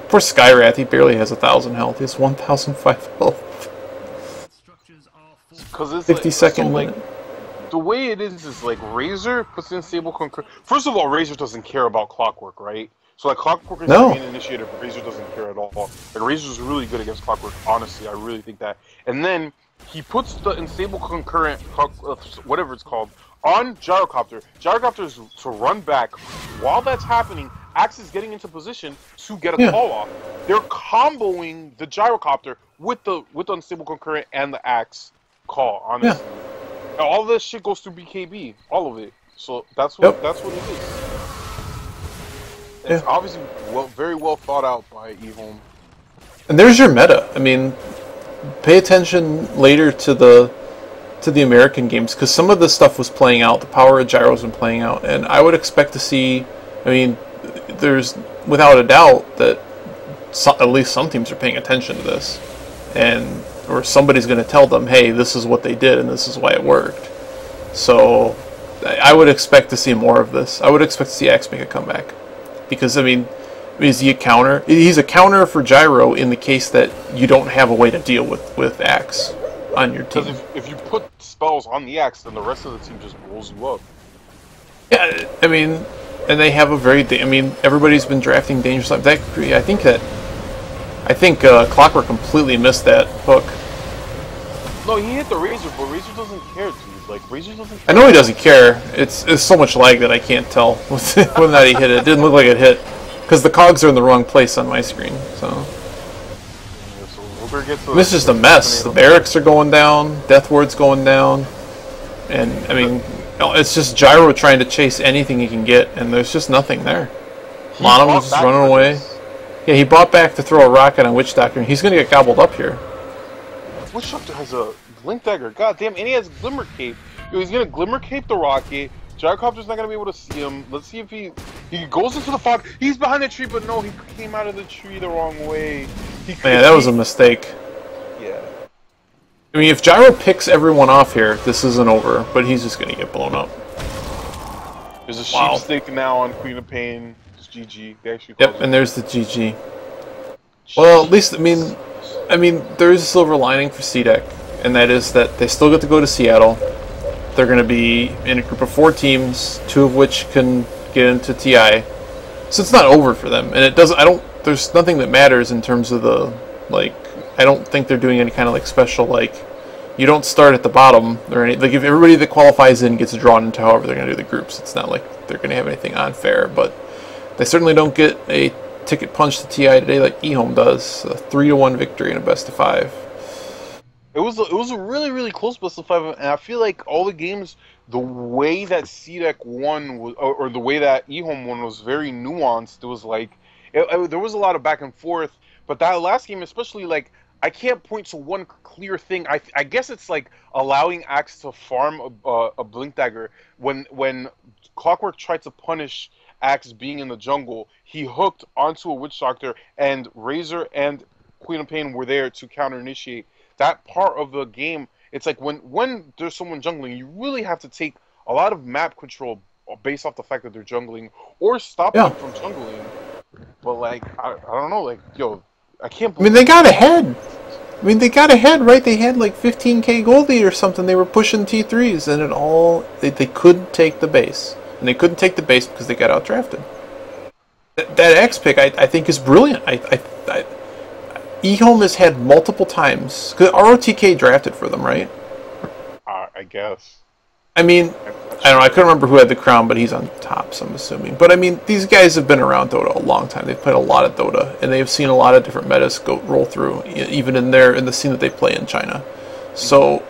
Poor Skywrath, he barely has 1,000 health. He has 1,005 health. 50-second minute. The way it is like Razor puts in stable concur. First of all, Razor doesn't care about Clockwork, right? So like Clockwork is the main initiator, but Razor doesn't care at all. Like Razor's really good against Clockwork, honestly. I really think that. And then he puts the unstable concurrent, whatever it's called, on Gyrocopter. Gyrocopter is to run back. While that's happening, Axe is getting into position to get a call off. They're comboing the Gyrocopter with the unstable concurrent and the Axe call, honestly. And all this shit goes through BKB. All of it. So that's what it is. It's obviously very well thought out by eHome. And there's your meta. I mean, pay attention later to the American games, because some of this stuff was playing out. The power of gyros been playing out, and I would expect to see. I mean, there's without a doubt that at least some teams are paying attention to this, or somebody's going to tell them, hey, this is what they did and this is why it worked. So I would expect to see more of this. I would expect to see Axe make a comeback, because I mean, is he a counter? He's a counter for gyro in the case that you don't have a way to deal with Axe on your team. Because if you put spells on the Axe, then the rest of the team just rolls you up. Yeah, I mean, and they have a very. I mean, everybody's been drafting dangerous. I think Clockwork completely missed that hook. No, he hit the Razor, but Razor doesn't care, dude. Like, Razor doesn't care. I know he doesn't care. It's so much lag that I can't tell whether or not he hit it. It didn't look like it hit, because the cogs are in the wrong place on my screen. So this is just a mess. The barracks are going down. Death Ward's going down. And, I mean, it's just Gyro trying to chase anything he can get, and there's just nothing there. Monom's just running away. Yeah, he bought back to throw a rocket on Witch Doctor, and he's going to get gobbled up here. Witch Doctor has a Blink Dagger. God damn, and he has Glimmer Cape. Yo, he's going to Glimmer Cape the rocket. Gyrocopter's not going to be able to see him. Let's see if he goes into the fog. He's behind the tree, but no, he came out of the tree the wrong way. Man, that was a mistake. Yeah. I mean, if Gyro picks everyone off here, this isn't over, but he's just going to get blown up. There's a sheep stick now on Queen of Pain. It's GG. They actually yep, and there's the GG. Well, at least, I mean, there is a silver lining for C-Deck, and that is that they still get to go to Seattle. They're going to be in a group of 4 teams, 2 of which can get into TI. So it's not over for them, and it doesn't. There's nothing that matters in terms of the I don't think they're doing any kind of special you don't start at the bottom or any. If everybody that qualifies in gets drawn into however they're going to do the groups, it's not like they're going to have anything unfair. But they certainly don't get a ticket punch to TI today like eHome does. A 3-1 victory in a best of 5. It was a really, really close best of 5, and I feel like all the games, the way that C-Deck won was, or the way that eHome won was very nuanced. It was there was a lot of back and forth, but that last game, especially, I can't point to one clear thing. I guess it's allowing Axe to farm a Blink Dagger. When Clockwork tried to punish Axe being in the jungle, he hooked onto a Witch Doctor, and Razor and Queen of Pain were there to counter initiate. That part of the game, it's when there's someone jungling, you really have to take a lot of map control based off the fact that they're jungling, or stop them from jungling. But I don't know, yo, I can't believe. I mean, they got ahead. Right? They had 15k gold lead or something. They were pushing T3s, and they couldn't take the base, and they couldn't take the base because they got outdrafted. That X pick, I think, is brilliant. eHome has had multiple times, because ROTK drafted for them, right? I guess. I mean, I don't know, I couldn't remember who had the crown, but he's on top, so I'm assuming. But I mean, these guys have been around Dota a long time. They've played a lot of Dota, and they've seen a lot of different metas roll through, even in the scene that they play in China. So,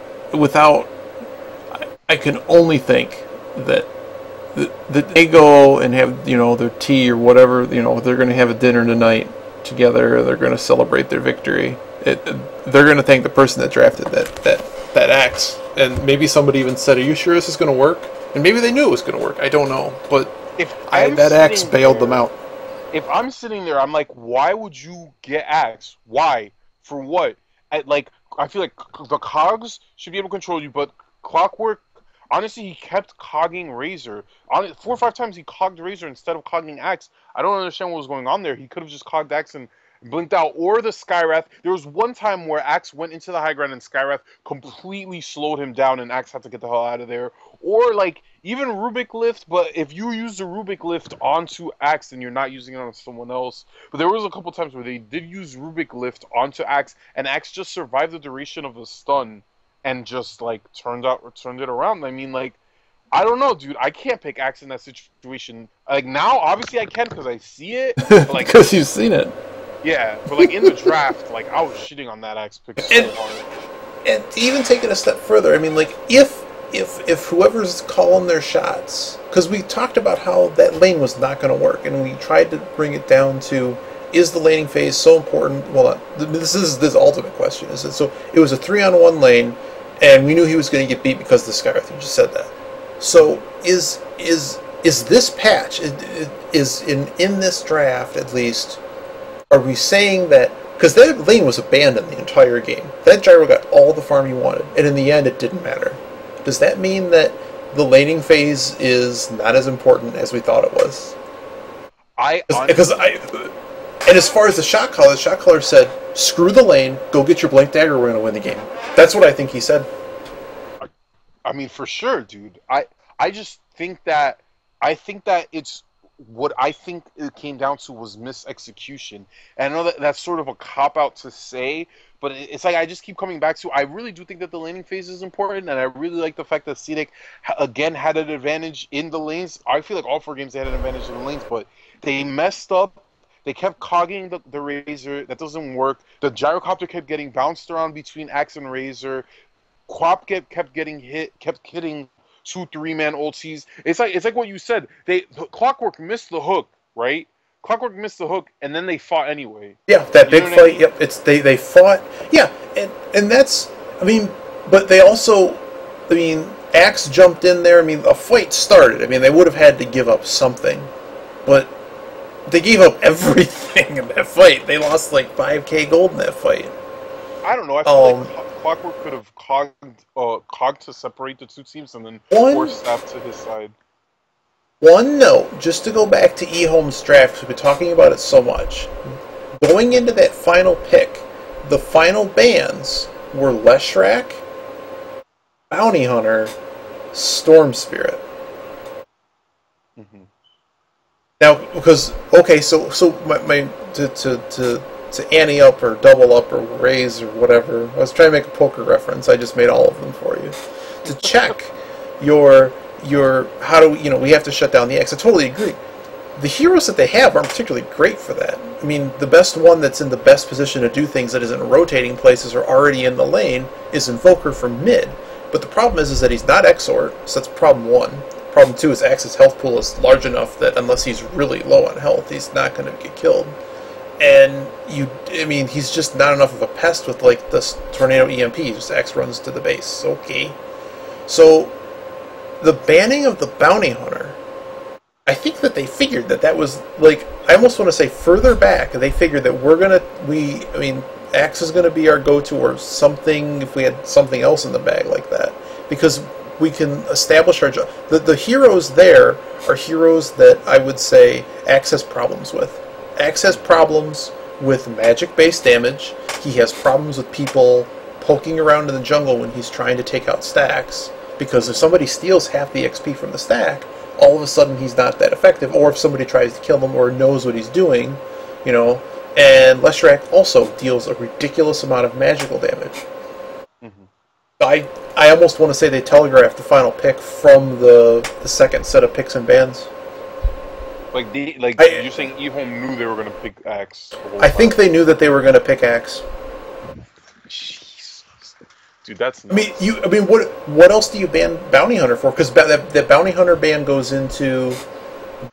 I can only think that they go and have, their tea or whatever, they're going to have a dinner tonight together, they're going to celebrate their victory. They're going to thank the person that drafted that Axe. And maybe somebody even said, "Are you sure this is going to work?" And maybe they knew it was going to work. I don't know, but that Axe bailed them out. If I'm sitting there, I'm like, why would you get Axe? Why? For what? I feel like the cogs should be able to control you, but Clockwork, honestly, he kept cogging Razor. 4 or 5 times he cogged Razor instead of cogging Axe. I don't understand what was going on there. He could have just cogged Axe and blinked out, or the Skywrath. There was one time where Axe went into the high ground and Skywrath completely slowed him down, and Axe had to get the hell out of there. Or even Rubik Lift, but if you use the Rubik Lift onto Axe, then you're not using it on someone else. But there was a couple times where they did use Rubik Lift onto Axe, and Axe just survived the duration of the stun and just turned it around. I mean, I don't know, dude. I can't pick Axe in that situation. Now, obviously, I can because I see it. Because you've seen it. Yeah, but in the draft, I was shitting on that Axe pick so hard. And even take it a step further, I mean, if if whoever's calling their shots, because we talked about how that lane was not going to work, and we tried to bring it down to, is the laning phase so important? Well, this is the ultimate question. Is it so? It was a 3-on-1 lane, and we knew he was going to get beat because of the Skywrath. You just said that. So is this patch is in this draft at least? Are we saying that? Because that lane was abandoned the entire game. That gyro got all the farm you wanted, and in the end, it didn't matter. Does that mean that the laning phase is not as important as we thought it was? And as far as the shot caller said, screw the lane, go get your Blink Dagger, we're going to win the game. That's what I think he said. I mean, for sure, dude. I just think that it's what I think it came down to was misexecution. And I know that that's sort of a cop-out to say, but it's like I just keep coming back to, I really do think that the laning phase is important, and I really like the fact that Cedek, again, had an advantage in the lanes. I feel like all 4 games they had an advantage in the lanes, but they messed up. They kept cogging the Razor. That doesn't work. The gyrocopter kept getting bounced around between Axe and Razor. Quap kept getting hit, kept hitting 2-3-man ultis. It's like what you said. Clockwork missed the hook, right? Clockwork missed the hook, and then they fought anyway. Yeah, that big fight. I mean? Yep, they fought. Yeah, and that's, I mean, but they also, I mean, Axe jumped in there. I mean, a fight started. I mean, they would have had to give up something, but they gave up everything in that fight. They lost like 5k gold in that fight. I don't know. I feel like Clockwork could have cogged to separate the 2 teams and then force Staff to his side. One note, just to go back to eHome's draft, because we've been talking about it so much. Going into that final pick, the final bans were Leshrac, Bounty Hunter, Storm Spirit. Mm-hmm. Now, because okay, so my to ante up or double up or raise or whatever. I was trying to make a poker reference. I just made all of them for you to check your how do we have to shut down the X. I totally agree. The heroes that they have aren't particularly great for that. I mean, the best one that's in the best position to do things that isn't rotating places or already in the lane is Invoker from mid. But the problem is that he's not Exort, so that's problem 1. Problem 2 is Axe's health pool is large enough that unless he's really low on health, he's not going to get killed. And he's just not enough of a pest with like this Tornado EMP. Just Axe runs to the base. Okay. So the banning of the Bounty Hunter, I think that they figured that was like, I almost want to say further back, they figured that Axe is gonna be our go-to or something if we had something else in the bag like that. Because we can establish our job. The heroes there are heroes that I would say Axe has problems with. Axe has problems with magic-based damage. He has problems with people poking around in the jungle when he's trying to take out stacks. Because if somebody steals half the XP from the stack, all of a sudden he's not that effective. Or if somebody tries to kill him or knows what he's doing, And Leshrac also deals a ridiculous amount of magical damage. Mm-hmm. I almost want to say they telegraphed the final pick from the second set of picks and bans. You're saying eHome knew they were going to pick Axe? I think they knew that they were going to pick Axe. Jesus, dude, that's nuts. What else do you ban Bounty Hunter for? Because that Bounty Hunter ban goes into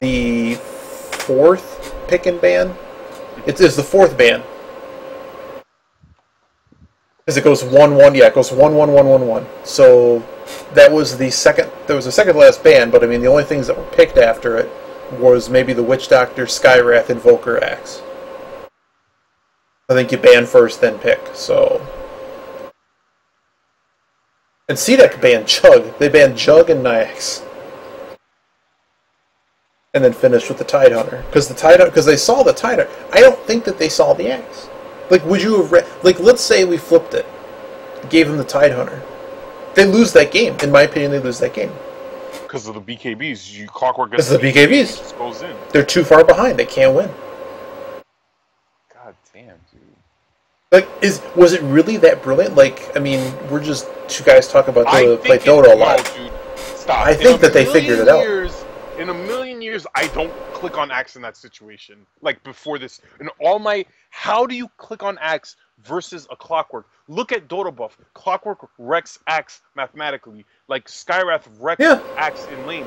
the 4th pick and ban. It's the 4th ban. Because it goes 1-1. Yeah, it goes 1-1-1-1-1. So that was the second. There was a second last ban, but the only things that were picked after it was maybe the Witch Doctor, Skywrath, Invoker, Axe. I think you ban first, then pick. So, and Cedek banned Chug. They banned Jug and Nyx, and then finished with the Tidehunter because they saw the Tidehunter. I don't think that they saw the Axe. Like, would you have let's say we flipped it, gave them the Tidehunter. They lose that game. In my opinion, they lose that game. Because of the BKBs, Clockwork gets the BKBs. Just goes in. They're too far behind. They can't win. God damn, dude. Was it really that brilliant? We're just 2 guys talking about play Dota a lot. No, dude. Stop. I think that they figured it out. In a million years, I don't click on Axe in that situation. Like, before this. How do you click on Axe versus a Clockwork. Look at Dota buff. Clockwork wrecks Axe mathematically. Like Skywrath wrecks Axe in lane.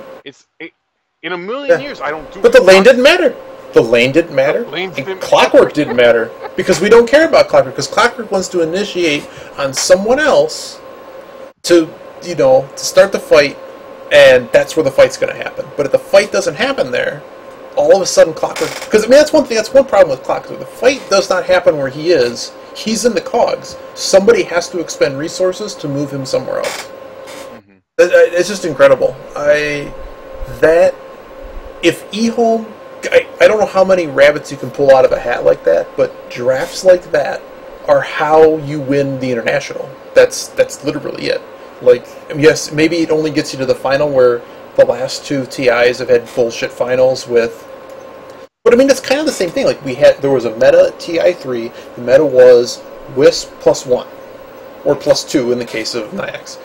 In a million years, I don't do it. But the lane didn't matter. The lane didn't matter. And Clockwork didn't matter. Because we don't care about Clockwork. Because Clockwork wants to initiate on someone else to, to start the fight. And that's where the fight's going to happen. But if the fight doesn't happen there, all of a sudden Clockwork... Because, I mean, that's one thing. That's one problem with Clockwork. The fight does not happen where he is. He's in the cogs. Somebody has to expend resources to move him somewhere else. Mm-hmm. It's just incredible. If eHome... I don't know how many rabbits you can pull out of a hat like that, but drafts like that are how you win the International. That's literally it. Like, yes, maybe it only gets you to the final where the last two TIs have had bullshit finals with... But I mean, that's kind of the same thing. Like, there was a meta at TI3, the meta was Wisp +1, or +2 in the case of Nyax.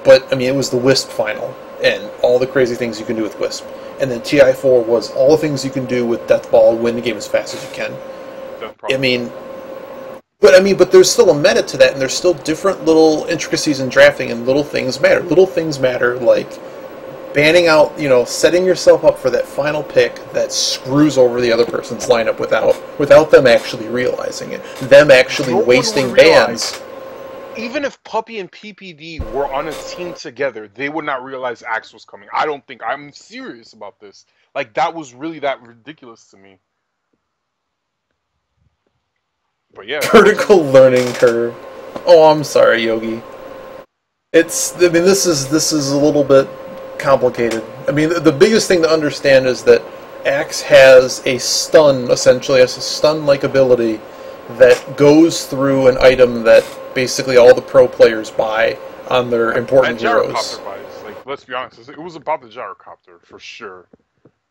But, I mean, it was the Wisp final, and all the crazy things you can do with Wisp. And then TI4 was all the things you can do with Death Ball, win the game as fast as you can. But there's still a meta to that, and there's still different little intricacies in drafting, and little things matter. Little things matter, like banning out, setting yourself up for that final pick that screws over the other person's lineup without them actually realizing it. Them actually wasting bans. Even if Puppy and PPD were on a team together, they would not realize Axe was coming. I'm serious about this. Like, that was really that ridiculous to me. But yeah. Critical learning curve. Oh, I'm sorry, Yogi. This is a little bit complicated. I mean, the biggest thing to understand is that Axe has a stun, essentially, has a stun-like ability that goes through an item that basically all the pro players buy on their important heroes. Like, let's be honest, it was about the gyrocopter for sure.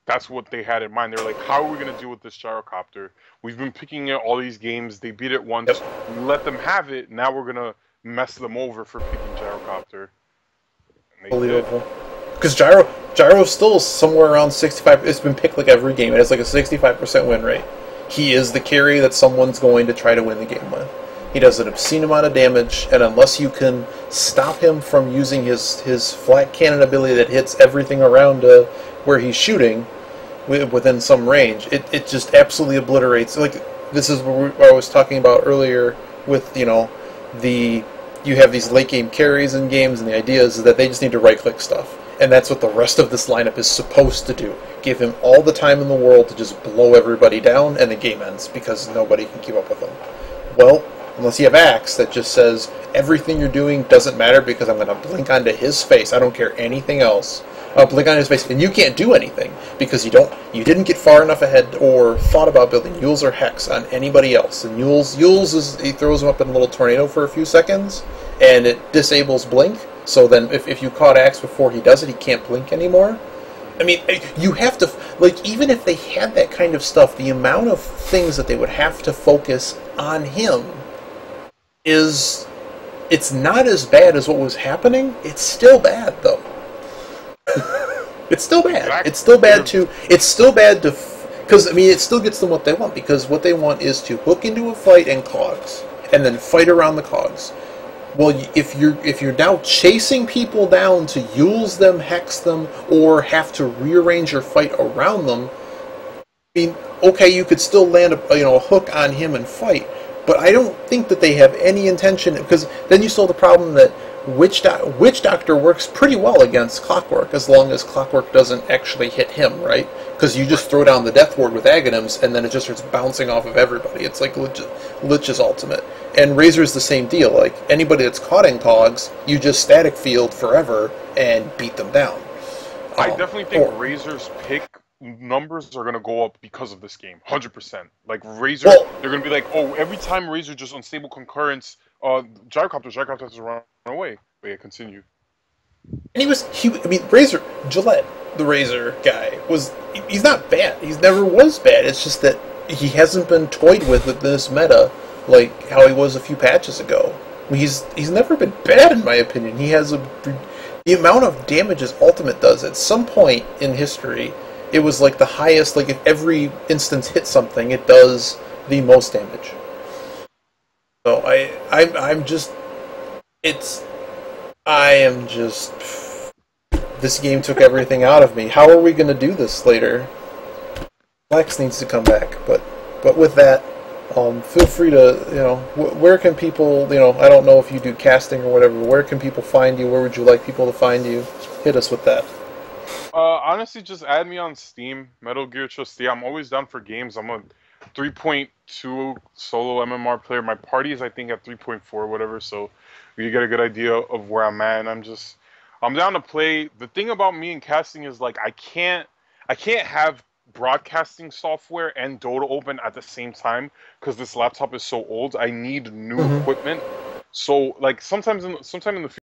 That's what they had in mind. They're like, how are we going to deal with this gyrocopter? We've been picking it all these games. They beat it once. Yep. We let them have it. Now we're going to mess them over for picking gyrocopter. Unbelievable. Because Gyro still somewhere around 65. It's been picked like every game. It has like a 65% win rate. He is the carry that someone's going to try to win the game with. He does an obscene amount of damage, and unless you can stop him from using his flat cannon ability that hits everything around where he's shooting within some range, it just absolutely obliterates. Like, this is what I was talking about earlier with, you have these late game carries in games, and the idea is that they just need to right click stuff. And that's what the rest of this lineup is supposed to do. Give him all the time in the world to just blow everybody down, and the game ends, because nobody can keep up with him. Well, unless you have Axe that just says, everything you're doing doesn't matter because I'm going to blink onto his face. I don't care anything else. I'll blink on his face, and you can't do anything, because you didn't get far enough ahead or thought about building Yules or Hex on anybody else. And Yules he throws him up in a little tornado for a few seconds, and it disables blink. So then, if you caught Axe before he does it, he can't blink anymore. I mean, you have to, like, even if they had that kind of stuff, the amount of things that they would have to focus on him it's not as bad as what was happening. It's still bad, though. It's still bad. Exactly. It's still bad to, because, I mean, it still gets them what they want, because what they want is to hook into a fight and cogs, and then fight around the cogs. Well, if you're now chasing people down to use them, hex them, or have to rearrange your fight around them, I mean, okay, you could still land a hook on him and fight, but I don't think that they have any intention, because then you still have the problem that Witch Doctor works pretty well against Clockwork, as long as Clockwork doesn't actually hit him, right? Because you just throw down the Death Ward with Aghanims, and then it just starts bouncing off of everybody. It's like Lich's ultimate. And Razor's the same deal. Like, anybody that's caught in cogs, you just static field forever and beat them down. I definitely think Razor's pick numbers are going to go up because of this game. 100%. Like, Razor, they're going to be like, oh, every time Razor just unstable concurrence, Gyrocopters run away. But yeah, continue. And Razor, Gillette, the Razor guy, he's not bad. He never was bad. It's just that he hasn't been toyed with this meta like how he was a few patches ago. I mean, he's never been bad, in my opinion. He has the amount of damage his ultimate does, at some point in history, it was like the highest, like if every instance hits something, it does the most damage. So I'm just, it's, I am just, this game took everything out of me. How are we going to do this later? Lex needs to come back, but with that, feel free to, where can people, I don't know if you do casting or whatever, where can people find you? Where would you like people to find you? Hit us with that. Honestly, just add me on Steam, Metal Gear Trustee. I'm always down for games. I'm a 3.2 solo MMR player. My party is, I think, at 3.4 or whatever, so you get a good idea of where I'm at. And I'm down to play. The thing about me and casting is, like, I can't have broadcasting software and Dota open at the same time because this laptop is so old. I need new equipment. So, like, sometime in the future,